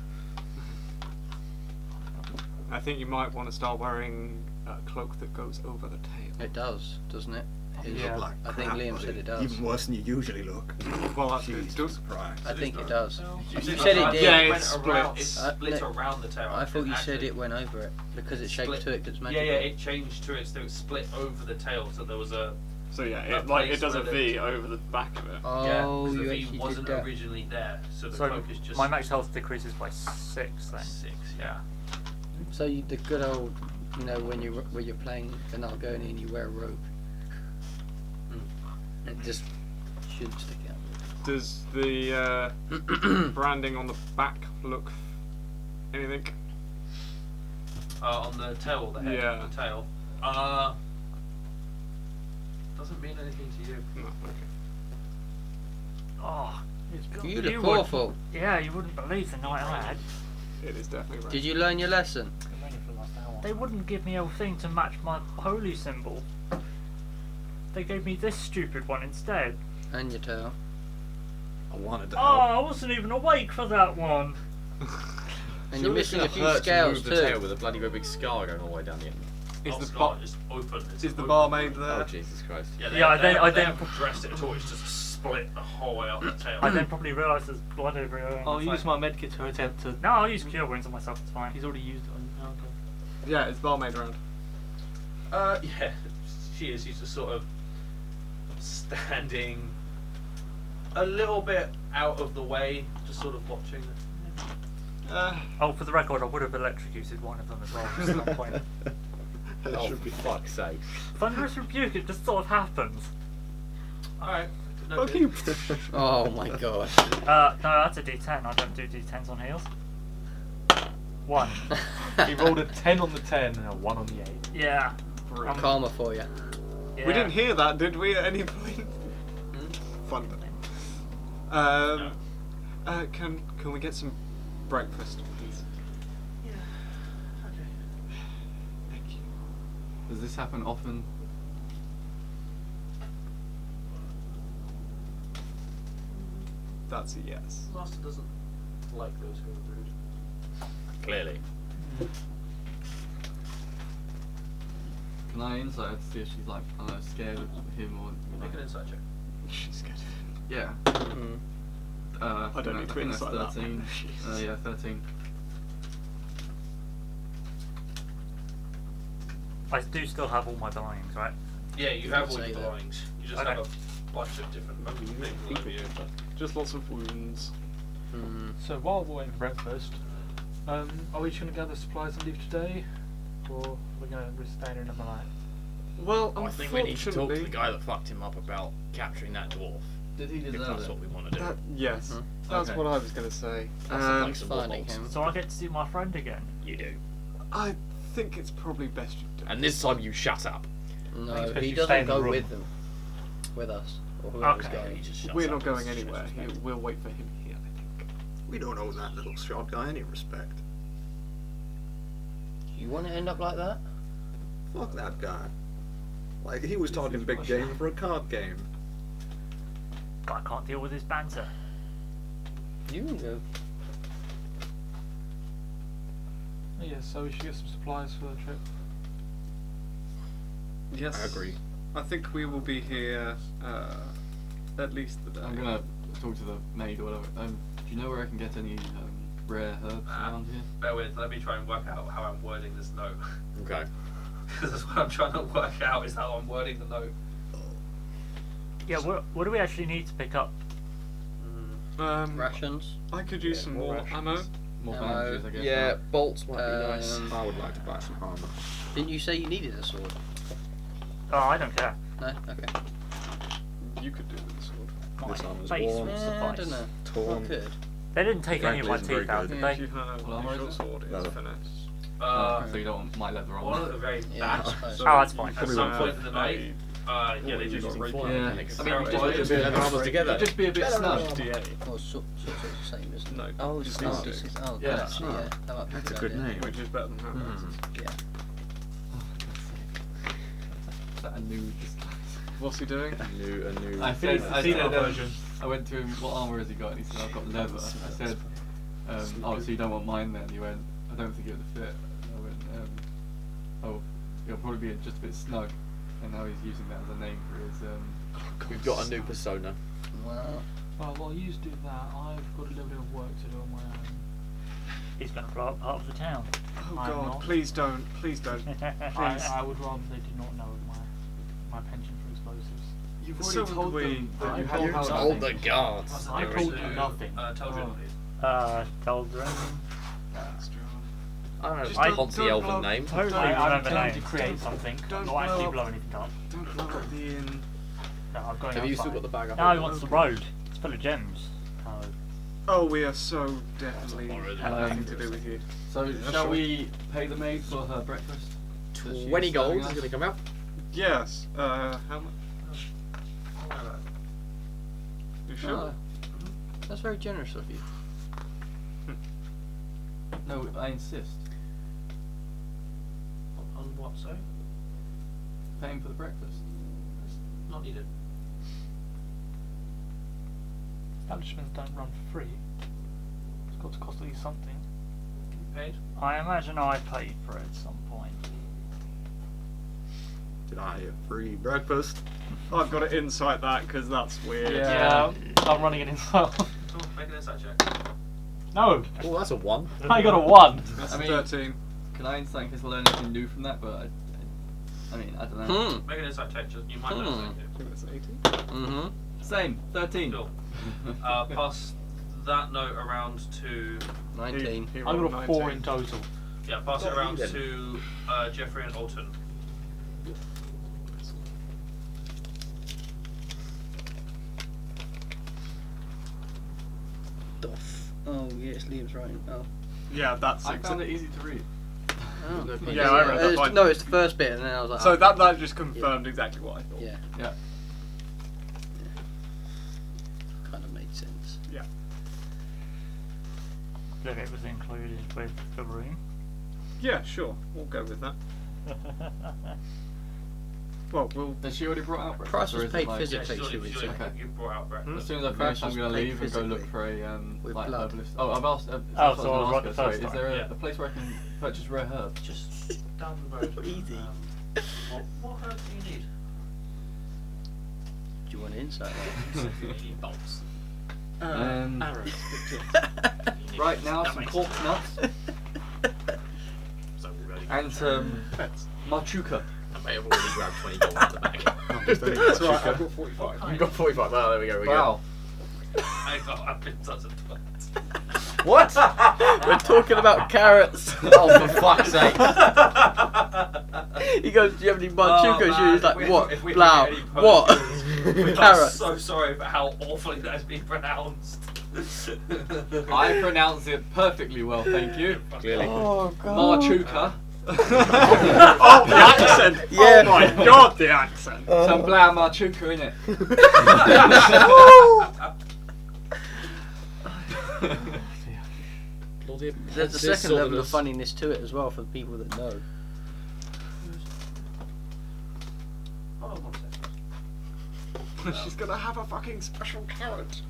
I think you might want to start wearing a cloak that goes over the tail. It does, doesn't it? You Yeah. look like I think crap, Liam buddy. said it does. Even worse than you usually look. Well, that's Jesus good. Christ. I think it does. You You said it did. Yeah, It it went around, it splits. split No, around the tail. I thought you said Actually, it went over it because it shaped split- to it because Yeah, magical. yeah, it changed to it, so it split over the tail, so there was a. So yeah, A it place does a where V the- over the back of it. Yeah, Oh, 'cause you the V actually wasn't did that. originally there, so the So cloak is just. my max health decreases by 6 then. 6, yeah. So you, the good old, you know, when you're playing an Argonian, you wear a robe. It just shouldn't stick out. Does the branding on the back look anything? On the tail or the head? Yeah. The tail. Doesn't mean anything to you. No. Okay. Oh, You look would- awful. Yeah, you wouldn't believe the night I had. It is definitely red. Did you learn your lesson? I'm only for the last hour. They wouldn't give me a thing to match my holy symbol. They gave me this stupid one instead. And your tail. I wanted to Oh, help. I wasn't even awake for that one. And you're missing a few scales to move the tail too. with a bloody great big scar going all the way down the end. Is Oh, the Scott, bar it's open. It's is the open. barmaid there? Oh Jesus Christ! Yeah, Yeah, I then- haven't dressed it at all. It's just split the whole way up the tail. I then probably realised there's blood everywhere. and I'll it's use like- my medkit to attempt to. No, I'll use cure wounds on myself. It's fine. He's already used it on. Oh, okay. Yeah, is barmaid around? Yeah, she is. She's just sort of standing a little bit out of the way, just sort of watching. Oh, for the record, I would have electrocuted one of them as well at some point. Oh, for fuck's sake! Thunderous rebuke. It just sort of happens. All right. Fuck you. Oh my god. No, that's a D10. I don't do D10s on heals. 1. He rolled a 10 on the 10 and a 1 on the 8. Yeah. Karma for you. Yeah. We didn't hear that, did we, at any point? Thunder. Can we get some breakfast, please? Yeah. Okay. Thank you. Does this happen often? That's a yes. Master doesn't like those who are rude. Clearly. Can I insight her to see if she's like, I don't know, scared of him or... Make an insight check. She's scared. Yeah. Mm. I don't need to think that's insight that. 13. Jesus. Yeah, 13. I do still have all my belongings, right? Yeah, you have all Say your that. belongings. You just Okay. have a bunch of different things all over you. Just lots of wounds. Mm. So while we're waiting for breakfast, are we just going to gather supplies and leave today? Or are we going to stay in another night? Well, I think we need to talk to the unfortunately- guy that fucked him up about capturing that dwarf. Did he If deserve that's it? what we want to do. Yes, Mhm. that's Okay. what I was going to say. That sounds like some Finding balls. him. So I get to see my friend again. You do. I think it's probably best you do. And this time you shut up. No, expect he you to stay in doesn't the go room. with them. With us. Or whoever's Okay. going. He just shuts We're up not going and anywhere. shuts up. We'll wait for him here, I think. We don't owe that little short guy any respect. You want to end up like that? Fuck that guy. Like, he was talking big game for a card game. I can't deal with his banter. You can go. Oh, yeah, so we should get some supplies for the trip. Yes. I agree. I think we will be here at least the day. I'm gonna talk to the maid or whatever. Do you know where I can get any rare herbs around here? Bear with, let me try and work out how I'm wording this note. Okay. Because that's what I'm trying to work out, is how I'm wording the note. Yeah, what do we actually need to pick up? Rations. I could use some more ammo. More Ammo. bandages, I guess. Yeah, right? bolts might be nice. I would like to buy some armor. Didn't you say you needed a sword? Oh, I don't care. No. Okay. You could do with a sword. My This armor's face worn. will I suffice. don't know. Torn. I could. They didn't take any of my Frankly, isn't teeth out, very did Yeah, if they? you have Well, a where short is it? sword, No. it's finesse. So you don't want my leather One on. of the very Yeah, I bad. suppose. Oh, that's fine. At some point in the night, yeah, they you do got some regular flying Yeah. mechanics. I mean, Apparently, why it's is just- it- Leather armors together. It'd just be a bit snug. DA. Well, sort of the same, isn't it? No. Oh, it's not. D6. Oh, Yeah. actually, yeah. That might be That's a good good idea. name. Which is better than handbags. Yeah. Oh, for God's sake. Is that a new disguise? What's he doing? A new. I said, female version. I went to him, what armour has he got? And he said, I've got leather. I said, oh, so you don't want mine then? He went, I don't think it would fit. And I went, oh, it'll probably be just a bit snug. And now he's using that as a name for his, We've got a new persona. Wow. Well, while you do that, I've got a little bit of work to do on my own. He's going to blow up part of the town. Oh I'm god, not. please don't. Please don't. I would rather they did not know of my penchant for explosives. You've So already told we- them that you I had told power. them. Told the guards. I told you nothing. Tell John, please. Children. I don't know. Just I don't- Ponzi don't elven blow- name. Totally I'm remember trying to names. create something, Don't not actually blow blow up- anything up. Don't blow up the inn. No, I'm going Have you outside. still got the bag up? Now he wants the road. It's full of gems. Oh, Oh, we are so definitely Already. nothing to do with you. So, Yeah, shall sure. we pay the maid for her breakfast? that she's 20 gold serving is us? going to come out. Yes. How much? You sure? Oh, that's very generous of you. No, I insist. On what, sorry? Paying for the breakfast. Not needed. establishments don't run for free. It's got to cost at least something. Paid? I imagine I paid for it at some point. Did I get free breakfast? I've got to insight that because that's weird. Yeah, I'm running it in well. Oh, make an insight check. No, Oh, that's a 1. I got a 1. That's I mean- 13. Can I insight in case I learn anything new from that? But I mean, I don't know. Make an insight check, just, you might learn something I think that's 18. Mm-hmm. Same, 13. new. Cool. Pass that note around to, 19. He I rolled got a 4 in 19. total. yeah, pass it Not around even. to Jeffrey and Alton. Oh, yes, Liam's writing. Oh. Yeah, that's I found it easy to read. Oh. No point. Yeah, I read that It's- fine. No, it's the first bit, and then I was like, So oh, that just confirmed exactly what I thought. yeah, Yeah. kind of made sense. Yeah. If it was included with the room. Yeah, sure. We'll go with that. Well, we'll. Has she already brought out breakfast? Price was or is it paid like- physically. Yeah, she's already- Okay. you brought out breakfast. As soon as I Price finish, I'm was going to paid leave and go look physically. for a With like blood. herbalist. Oh, I've asked. Oh, that's what so I was I was right gonna the ask her. first Sorry, is time. there Yeah. a place where I can purchase rare herbs? Just down the road. Easy. What herbs do you need? Do you want to insight You need bolts. Arrows. Right now, That some makes corpse nuts So we're ready. and some machuca. I may have already grabbed 20 gold out of the bag. That's right. I've got 45. You got 45. Well, there we go. Wow. I've been such a twat. What? We're talking about carrots. Oh, for fuck's sake. He goes, do you have any machuca? Oh, She's like, man, what? if we Blah. get any What? potions, we are Carrots. so sorry for how awfully that has been pronounced. I pronounce it perfectly well, thank you. Clearly. Oh, God. Machuca. Oh, the accent! Yeah. Oh my god, the accent! Some blah machuca in it. Bloody There's a Ponzi second level of Southerners. funniness to it as well for the people that know. Hold on 1 second. She's gonna have a fucking special carrot.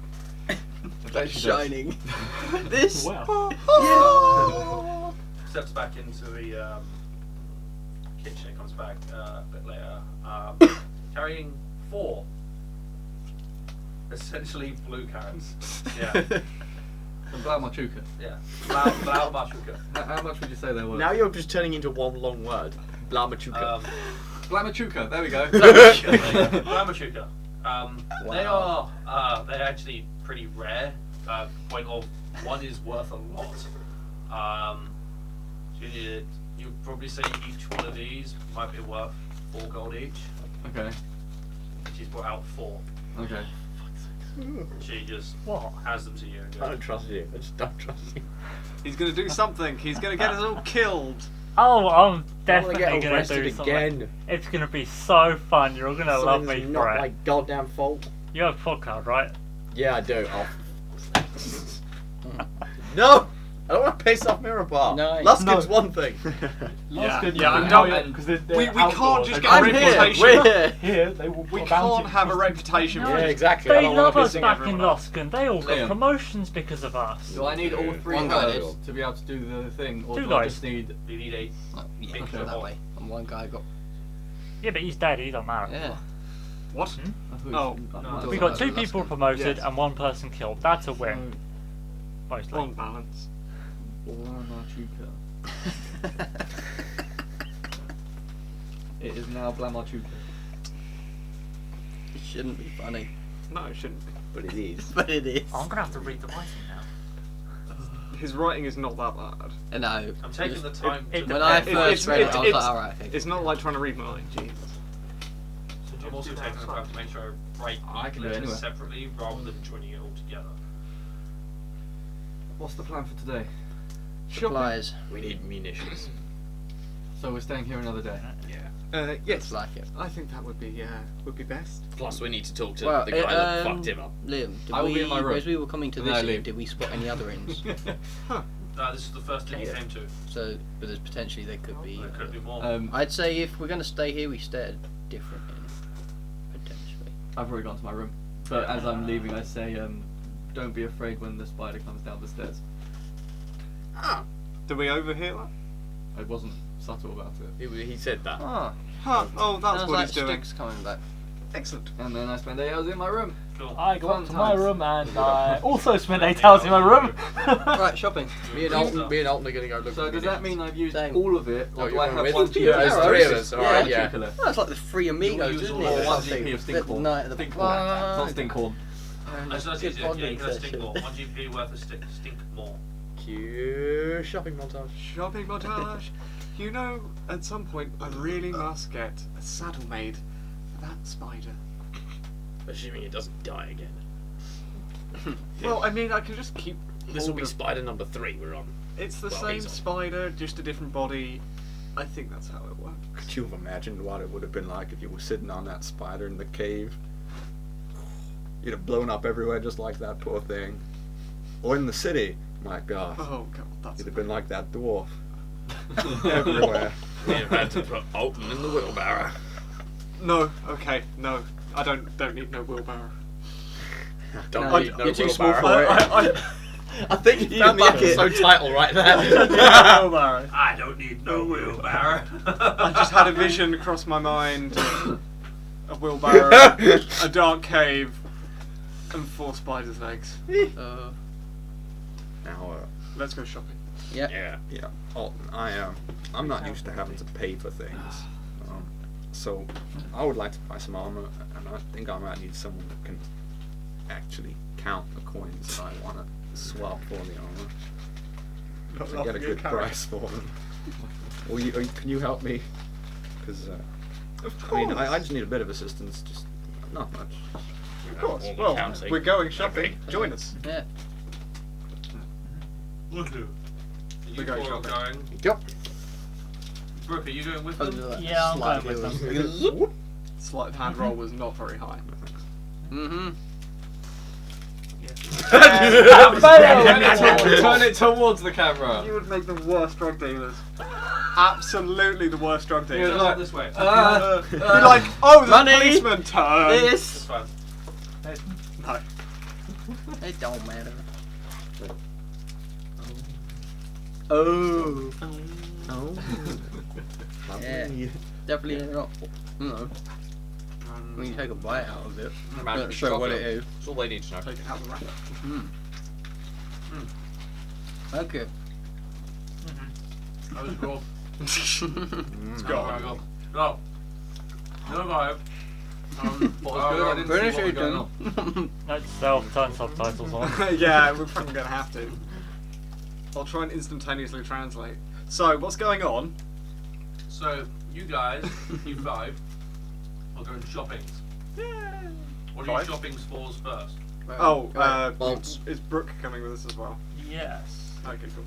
Shining. This? Wow. Steps back into the kitchen, comes back a bit later, carrying 4 essentially blue carrots. Yeah, Some blah machuca. yeah. Blau Machuca. How much would you say they were? Now you're just turning into one long word. Blah machuca. Blah machuca, there we go. Blau Machuca. They Wow. are they're actually pretty rare. point of one is worth a lot. So you'd probably say each one of these might be worth 4 gold each. Okay. She's brought out 4. Okay. She just What? has them to you. And I don't trust you. I just don't trust you. He's gonna do something. He's gonna get us all killed. Oh, I'm I wanna definitely get gonna arrested do something. again. It's gonna be so fun. You're all gonna love me Something's for not it. my goddamn fault. You have a pod card, right? Yeah, I do. No! I don't want to piss off Mirabar. No. Luskin's one thing. Yeah, yeah, don't because we can't just get a I'm here. reputation. We're here. here. They will We put a bounty can't have a because- reputation. No. Yeah, exactly. I They don't want love to us piss back in everyone off. Loskin. They all got Liam. promotions because of us. Do I need all 3 One guy guys did. to be able to do the thing, or 2 do I guys. just need? you need 8. Yeah, Big go that football. way. And one guy got. Yeah, but he's dead. He don't matter. Yeah. What? I thought Oh. it was- No. We got 2 That's people good. promoted Yes. and 1 person killed. That's a win, mostly. On balance. Blamarchuka. It is now Blamarchuka. It shouldn't be funny, No, it shouldn't be. But it is. but it is. I'm gonna have to read the writing now. His writing is not that bad. No. I'm taking the time it to When I depends. first read it, I was it's- like, alright, okay. It's not like trying to read mine. Jesus. I'm also taking the time to make sure I write I can do it letters anyway. separately rather than joining it all together. What's the plan for today? Supplies. We need munitions. So we're staying here another day. Yes. Looks like it. I think that would be best. Plus, we need to talk to Well, the guy that fucked him up. Liam, did I will be in my room. as we were coming to And then this I inn, leave. did we spot any other inns? This is the first thing you came to. So, but there's potentially there could be. There could be more. I'd say if we're going to stay here, we stay at a different inn. Potentially. I've already gone to my room, but as I'm leaving, I say, don't be afraid when the spider comes down the stairs. Did we overhear that? I wasn't subtle about it. He said that. Ah, Oh, that's sounds what like he's doing. Sticks coming back. Excellent. And then I spend 8 hours in my room. Cool. I go Fun up to my times. room and I also spent 8 hours in my room. Right, shopping. Me and Alton are gonna go look So for does that mean I've used Same. all of it, No, or do you're I going have with 1 us. GP? Yeah, there's 3 of us. Alright, Yeah. yeah. Oh, it's like the three amigos, use isn't all it? or one It's GP of the Stinkhorn. night of the Stinkhorn. bar. Not Stinkhorn. That's Good easy. Yeah, bonding you can have session. stink more. 1 GP worth of stink more. Cue shopping montage. Shopping montage. You know, at some point, I really must get a saddle made for that spider. Assuming it doesn't die again. Well, I mean, I can just keep. This will hold be of- spider number 3 we're on. It's the Well, same he's on. spider, just a different body. I think that's how it works. Could you have imagined what it would have been like if you were sitting on that spider in the cave? You'd have blown up everywhere just like that poor thing. Or in the city, my God, Oh god, that's. you'd have been like that dwarf. Everywhere. We have had to put Alton in the wheelbarrow. No, okay, no. I don't need no wheelbarrow. Don't No, need no you're too small wheelbarrow. for it. I think you You found the bucket. episode title right there. Wheelbarrow. I don't need no wheelbarrow. I just had a vision cross my mind. A wheelbarrow, a dark cave, and 4 spiders' legs. Uh, Now, Let's go shopping. yeah. Yeah. Alton, I'm not used to having to pay for things. So I would like to buy some armor, and I think I might need someone that can actually count the coins that I want to swap for the armor. To get a good price for them. Or can you help me? Because I mean, I just need a bit of assistance, just not much. Of course. Well, we're going shopping. Join us. Yeah. You We're going four are shopping. going. Yep. Brooke, are you going with I'll them? do that. Yeah, I'm Slight going with heels. Sleight of hand roll was not very high. Mm-hmm. Turn it towards the camera. You would make the worst drug dealers. Absolutely the worst drug Yeah, dealers. like- This way. You're like, oh, the Money. policeman turn. It's This. fine. No. It don't matter. Oh. Oh. Yeah. Definitely not. No. When you take a bite out of it, Imagine don't show what it chocolate. is. That's all they need to know. Take it out of the wrapper. Okay. I was cool. Let's Go. Go. No, guy. What was good? I didn't British see what was going on. Let's turn subtitles on. Yeah, we're fucking gonna have to. I'll try and instantaneously translate. So, what's going on? So, you guys, you 5, are going shopping. What are you shopping for first? Oh, bolts. is Brooke coming with us as well? Yes. Okay, cool.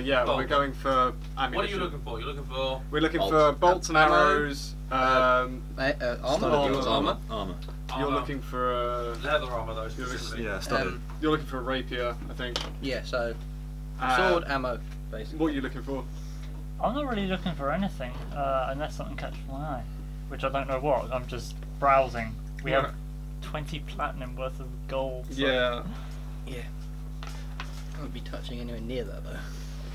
Yeah, Bolt. we're going for ammunition. What are you looking for? You're looking for. We're looking Bolts. for bolts and Ammo. arrows. Armor. Armor. You're armor. looking for Leather armor, though, You're looking- specifically. Yeah, studded. you're looking for a rapier, I think. Yeah, so Uh, sword, ammo, basically. What are you looking for? I'm not really looking for anything unless something catches my eye, which I don't know what. I'm just browsing. We Yeah. have 20 platinum worth of gold. So Yeah. Yeah. I won't be touching anywhere near that though.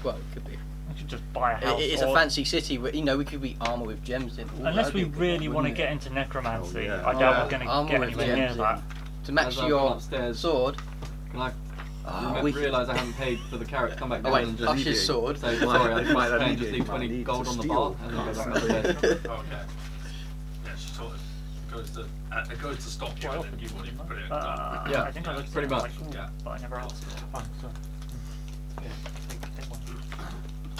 Well, it could be. we could just buy a house. It's a or- fancy city. We could be armor with gems in. Ooh, Unless that'd we be a good really one, want to wouldn't get it? into necromancy, Oh, yeah. I doubt Yeah. we're going to Armor get with anywhere near gems that. to match As I've your gone upstairs, sword. Can I we realise I haven't paid for the carrot? Come back Oh down wait, and just Hush's sword. say sorry, I Might didn't need just it, leave might 20 need gold to on the steal. bar and then go back upstairs. Oh, okay. Yeah, she sort of goes to stop you, and then you want to put it in. Yeah, I think I looked pretty at it, much. like, ooh, Yeah. but I never asked. Fine, so. Yeah, take one.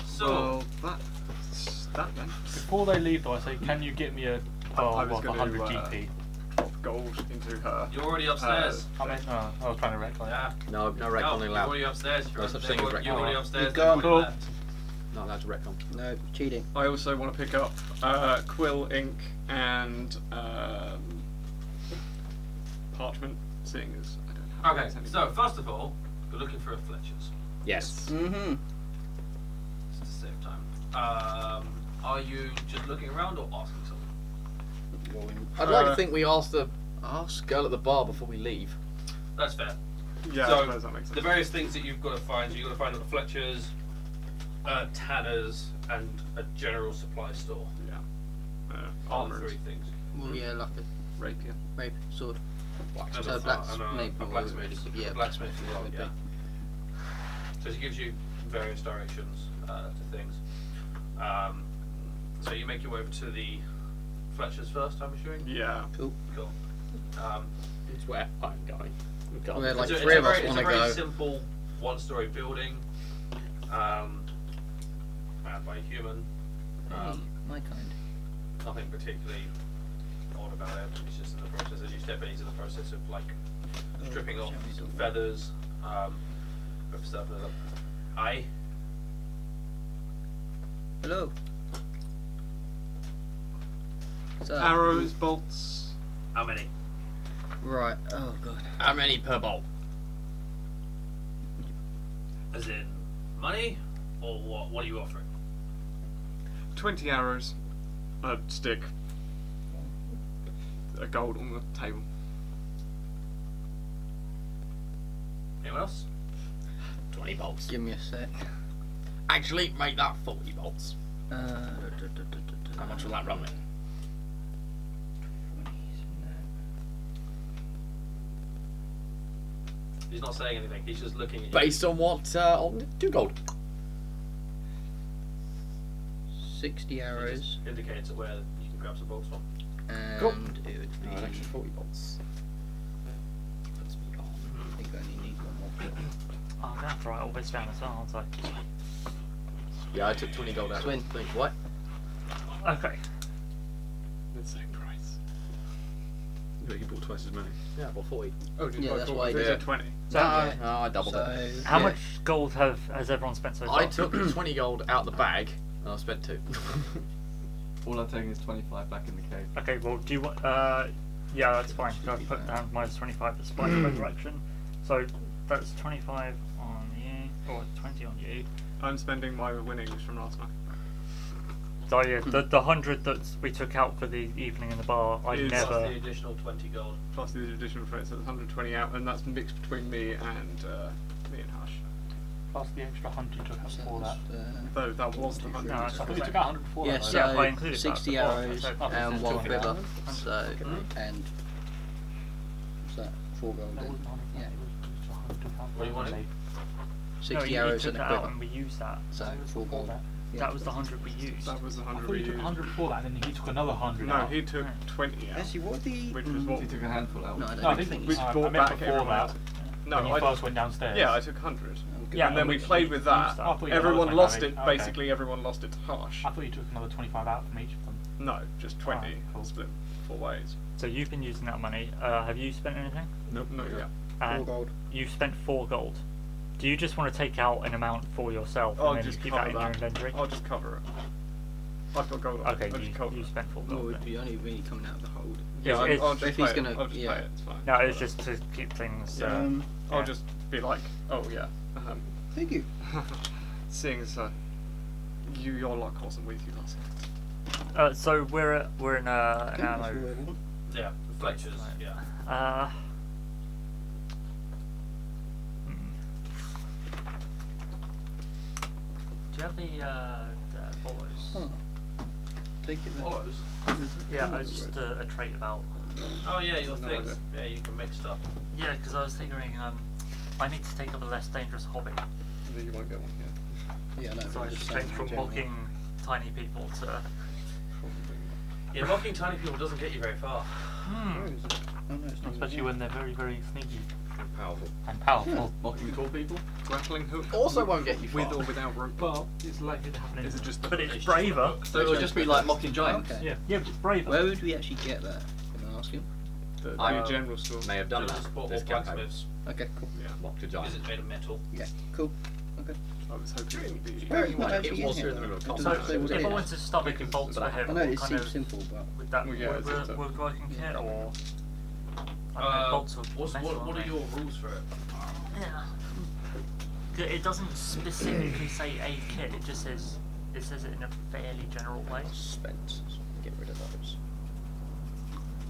So, That's that then. Before they leave, though, I say, can you get me a pearl I was worth gonna, 100 GP? Drop gold into her. you're already upstairs. I mean, no, I was trying to wreck like Yeah. No, no No, retconning you're allowed. already upstairs. No such thing as You're retcon. already upstairs. You've they've gone. already left. Not allowed to retcon. No cheating. I also want to pick up quill, ink, and parchment, seeing as I don't have Okay, any. so first of all, you're looking for a Fletcher's. Yes. Mm-hmm. Just to save time. Are you just looking around or asking someone? I'd like to think we asked the girl at the bar before we leave. That's fair. Yeah, I So, suppose that makes sense. the various things that you've got to find, so you've got to find at the Fletcher's, Tanner's, and a general supply store. Yeah. All Armor, three things. Well, yeah, like a rapier. rape sword. And So a- blacks- and a maybe blacksmith. really good, yeah, A blacksmith as well, would be. yeah. So she gives you various directions to things. So you make your way over to the Fletcher's first, I'm assuming? Yeah. Cool. Cool. It's where I'm going. We're like it's three a of us very, want to It's a very go. simple one-story building, manned by a human. My kind. Nothing particularly odd about it. It's just in the process. As you step in, he's in the process of like stripping off shall we some do that? feathers, with stuff. And aye. Hello. So, Arrows, bolts. How many? Right. Oh god. How many per bolt? As in money, or what? What are you offering? 20 arrows. A stick. A gold on the table. Anyone else? 20 bolts. Give me a sec. Actually, make that 40 bolts. How How much will that run me? He's not saying anything. He's just looking at you. Based on what? On 2 gold. 60 He arrows, just indicates where you can grab some bolts from. and Cool. it would be. An extra 40 bolts. Puts me on. I think I only need one more. Oh, I'm going to have to write all this down as well, aren't Yeah, I took 20 gold out. Twin. Think what? I? Okay. The same price. You bought twice as many. Yeah, well 40. Oh, did Yeah, I that's thought why I these did. are 20. So, No, I doubled it. So, how yeah. much gold has everyone spent so far? I took 20 gold out the bag, and I spent 2. All I've taken is 25 back in the cave. Okay, well, do you want? Yeah, that's fine. So I've put down minus 25 for Spice Resurrection. So that's 25 on you, or 20 on you. I'm spending my winnings from last night. So yeah, the 100 that we took out for the evening in the bar, I Is- Plus never. the additional 20 gold. Plus the additional friends, so it's 120 out, and that's mixed between me and Hush. Plus the extra 100 you took out So before that. that's, Though that was the 100. No, it's I not thought the you same. took out 100 before yeah, that. so Yeah, I included that 60 before, arrows so- and one Okay. quiver. So, Mhm. and what's that? 4 gold That then. wasn't 100, Yeah. it was 100 What do you want? 60 no, arrows you and took a that out quiver. and we used that. So 4 gold. That was the 100 we used. That was the I 100 thought we you took used. 100 before that, and then he took another 100 No, out. he took Right. 20 out. Actually, what the? Which was what? He took a handful out. No, I don't No, I think think we we bought I meant back before everyone that. else. No, when you I first went downstairs. Yeah, I took 100. Yeah, and then we you- played you with used that. that. I thought you Everyone took lost another- it. okay. Basically, everyone lost it to Harsh. I thought you took another 25 out from each of them. No, just 20. Alright, cool. Split 4 ways. So you've been using that money. Have you spent anything? Nope. No, yeah. And 4 gold. you've spent 4 gold. Do you just want to take out an amount for yourself I'll and then just you keep cover that in your that. inventory? I'll just cover it. I've got gold on Okay, it. I'll just you cover it. spent 4 Well, gold. it would then. be only really coming out of the hold. Yeah, It's- I'll it's- just if pay he's it. gonna- I'll just yeah. pay it. It's fine. No, it's just to keep things. Yeah. I'll yeah. just be like, oh yeah. Thank you. Seeing as your luck wasn't with you last night. So we're in I an think that's ammo. all I want. Yeah, Fletcher's. Right. Yeah. Do you have the follows? Huh. Take it then. Follows. Yeah, it's just a trait about. Oh yeah, your No things. idea. Yeah, you can make stuff. Yeah, because I was figuring I need to take up a less dangerous hobby. Then you won't get one here. Yeah, no. So I I'm just saying changed from in general. mocking tiny people to. Yeah, mocking tiny people doesn't get you very far. Where is it? Oh, no, it's not Especially here. when they're very, very sneaky Powerful. and powerful. Mocking tall people. Grappling hook. Also won't get you with far. or without rope. Well, it's likely to happen. Is it just the But hook? it's braver. So it'll just be like mocking giants. Okay. Yeah. Yeah, but it's braver. Where would we actually get that? Can I ask you? The I general store. May have done Those that. are support This or campaign. blacksmiths Okay, cool. Yeah. Mocked a because giant. it's made of metal. Yeah, cool. Okay. I was hoping it would be. Where in is that mind, actually it was in here here, in the middle of though? It So doesn't say what if it I is. wanted to start making bolts But for I him, I know what it kind seems of simple, but would that Well, yeah, it's a- woodworking kit or? I don't know, bolts of What metal, are aren't your they? rules for it? Yeah. It doesn't specifically say a kit. It just says it in a fairly general way, Spent. Get rid of those.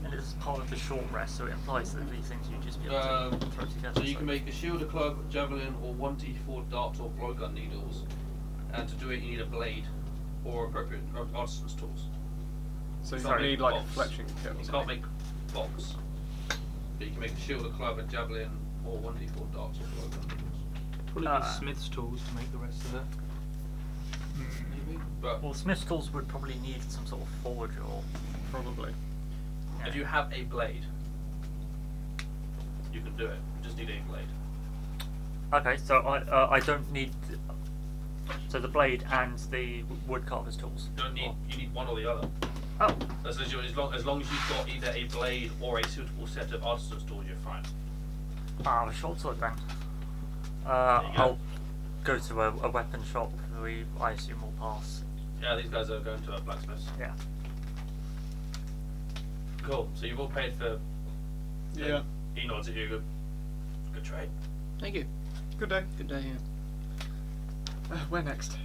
and it's part of the short rest, so it implies that these things you just be able to throw together. So you can make a shield, a club, javelin, or 1d4 darts or blowgun needles. And to do it, you need a blade or appropriate artisan's tools. So you Sorry, need like a box. fletching kit. or You something. can't make bombs. But you can make a shield, a club, a javelin, or 1d4 darts or blowgun needles. Probably Uh, need Smith's tools to make the rest of it. Maybe. But Well, Smith's tools would probably need some sort of forge or. Probably. if you have a blade, you can do it. You just need a blade. Okay, so I don't need. So the blade and the woodcarver's tools. You don't need. You need one or the other. Oh, As long as you've got either a blade or a suitable set of artisan's tools, you're fine. a short sword then. you go. I'll go to a weapon shop. I assume will pass. Yeah, these guys are going to a blacksmith's. Yeah. Cool. So you've all paid for. Yeah. He nods at you. Good trade. thank you. Good day. Good day, yeah. Where next?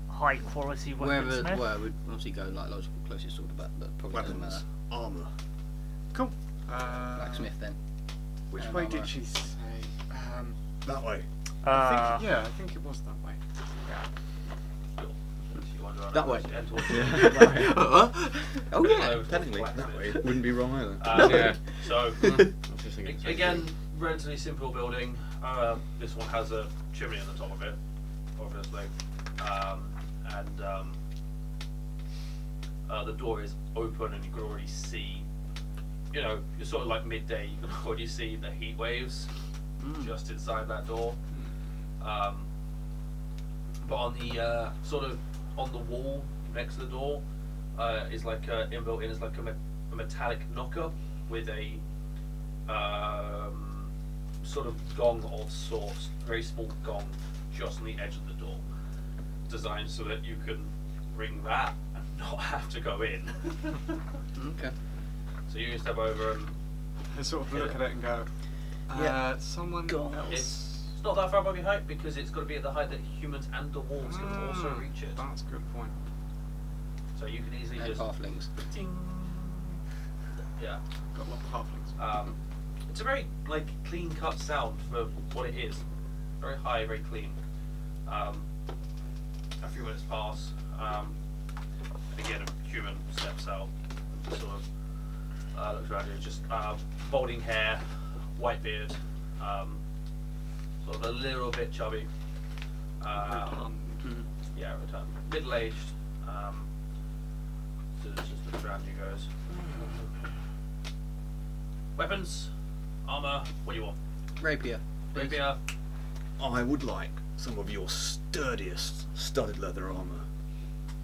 High quality Wherever, weaponsmith. well, we'd obviously go like logical closest sort of back, but probably doesn't Weapons, matter. armor. Cool. Blacksmith then. Which and way armor. did she say? That way. I think it was that way. Cool. So you wander on That over way. to head towards Oh yeah. Over to Technically, the that way blacksmith. wouldn't be wrong either. Yeah. So I was just thinking the same again, thing. relatively simple building. This one has a chimney on the top of it, obviously, and the door is open, and you can already see. You know, you're sort of like midday. You can already see the heat waves just inside that door. But on the sort of on the wall next to the door is like inbuilt in is like a metallic knocker with a sort of gong of sorts, very small gong just on the edge of the door, designed so that you can ring that and not have to go in. Okay. So you can step over and I sort of look at it and go, someone Go on. else. it's not that far above your height because it's got to be at the height that humans and the walls can also reach it. That's a good point. So you can easily And just halflings. ting. Yeah. Got a lot of halflings. It's a very like clean cut sound for what it is. Very high, very clean. A few minutes pass. And again, a human steps out and sort of looks around you. Just balding hair, white beard, sort of a little bit chubby. Yeah, return. Middle-aged. So it's just around you guys. Weapons, armor. What do you want? Rapier. Rapier. I would like some of your sturdiest studded leather armor.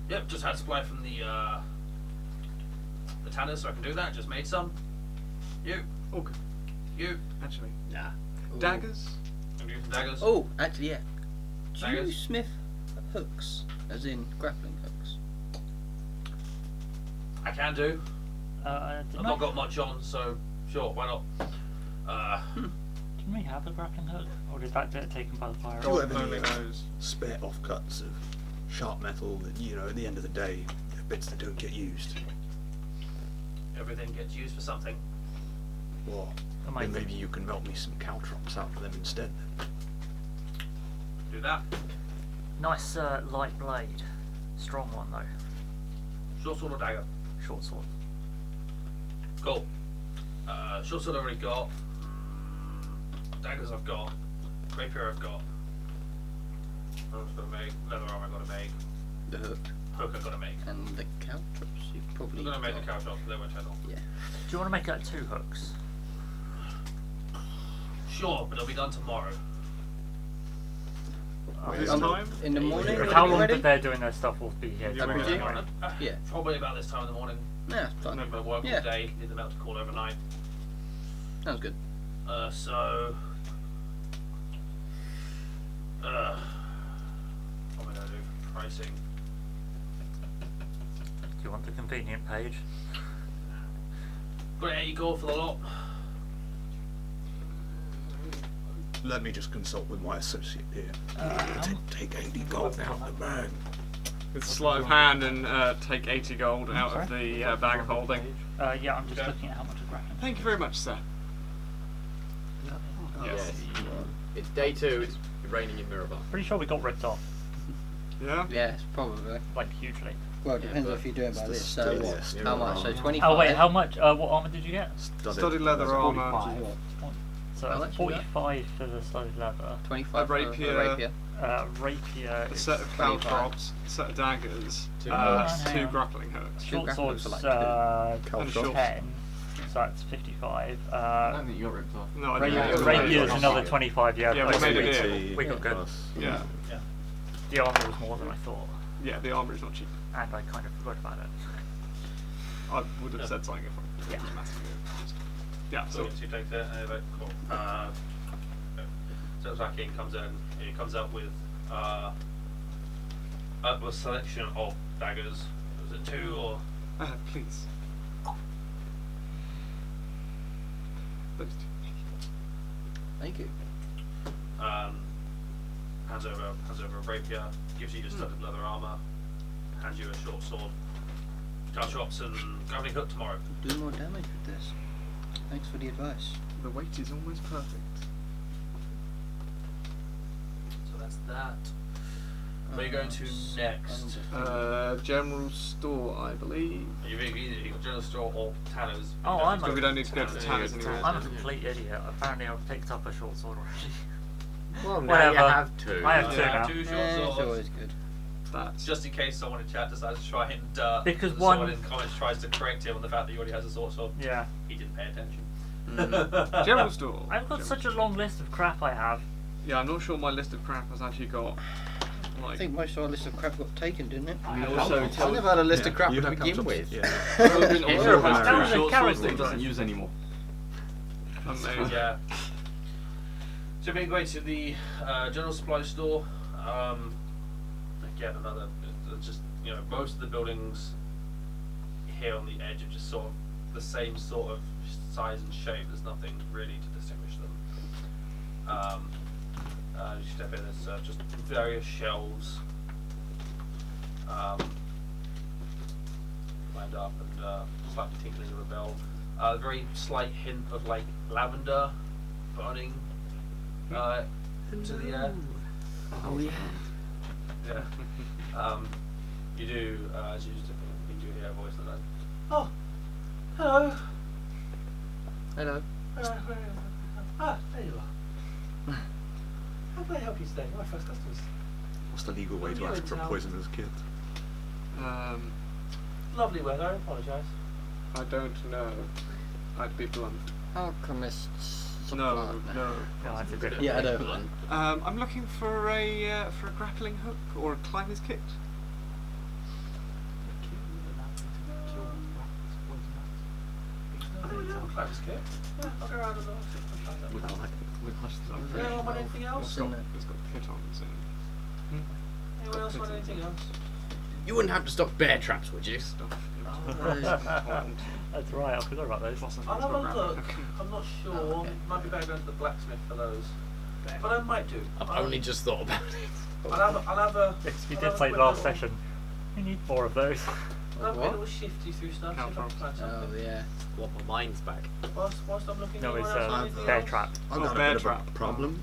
Yep, just had supply from the tanners, so I can do that. Just made some. You. Oh, good. You. Actually, Nah. daggers. I'm using daggers. Oh, actually, yeah. Do you Daggers? smith hooks, as in grappling hooks? I can do. Didn't I've not got much on, so sure, why not? Didn't we have a grappling hook? Or did that get taken by the fire? Do you have Only any those. spare offcuts of sharp metal that, you know, at the end of the day, the bits that don't get used? Everything gets used for something. Well, then Amazing. maybe you can melt me some caltrops out of them instead then. Do that. Nice light blade. Strong one though. Short sword or dagger? Short sword. Cool. Short sword I've already got. Daggers I've got. Rapier I've got. I'm just gonna make leather armor. I've got to make The hook hook. I've got to make. and the caltrops you've probably I'm gonna make the got. couch off. They won't turn off. Yeah. Do you want to make that 2 hooks? Sure, but it'll be done tomorrow. This Um, time? in the morning. If will how it be long ready? that they're doing their stuff will be here. Yeah, tomorrow presume. anyway. Yeah. Probably about this time in the morning. Yeah, it's I'm fine. going to work Yeah. all day. Need them out to call overnight. Sounds good. So. What am I going to do for pricing? Do you want the convenient page? Got 80 gold for the lot. Let me just consult with my associate here. Take 80 gold out of the bag. With sleight of hand and take 80 gold out of the bag of holding. Yeah, I'm just Okay. looking at how much a grappling. Thank you very much, sir. Yes. It's day 2. It's raining in Mirabar. Pretty sure we got ripped off, Yeah? Yes, probably. like hugely. Well, it depends but if you're doing by it's this. the So what? sturdiest How much? So armor. 25. Oh wait, how much? What armor did you get? Studded leather armor. Which is what? So How that's much you got? 45 for the studded leather. 25 for rapier. a rapier. Rapier. A is set of 25. caltrops, a set of daggers, 2 hooks. 2 Hang on. grappling hooks. Short grappling swords. for like And a short. 10. So that's 55. I don't think you got ripped off. No, I Rapier, didn't. Rapier's Yeah. another 25. Yeah, Yeah, we okay, made it we- here. We got good. Yeah. The armor was more than I thought, Yeah, the armor is not cheap. and I kind of forgot about it. I would have said something if it Yeah. was massively overpriced. Yeah, So so once you take that, cool. So Zakin comes in. He comes out with a selection of daggers. Was it 2 or? please. Those 2. Thank you. Hands over a rapier. Gives you your studded leather armor. Hands you a short sword. Caltrops and grappling hook tomorrow. Do more damage with this. Thanks for the advice. The weight is almost perfect. So that's that. Where are you going to next? General store, I believe. You've either got general store or Tanner's. Oh, I'm So we don't need to go to Tanner's anymore. I'm a complete idiot. Apparently, I've picked up a short sword already. Well, now Whatever. you have 2. I have 2 Yeah, now. 2 short Yeah, it's swords. always good. That's Just in case someone in chat decides to try and Because someone one- in comments tries to correct him on the fact that he already has a sword. Yeah. He didn't pay attention. general store. I've got General such a store. long list of crap I have. Yeah, I'm not sure my list of crap has actually got. I Like, think most of our list of crap got taken, didn't it? We also I never had a list of crap You to have begin caltrops? with. Yeah. Odin Yeah, also but has that was a short swords character that he doesn't design. use anymore. amazing. Yeah. So we're going to the general supply store. Again, another just most of the buildings here on the edge are just sort of the same sort of size and shape. There's nothing really to distinguish them. You step in, there's just various shelves lined up and slightly tinkling of a bell. A very slight hint of like lavender burning to the air. Oh yeah. Yeah. You do, as you do hear a voice like that. Oh, hello. Hello. Ah, there you are. How can I help you today? My first customers. What's the legal way to You ask in for a town. poisonous kit? Lovely weather, I apologise. I don't know. I'd be blunt. Alchemists. No. No, it's a different Yeah, I thing. know. I'm looking for a grappling hook or a climber's kit. I think we have a climber's kit. Yeah, I'll go around and I'll see if I can find that. With hush Anyone want anything else? What's in there? It's got pitons in. Anyone else want anything else? You wouldn't have to stock bear traps, would you? Stuff. That's right, I forgot about those. I'll have a look. I'm not sure. Okay. Might be better going to the blacksmith for those. But I might do. I've only just thought about it. I'll have a. Yes, we I'll did have a say quick last little- session. We need more of those. I'll have a What? little shifty through stuff. See if I can find Oh something. yeah. Want my mind's back. Whilst I'm looking. No, anyone it's else want anything bear else? trap. I've Oh, got a bear bit of trap. a problem.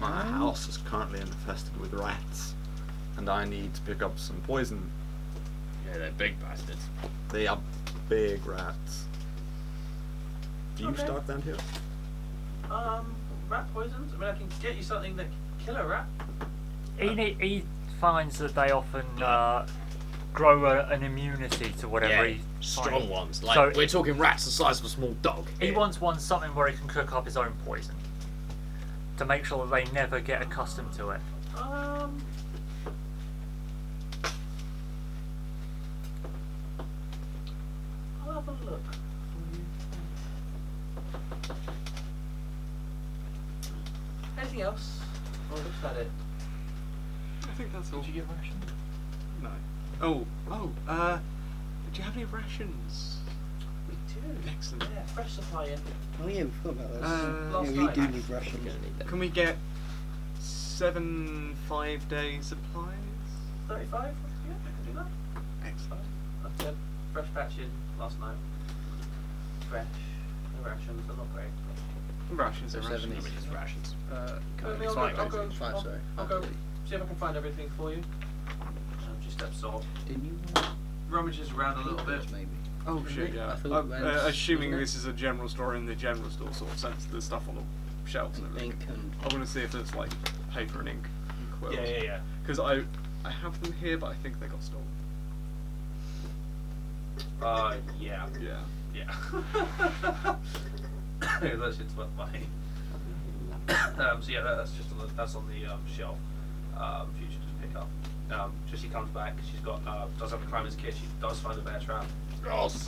My house is currently infested with rats, and I need to pick up some poison. Yeah, they're big bastards. They are big rats. Do you Okay. stock them here? Rat poisons. I mean, I can get you something that can kill a rat. He finds that they often grow an immunity to whatever Yeah, he strong finds. ones. Like So we're talking rats the size of a small dog. he here. wants something where he can cook up his own poison to make sure that they never get accustomed to it. I'll have a look for you. Anything else? Or looks that it? I think that's all. Did you get ration? No. Do you have any rations? We do. Excellent. Yeah, fresh supply in. Oh yeah, we forgot about this. Last yeah, we night. do need rations. Can we get 7 5-day supplies? 35? Yeah, I can do that. Excellent. I've got fresh batch in last night. Fresh. The rations are not great. Rations So are 7 rations. is- rations. I'll go. Five, I'll sorry. go 5:30. see if I can find everything for you. Just absorb. Didn't you? Rummages around a little bit. Maybe. Oh shit, yeah. I thought it went- Assuming wasn't it? this is a general store in the general store sort of sense, there's stuff on the shelves and everything. Ink and I want to see if there's like paper and ink and quills. Yeah. Because I have them here, but I think they got stolen. Yeah. Yeah. Yeah. That shit's worth money. So yeah, that's on the shelf for you to just pick up. So she comes back. She's got does have a climber's kit. She does find a bear trap. Gross.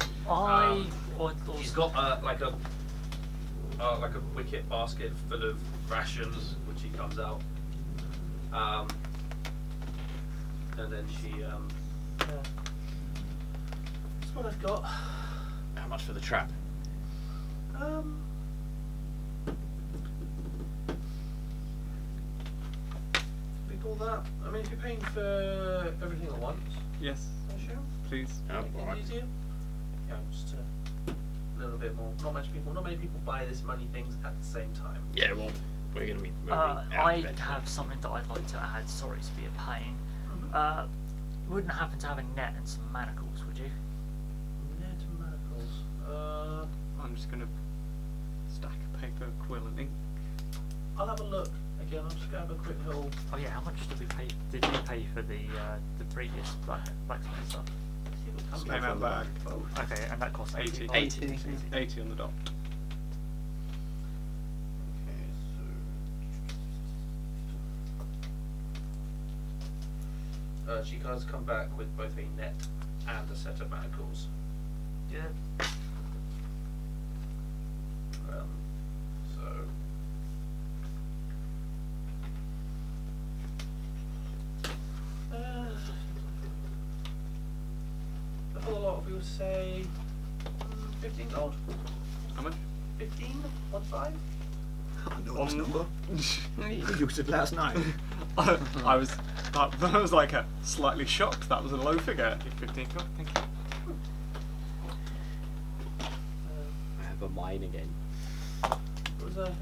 She's got like a wicket basket full of rations, which she comes out. And then she that's what I've got. How much for the trap? Big all that. I mean, if you're paying for everything at once, Yes, I assume. please. Oh, Make alright. it easier. Yeah, just a little bit more. Not many people buy this money things at the same time. Yeah, well, we're gonna be moving out I eventually. have something that I'd like to add. Sorry to be a pain. Mhm. Wouldn't happen to have a net and some manacles, would you? Net manacles. I'm just gonna stack of paper, quill, and ink. I'll have a look. Again, I'll just have a quick little. Oh yeah, how much did we pay? Did you pay for the previous blacksmith stuff? See what comes Came out bag. Okay, and that cost 80. 80. 80 on the dot. Okay, so. She does come back with both a net and a set of manacles. Yeah. So. The whole lot of you say 15 gold. How much? 15? 1 5? I know this number. We used it last night. I was like slightly shocked. That was a low figure. 15 gold, thank you. I have a mine again. It was a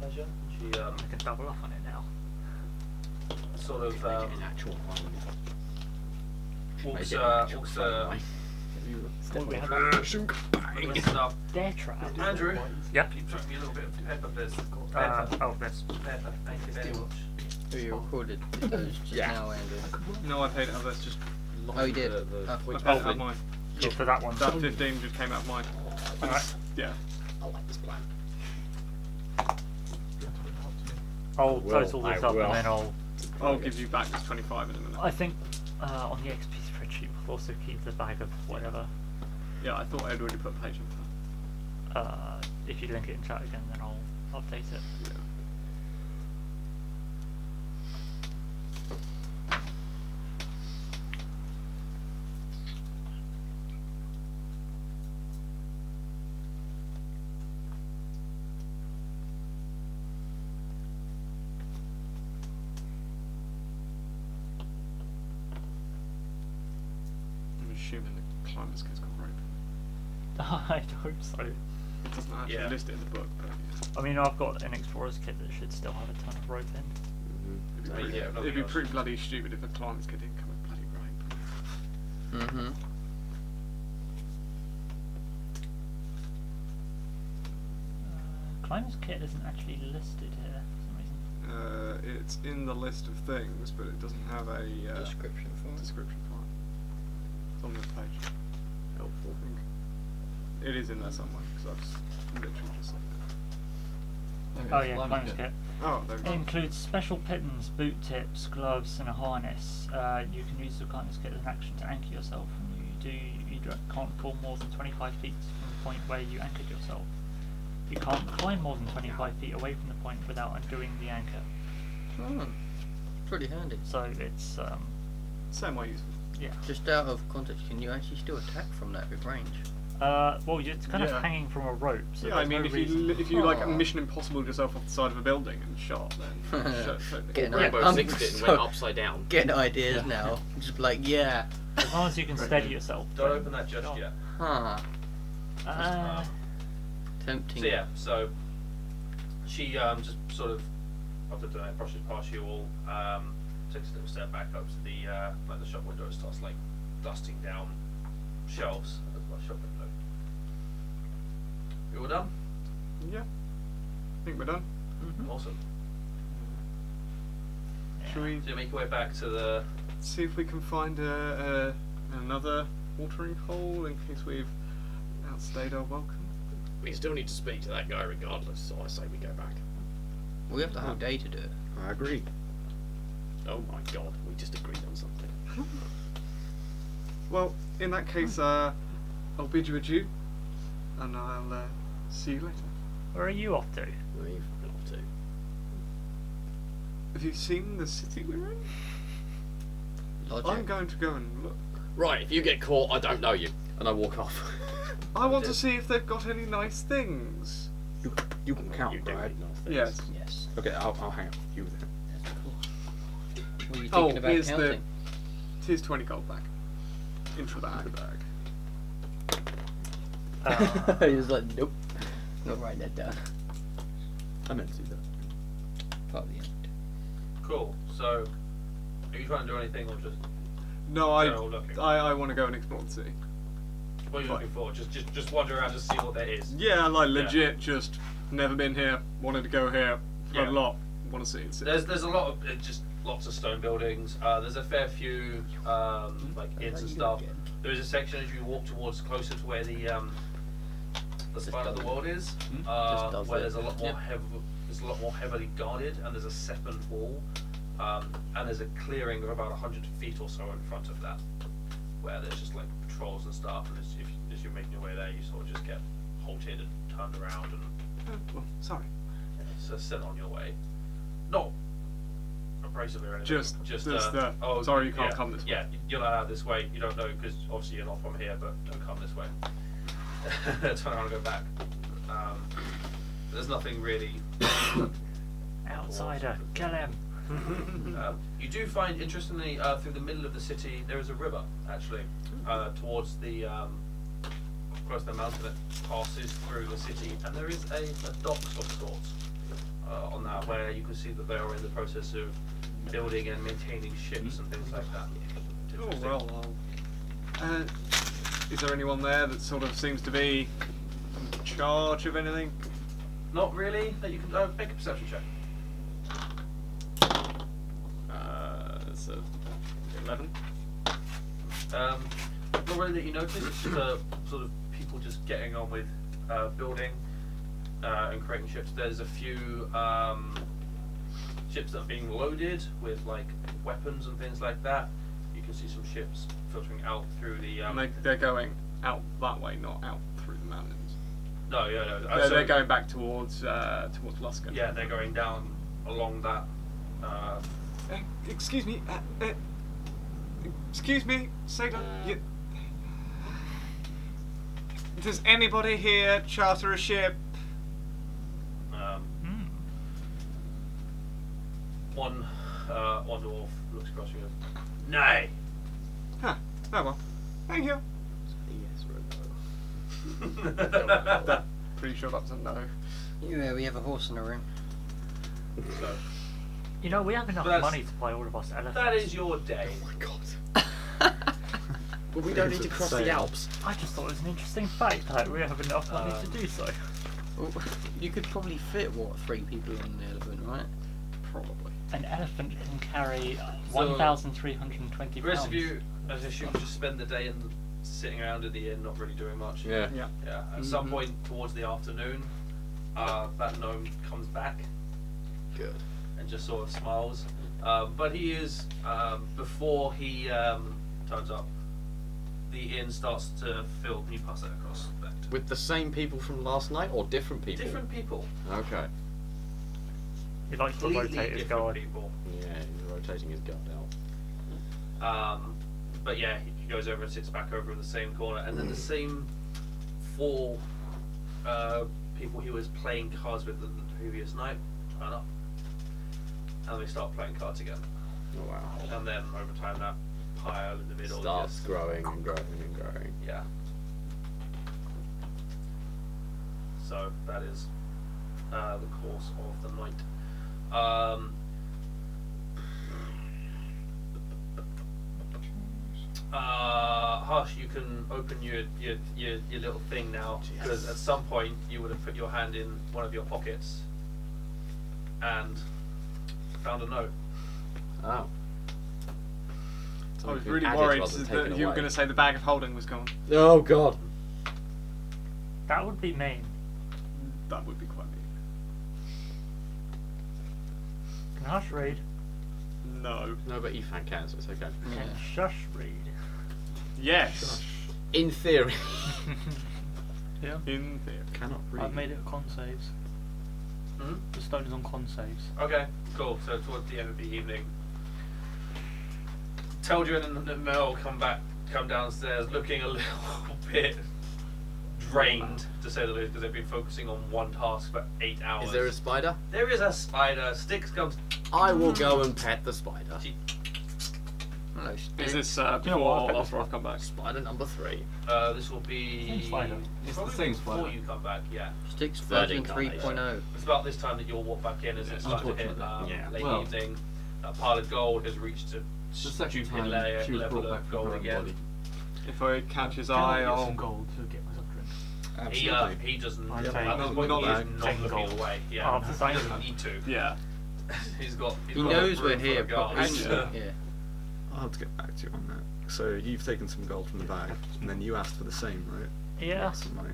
pleasure. She I can double off on it now. sort of An actual mine. walks Make it an actual walks front mine. What we have and stuff. Their trap. Andrew, Yep. can you chuck me a little bit of pepper, please? This. Pepper, thank you very much. Who you recorded those just now, Andrew? No, I paid it. That's just. Oh, you did? The Oh. I point paid it out value. of mine. Cool, for that one. That 15 just came out of mine. Alright. Yeah. I like this plan. I'll will, total this I up will. and then I'll give you back this 25 in a minute. I think on the XP spreadsheet we'll also keep the bag of whatever. Yeah, I thought I'd already put a page in for If you link it in chat again, then I'll update it. that. Yeah. I'm assuming the climber's kit's got rope. I hope so. It doesn't actually Yeah. list it in the book, but yeah. I mean, I've got an explorer's kit that should still have a ton of rope in. It'd I be, mean, yeah, it'd nothing be else. pretty bloody stupid if a climber's kit didn't come with bloody rope. Mm-hmm. Climber's kit isn't actually listed here for some reason. It's in the list of things, but it doesn't have a Description for it. description for it. It's on this page. Helpful. I think it is in there somewhere because I've literally just said Oh yeah, climber's kit. it. Oh, there we It go. includes special pittons, boot tips, gloves, and a harness. You can use the climber's kit as an action to anchor yourself, and can't fall more than 25 feet from the point where you anchored yourself. You can't climb more than 25 feet away from the point without undoing the anchor. Oh, pretty handy. So it's Same way useful. yeah. Just out of context, can you actually still attack from that with range? Well, it's kind Yeah. of hanging from a rope. So Yeah, I there's mean, no if reason. you like Oh. Mission Impossible yourself off the side of a building and shot, then totally. Getting Rainbow I'm Six it and so- went upside down. Getting ideas Yeah. now. Just like, yeah. As long as you can steady yourself. Don't then open that just sure. yet. Huh. So Tempting. yeah, so she just sort of after doing that brushes past you all, takes a little step back up to the like the shop window and starts like dusting down shelves as my shop window. You all done? Yeah. I think we're done. Mhm. Awesome. Should we So you make your way back to the see if we can find another watering hole in case we've outstayed our welcome? We still need to speak to that guy regardless, so I say we go back. We have the whole day to do it. I agree. Oh my god, we just agreed on something. Well, in that case, I'll bid you adieu, and I'll see you later. Where are you off to? We've got to. Have you seen the city we're in? Logic. I'm going to go and look. Right, if you get caught, I don't know you. And I walk off. I want to see if they've got any nice things. You can count, You do right? need nice things. Yes. Yes. Okay, I'll hang out with you then. That's cool. What are you Oh, thinking about here's counting? here's 20 gold back. Into the bag. He was like, nope. Not writing that down. I meant to do that. Part of the end. cool. So are you trying to do anything or just No, I General looking. want to go and explore the city. what are you looking for? Just wander around to see what there is. Yeah, like legit, just never been here, wanted to go here, Yeah. a lot, want to see the city. There's a lot of just lots of stone buildings. There's a fair few like inns and stuff. There is a section as you walk towards closer to where the spine of the world is, Just does where it. there's a lot more there's a lot more heavily guarded, and there's a second wall, and there's a clearing of about 100 feet or so in front of that, where there's just like patrols and stuff. And as you're making your way there, you sort of just get halted and turned around and Oh, sorry. so sent on your way. Not abrasively or anything. Just the, oh, sorry you can't yeah, come this way. Yeah, you're not out this way. You don't know because obviously you're not from here, but don't come this way. Turn around and go back. There's nothing really. Outsider, kill him. You do find, interestingly, through the middle of the city, there is a river actually, towards the across the mountain that passes through the city, and there is a docks of sorts on that, where you can see that they are in the process of building and maintaining ships and things like that. Oh well, Is there anyone there that sort of seems to be in charge of anything? Not really. No, you can make a perception check. It's a 11. Not really that you notice. It's just sort of people just getting on with building and creating ships. There's a few ships that are being loaded with like weapons and things like that. You can see some ships filtering out through the. And they're going out that way, not out through the mountains. No, yeah, no. They're going back towards Luskan. Yeah, they're going down along that. Excuse me. Excuse me, Sailor. Does anybody here charter a ship? One dwarf looks across you and goes, "Nay." Huh. Oh well. Thank you. Yes or Pretty sure that's a no. Yeah, we have a horse in the room. So, You know, we have enough That's- money to buy all of us elephants. that is your day. Oh my god. But we don't need to cross the Alps. I just thought it was an interesting fact that we have enough money to do so. Well, you could probably fit, what, 3 people on the elephant, right? Probably. An elephant can carry So, 1,320 The rest pounds. of you, as if you just spend the day sitting around in the inn, not really doing much. Yeah. Yeah. Yeah. At some point towards the afternoon, that gnome comes back Good. and just sort of smiles. But he is before he turns up. The inn starts to fill. Can you pass that across? Back to With the same people from last night or different people? different people. Okay. He likes to Completely rotate his different guard. people. Yeah, he's rotating his guard out. But yeah, he goes over and sits back over in the same corner, and then the same 4 people he was playing cards with the previous night turn up, and they start playing cards again. Oh wow. And then over time, that pile in the middle Starts just growing and growing and growing. yeah. So that is the course of the night. Hush, you can open your little thing now, because at some point you would have put your hand in one of your pockets and found a note. Oh. I was Something really added worried rather than that taken you were away. going to say the bag of holding was gone. Oh god. That would be mean. That would be quite neat. Can Hush read? No. No, but Ethan can, so it's okay. Can Shush read? Yes. In theory. Yeah. In theory. Cannot read. I've made it con saves. Hmm? The stone is on con saves. Okay, cool. So towards the end of the evening, Teldrin and Mel come downstairs looking a little bit drained, to say the least, because they've been focusing on one task for 8 hours. Is there a spider? There is a spider. Styx comes. I will go and pet the spider. She- Hello, Is Stick. this You know what, before I or bet after this I've come back? Spider number 3. This will be Same spider. It's the probably same before spider. you come back. Yeah, Stick's Third version incarnation. 3.0. it's about this time that you'll walk back in as it's starting to hit Unfortunately. Yeah. late Well. evening. That pile of gold has reached a The second stupid time she was level brought back of from gold her own again. body. If I catch his Can I eye, get I'll. some gold to get myself a drink? Absolutely. He doesn't. I'd At say this not- point, not he is that. not 10 looking gold. away. Yeah, Oh, he fine. doesn't need to. Yeah. He's got He got a knows we're room full here, of guards. probably. Yeah. I'll have to get back to you on that. So you've taken some gold from the bag, and then you asked for the same, right? Yeah. Some money.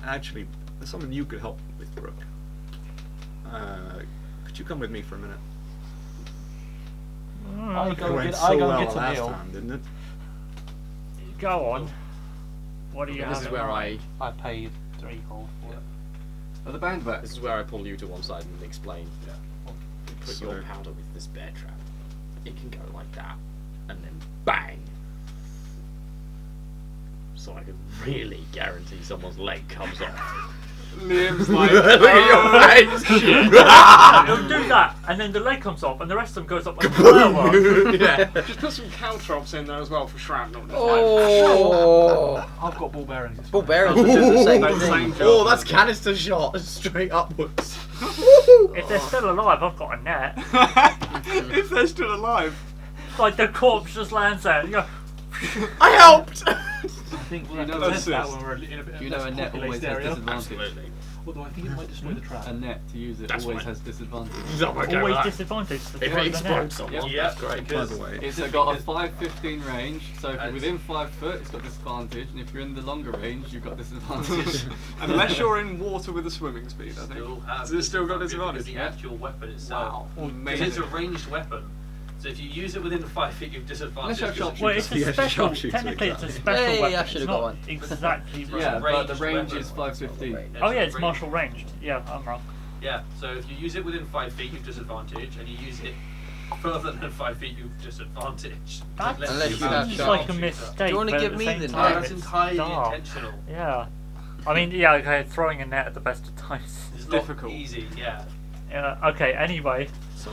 Actually, there's something you could help with, Brooke. Could you come with me for a minute? I It go went get, so I go well and get a last meal. time, didn't it? Go on. What do you have This is in where mind? I paid 3 gold for it. Are the band back? This is where I pull you to one side and explain. Yeah. Put your So- powder with this bear trap. It can go like that, and then bang. So I can really guarantee someone's leg comes off. Liam's like. Look at your face. He'll do that, and then the leg comes off, and the rest of them goes up like a flower. Yeah. Just put some caltrops in there as well for shrapnel. Oh! I've got ball bearings. It's Ball fine. bearings will do the same That's the thing. same Oh, job. that's canister shot straight upwards. If they're still alive, I've got a net. If they're still alive. Like the corpse just lands there. And you go, I helped. think we'll You have to know test a- that when we're in a bit You less know a net always populated has area. disadvantage. Absolutely. Although I think it might destroy the trap. A net to use it That's always fine. has disadvantage. I'm okay with Always that. disadvantage to If throw it the explodes net. someone, Yeah, that's great. By the way, It's got a 5-15 range, so if you're And- within 5 foot, it's got disadvantage, and if you're in the longer range, you've got disadvantage. Unless you're in water with a swimming speed, I think. Still have Does it still got disadvantage disadvantage? because the actual weapon itself. Wow. Because it's a ranged weapon. So if you use it within 5 feet, you've disadvantage. Unless you have because Well, it's it's a Yeah, special. sharpshooter, Technically, it's a exactly. special Hey, weapon. I It's should've not got one. exactly It's right. Yeah, but the ranged range weapon. is 515. Oh yeah, it's Range. martial ranged. Yeah, I'm wrong. Yeah, so if you use it within 5 feet, you've disadvantage, and you use it further than 5 feet, you've disadvantage. That Unless you seems have like a sharpshooter. mistake. Do you wanna but give at me same the time, net? That's it's entirely dark. intentional. Yeah. I mean, yeah, okay, throwing a net at the best of times. It's difficult. not easy, yeah. Okay, anyway. So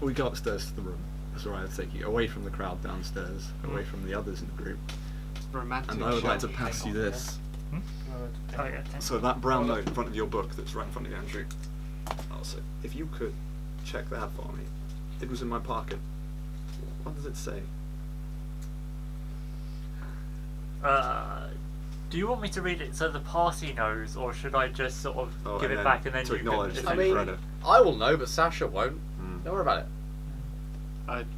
we go upstairs to the room. That's where I would take you away from the crowd downstairs, away from the others in the group. Romantic. And I would like to shot. pass you this. Oh, yeah, So that brown note in front of your book that's right in front of you, Andrew. I'll say, if you could check that for me. It was in my pocket. What does it say? Do you want me to read it so the party knows, or should I just sort of Oh, give and it then back and then to you acknowledge can? that I you've mean, read it. I will know, but Sasha won't. Mm. Don't worry about it.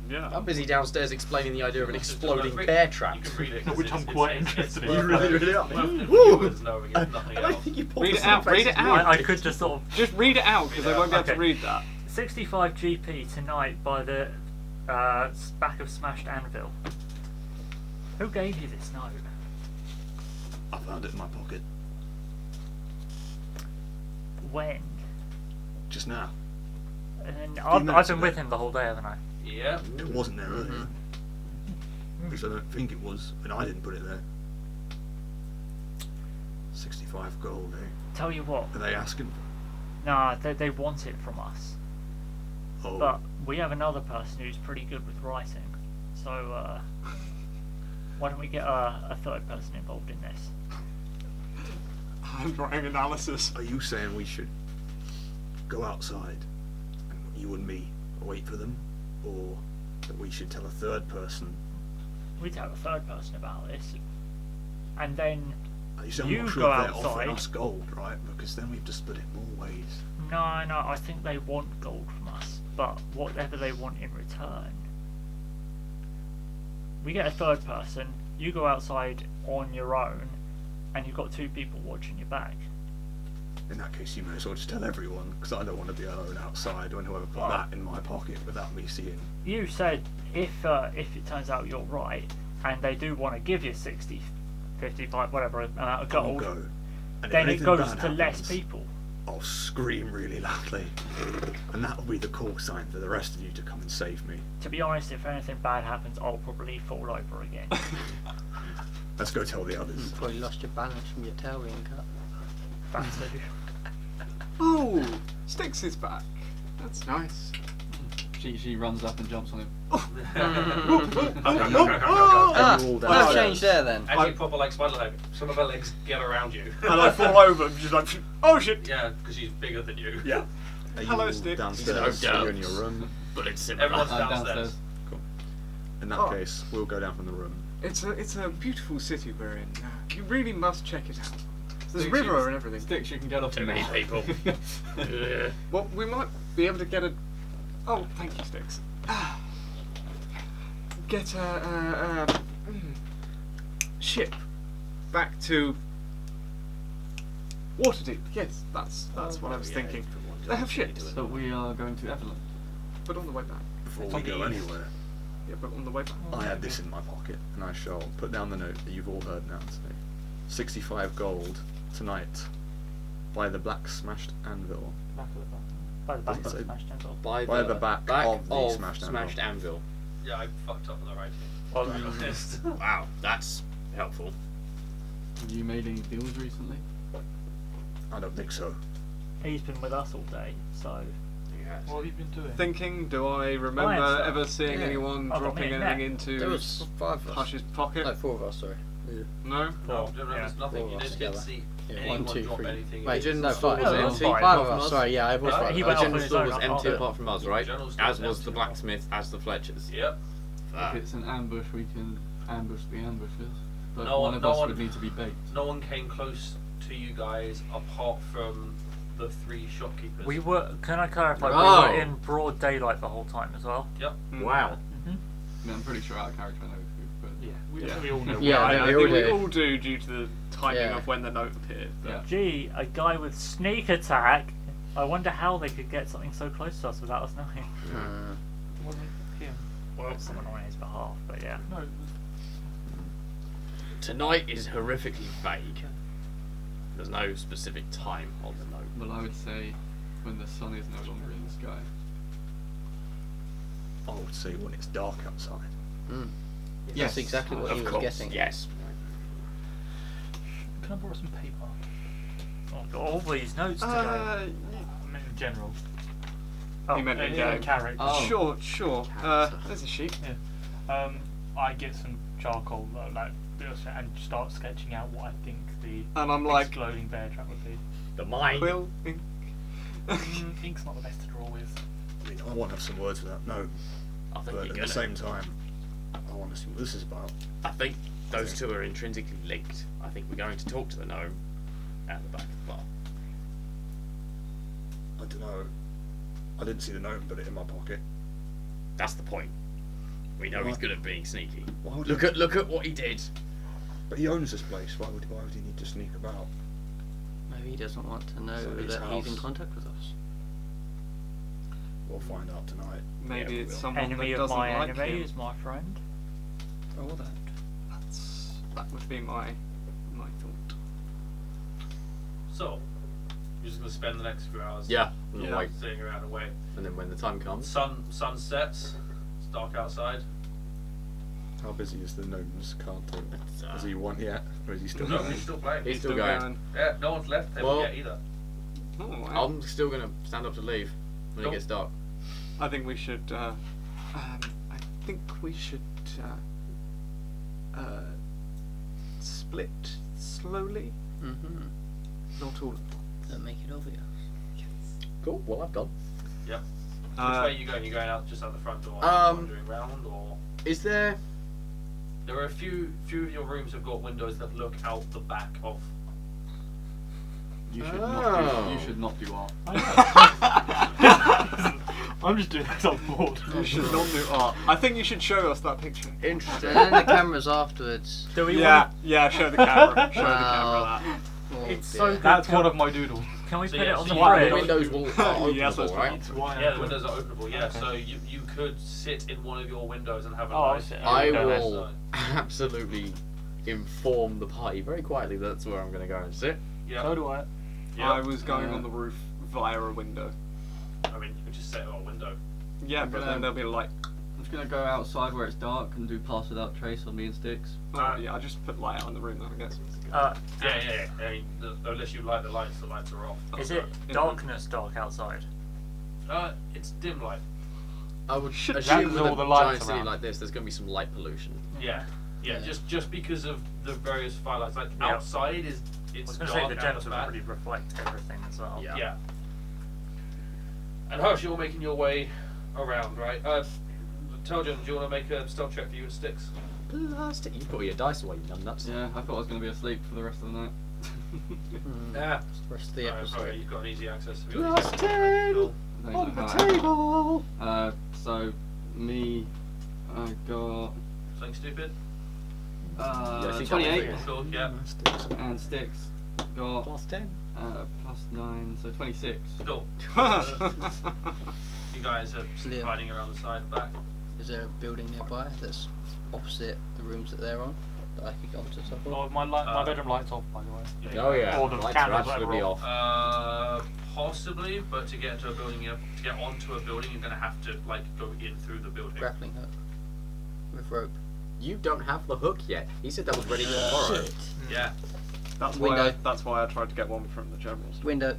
Yeah. I'm busy downstairs explaining the idea of an Just exploding read- bear trap. You can read it. 'cause Which it's- I'm quite it's- interested it's in. worth You really, knowing- really are. it's worth the Woo! viewers knowing if nothing And I else. think you Read it some out, read faces it out. worth I could just sort of Just read it out because I won't be able to Okay. read that. 65 GP tonight by the back of Smashed Anvil. Who gave you this note? I found it in my pocket When? just now. And minutes I've been ago. with him the whole day, haven't I? Yeah. It wasn't there earlier. Because I don't think it was, and I didn't put it there. 65 gold, eh? Tell you what, Are they asking? nah, they want it from us. Oh, But we have another person who's pretty good with writing. So, why don't we get a third person involved in this? Handwriting analysis. are you saying we should go outside, and you and me wait for them, or that we should tell a third person? We tell a third person about this, and then I'm You not sure go if they're offering outside. us gold, right? Because then we have to split it more ways. no, I think they want gold from us, but whatever they want in return. We get a third person, you go outside on your own, and you've got two people watching your back. In that case, you may as well just tell everyone, because I don't want to be alone outside when whoever put Well- that in my pocket without me seeing. You said if it turns out you're right, and they do want to give you 60, 55, whatever amount of I'll gold, go. And if then it anything goes bad to less happens, people. I'll scream really loudly, and that'll be the call sign for the rest of you to come and save me. To be honest, if anything bad happens, I'll probably fall over again. Let's go tell the others. You probably lost your balance from your tail being cut. That too. Oh, Styx is back. That's nice. She runs up and jumps on him. Ah, Are you all no downstairs? change there then. As you proper like spider leg, some of her legs get around you. And I fall over and she's like, oh shit. Yeah, because she's bigger than you. Yeah. Are you Hello, all Styx. downstairs? No Are you doubt. in your room? But it's similar. Everyone's I'm downstairs. In that Oh. case, we'll go down from the room. It's a beautiful city we're in. You really must check it out. There's a Sticks, river you- and everything. Sticks, you can get off Too me many now. people. Yeah. Well, we might be able to get a. Oh, thank you, Styx. Get a ship back to Waterdeep. Yes, that's what I was thinking. They have ships, So we are going to Evelyn. but on the way back. Before we go anywhere, Yeah, but on the way back. I had this in my pocket, and I shall put down the note that you've all heard now today. 65 gold tonight by the black smashed anvil. By the back of Doesn't the say- smashed anvil. By the back of the smashed anvil. Yeah, I fucked up on the writing. Well, To be honest. Wow, that's helpful. Have you made any deals recently? I don't think so. he's been with us all day, so Yes. What have you been doing? Thinking, do I remember Right, so- ever seeing yeah. anyone I've got dropping me a anything net. into There was 5 of us. Hush's pocket? No, 4 of us, sorry. No? No, Well, there was yeah. nothing. You Well, just didn't together. see Yeah, anyone 1, 2, drop 3. anything. Wait, in. didn't know The 5. No, Was there it was empty? five 5 of of us. us. Sorry, yeah, it was He 5 went of off us. on General his store own was after empty it. apart from us, right? General store As was was empty. the blacksmith, as the Fletchers. Yep. Ah. If it's an ambush, we can ambush the ambushers. but No one one- of no us one- would need to be baked. No one came close to you guys apart from the 3 shopkeepers. We were. Can I clarify? Oh. We were in broad daylight the whole time as well. Yep. Wow. Mm-hmm. I mean, I'm pretty sure our character knows who, but Yeah, we all know. Yeah, I we think all we do. all do due to the timing Yeah. of when the note appeared. but- Yeah. Gee, a guy with sneak attack. I wonder how they could get something so close to us without us knowing. It wasn't him. Well, someone on his behalf, but yeah. No, Tonight is horrifically vague. There's no specific time on the note. well, I would say when the sun is no longer in the sky. I would say when it's dark outside. Yes, That's exactly what Of he was course, getting. yes. can I borrow some paper? I've got all these notes today. I mean, in general. Oh, You meant in Yeah, game. character. Oh. Sure. There's a sheet. Yeah. I get some charcoal, and start sketching out what I think the And I'm like, exploding bear trap would be. The mine. quill, ink. Ink's not the best to draw with. I mean, I want to have some words for that note, I think but you're at gonna. the same time, I want to see what this is about. I think those two are intrinsically linked. I think we're going to talk to the gnome at the back of the bar. I don't know. I didn't see the note, but it in my pocket. That's the point. We know he's What? good at being sneaky. Why would Look at what he did. But he owns this place. Why would he need to sneak about? Maybe he doesn't want to know So his that he's in house. contact with us. We'll find out tonight. Maybe Yeah, it's we will. someone Enemy that of doesn't my like enemy him. is my friend. Oh, that. That would be my thought. So, you're just gonna spend the next few hours. Yeah. And Yeah. wait. Sitting around and wait. And then when the time comes, Sun sets. It's dark outside. How busy is the gnome's counter? It's, Has he won yet? Or is he still No, going? he's still playing. He's still going. Yeah, no one's left him Well- yet either. Oh, wow. I'm still gonna stand up to leave when Cool. it gets dark. I think we should. Split slowly. Mm-hmm. Not all. Don't make it obvious. Cool. Well, I've gone. Yep. Which Uh, way are you going? You going out just out the front door? Wandering round, or Is there? there are a few of your rooms have got windows that look out the back of. You should Oh. not do. You should not do art. I'm just doing this on board. You should not do art. I think you should show us that picture. Interesting. And then the cameras afterwards. Do we Yeah, want yeah. Show the camera. Show the Wow. camera that. Oh, It's dear. so good. That's one of my doodles. Can we So put yeah, it on so the you- The fridge? windows will are Yes, openable, that's right? It's why Yeah, the windows are openable. Yeah, Okay. so you could sit in one of your windows and have a Oh, I nice. see. I Okay, that's will absolutely inform the party very quietly that that's where I'm going to go and sit. Yeah. So do I. Yeah. I was going on the roof via a window. I mean, you could just sit on a window. Yeah, but then there'll be light. I'm just gonna go outside where it's dark and do pass without trace on me and sticks. Oh, yeah, I just put light out in the room, I guess. Yeah. I mean, unless you light the lights are off. Is it darkness dark outside? It's dim light. I would Should- assume That's with all a the lights giant city around. like this, there's going to be some light pollution. Yeah. Yeah. Yeah. Just because of the various firelights. Like Yeah. outside I it's was going to dark say the out gems the would back. probably reflect everything as well. Yeah. Yeah. And Hush, you're making your way around, right? Telgen, do you want to make a stealth check for you and Sticks? Plastic. You put all your dice away, you numbnuts. Yeah, I thought I was gonna be asleep for the rest of the night. Mm. Yeah. Rest of the Alright, episode. sorry, you've got an easy access. Have you got Plus easy 10 Cool. I don't on know the how I- table. Me, I got Something stupid? Yeah, I think 28, I'm Cool, yeah. and sticks got Plus 10. plus 9, so 26. Cool. You guys are just Liam. hiding around the side back. Is there a building nearby that's opposite the rooms that they're on that I could go to top of? Oh, my bedroom light's off, by the way. Oh yeah, Or the lights are candles, absolutely whatever. off. Possibly, but to get into a building, to get onto a building, you're gonna have to like go in through the building. Grappling hook with rope. You don't have the hook yet. He said that was ready tomorrow. Yeah, Window. That's why I tried to get one from the generals. Window.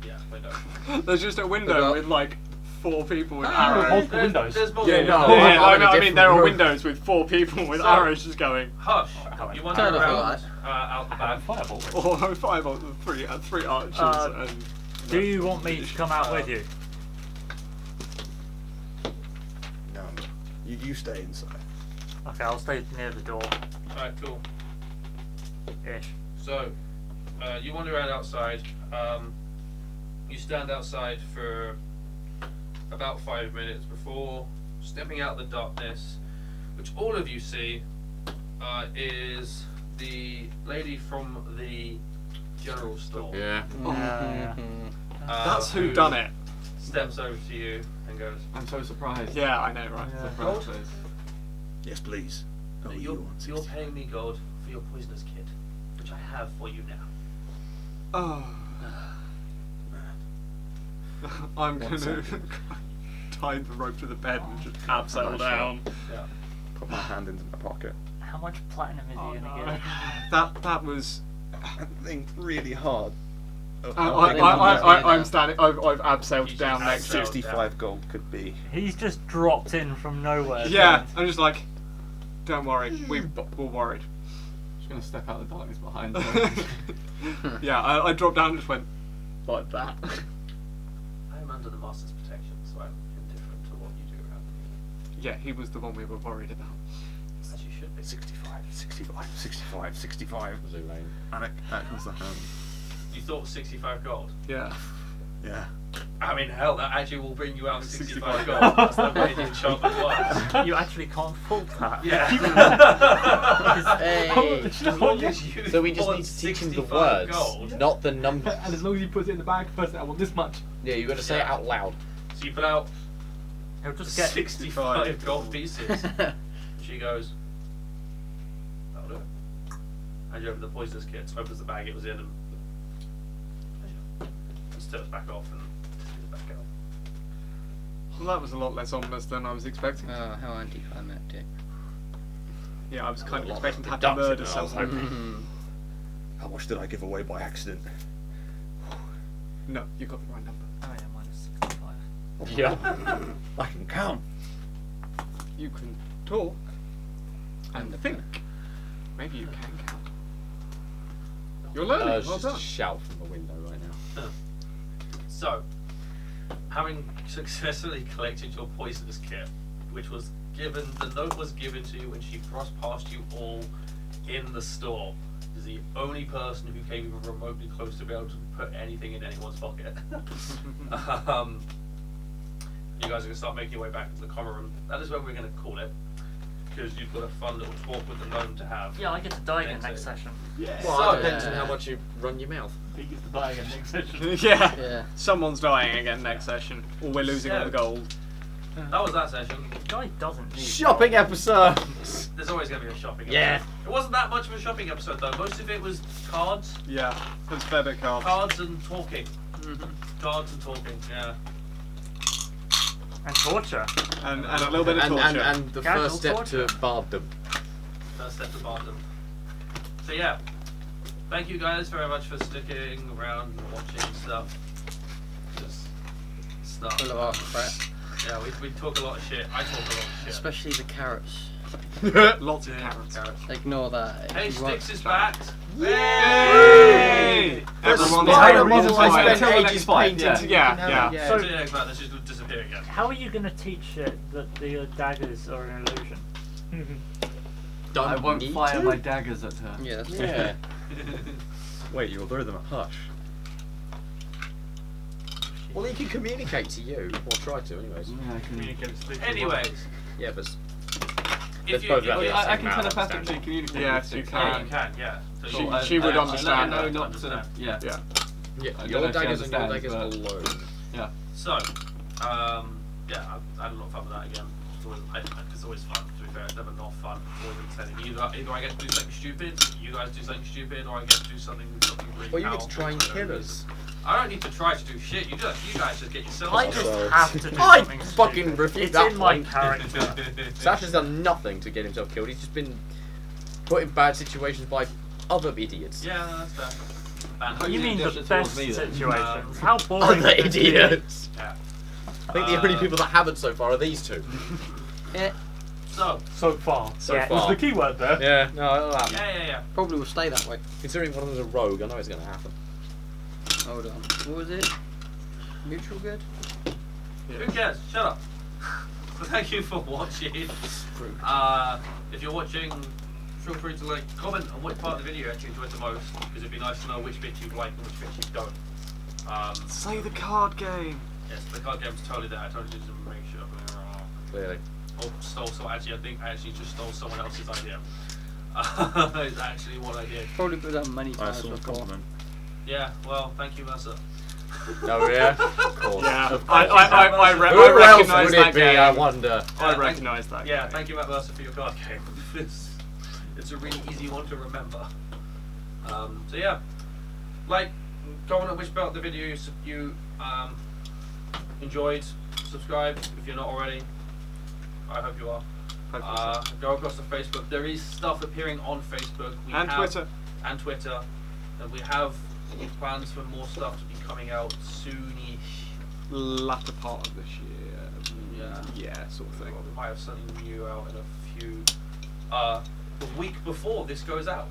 yeah, window. There's just a Look window up. with like 4 people with Ah, arrows. multiple windows. There's multiple Yeah, no, windows. I'm Yeah, in a I mean there are different room. windows with 4 people with So- arrows just going. Hush, you wander Turn off the around light. out the back. Fireball. Or 5 or 3 archers. And Do you want me to come out with you? No. You stay inside. Okay, I'll stay near the door. Alright, cool. Ish. So, you wander around outside. You stand outside for about 5 minutes before stepping out of the darkness, which all of you see is the lady from the general store. Yeah. Yeah. That's who done it. Steps over to you and goes, I'm so surprised. Yeah, I know, right? Yeah. Surprised face. Yes, please. Oh, you're you want 60. paying me gold for your poisonous kit, which I have for you now. Oh. I'm One gonna second. tie the rope to the bed and just abseil down. Yeah. Put my hand into my pocket. How much platinum is Oh, he gonna no. get? That was. I think really hard. I'm standing. I've You abseiled just down abseiled. next to. 65 gold could be. He's just dropped in from nowhere. Yeah, I'm just like, don't worry, we're worried. Just gonna step out of the darkness behind her. Yeah, I dropped down and just went like that. I am under the master's protection, so I'm indifferent to what you do around me. Yeah, he was the one we were worried about. As you should be. 65. Zoolaine. And that comes the hand. You thought 65 gold? Yeah. Yeah. I mean, hell, that actually will bring you out 65 65 gold. That's the way the enchantment works. You actually can't fault that. Yeah. Hey. As long as you So we just want need to teach him the 65 words, gold. not the numbers. And as long as he puts it in the bag first, I want this much. Yeah, you got to say it out loud. So you put out He'll just get 65 gold pieces. She goes, that'll do it. Hand you over the poisonous kit, opens the bag it was in, and steps back off and goes back out. Well, that was a lot less ominous than I was expecting. Oh, how anticlimactic. Yeah, I was kind of lot expecting to less have to murder productive than I was someone. hoping. How much did I give away by accident? No, you got the right number. Oh yeah, minus 65. Yeah. I can count. You can talk and And think. Maybe you can count. You're learning. It's Well just done. a shout from the window right now. So, having successfully collected your poisonous kit, which was given, the note was given to you when she crossed past you all in the store. Is the only person who came even remotely close to be able to put anything in anyone's pocket. You guys are going to start making your way back into the common room. That is where we're going to call it, because you've got a fun little talk with the gnome to have. Yeah, I get to die again next session. Well, So- it depends on how much you run your mouth. He gets to die again next session. Yeah. Yeah. Someone's dying again next session, or we're losing all the gold. That was that session. The guy doesn't need Shopping gold. episode! There's always going to be a shopping episode. Yeah. It wasn't that much of a shopping episode though. Most of it was cards. Yeah, there's fair bit cards. Cards and talking. Cards and talking, yeah. And torture. And a little bit of And, torture. and the Casual first step torture. to barddom. First step to bottom. So yeah, thank you guys very much for sticking around and watching stuff. Just stuff. Full of our crap. Yeah, we talk a lot of shit. I talk a lot of shit. Especially the carrots. Lots of Yeah, carrots. Ignore that. Hey, If you want- Styx is back. Yay! Spider Everyone's having model a I fight. spent ages next fight, painting. yeah. Yeah. So yeah, next man, let's just disappear again. How are you going to teach it that the daggers are an illusion? Don't I won't need fire to. my daggers at her. Yeah, that's Yeah. Wait, you'll lure them a hush. Well, he can communicate to you, or try to, anyways. Yeah, I can. Anyways, Yeah, but if you, both if have you the I same can amount of telepathically understanding. communicate. Yes, with you Styx. yeah, can. you can, yeah. So She- you- she would I understand know that. not to. Yeah. Yeah. Yeah, I don't know your if she daggers and your understands, daggers but- alone. Yeah. So, yeah, I had a lot of fun with that again. It's always fun, to be fair. It's never not fun. It's always entertaining. Either I get to do something stupid, you guys do something stupid, or I get to do something really Well, you get to powerful, try and whatever kill it us. is. I don't need to try to do shit. You guys just get yourselves I killed. just have to do I something fucking stupid. refute It's that in my one. character. Sash has done nothing to get himself killed. He's just been put in bad situations by other idiots. Yeah, no, that's fair. How You mean the gesture best towards me, then? situations? How boring Other could it be? idiots. Yeah. I think the only people that haven't so far are these two. So, So far. So Yeah. far. The keyword there. Yeah, no, it'll happen. yeah. Probably will stay that way. Considering one of them's a rogue, I know it's going to happen. Hold on. What was it? Mutual good? Who cares? Shut up. So thank you for watching. If you're watching feel free to like comment on which part of the video you actually enjoyed the most, because it'd be nice to know which bit you like and which bit you don't. Say the card game. Yes, the card game's totally there. I totally just make sure. Clearly. Or stole so actually I think I actually just stole someone else's idea. It's actually what I did. Probably put that many I times saw a before. compliment. Yeah, well, thank you, Mercer. Oh yeah, of course. Yeah, Of I course. Who else recognise would that it be? game. I wonder. I recognise that. Yeah, game. thank you, Matt Mercer, for your card game. It's a really easy one to remember. So yeah, like, comment on which part of the video you enjoyed. Subscribe if you're not already. I hope you are. Go across to Facebook. There is stuff appearing on Facebook. And Twitter. And Twitter. And we have plans for more stuff to be coming out soonish. Latter part of this year. Yeah. Sort of thing. We might have something new out in a few. The week before this goes out.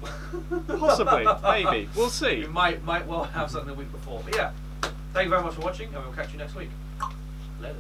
Possibly, maybe. We'll see. We might well have something the week before. But yeah, thank you very much for watching, and we'll catch you next week. Later.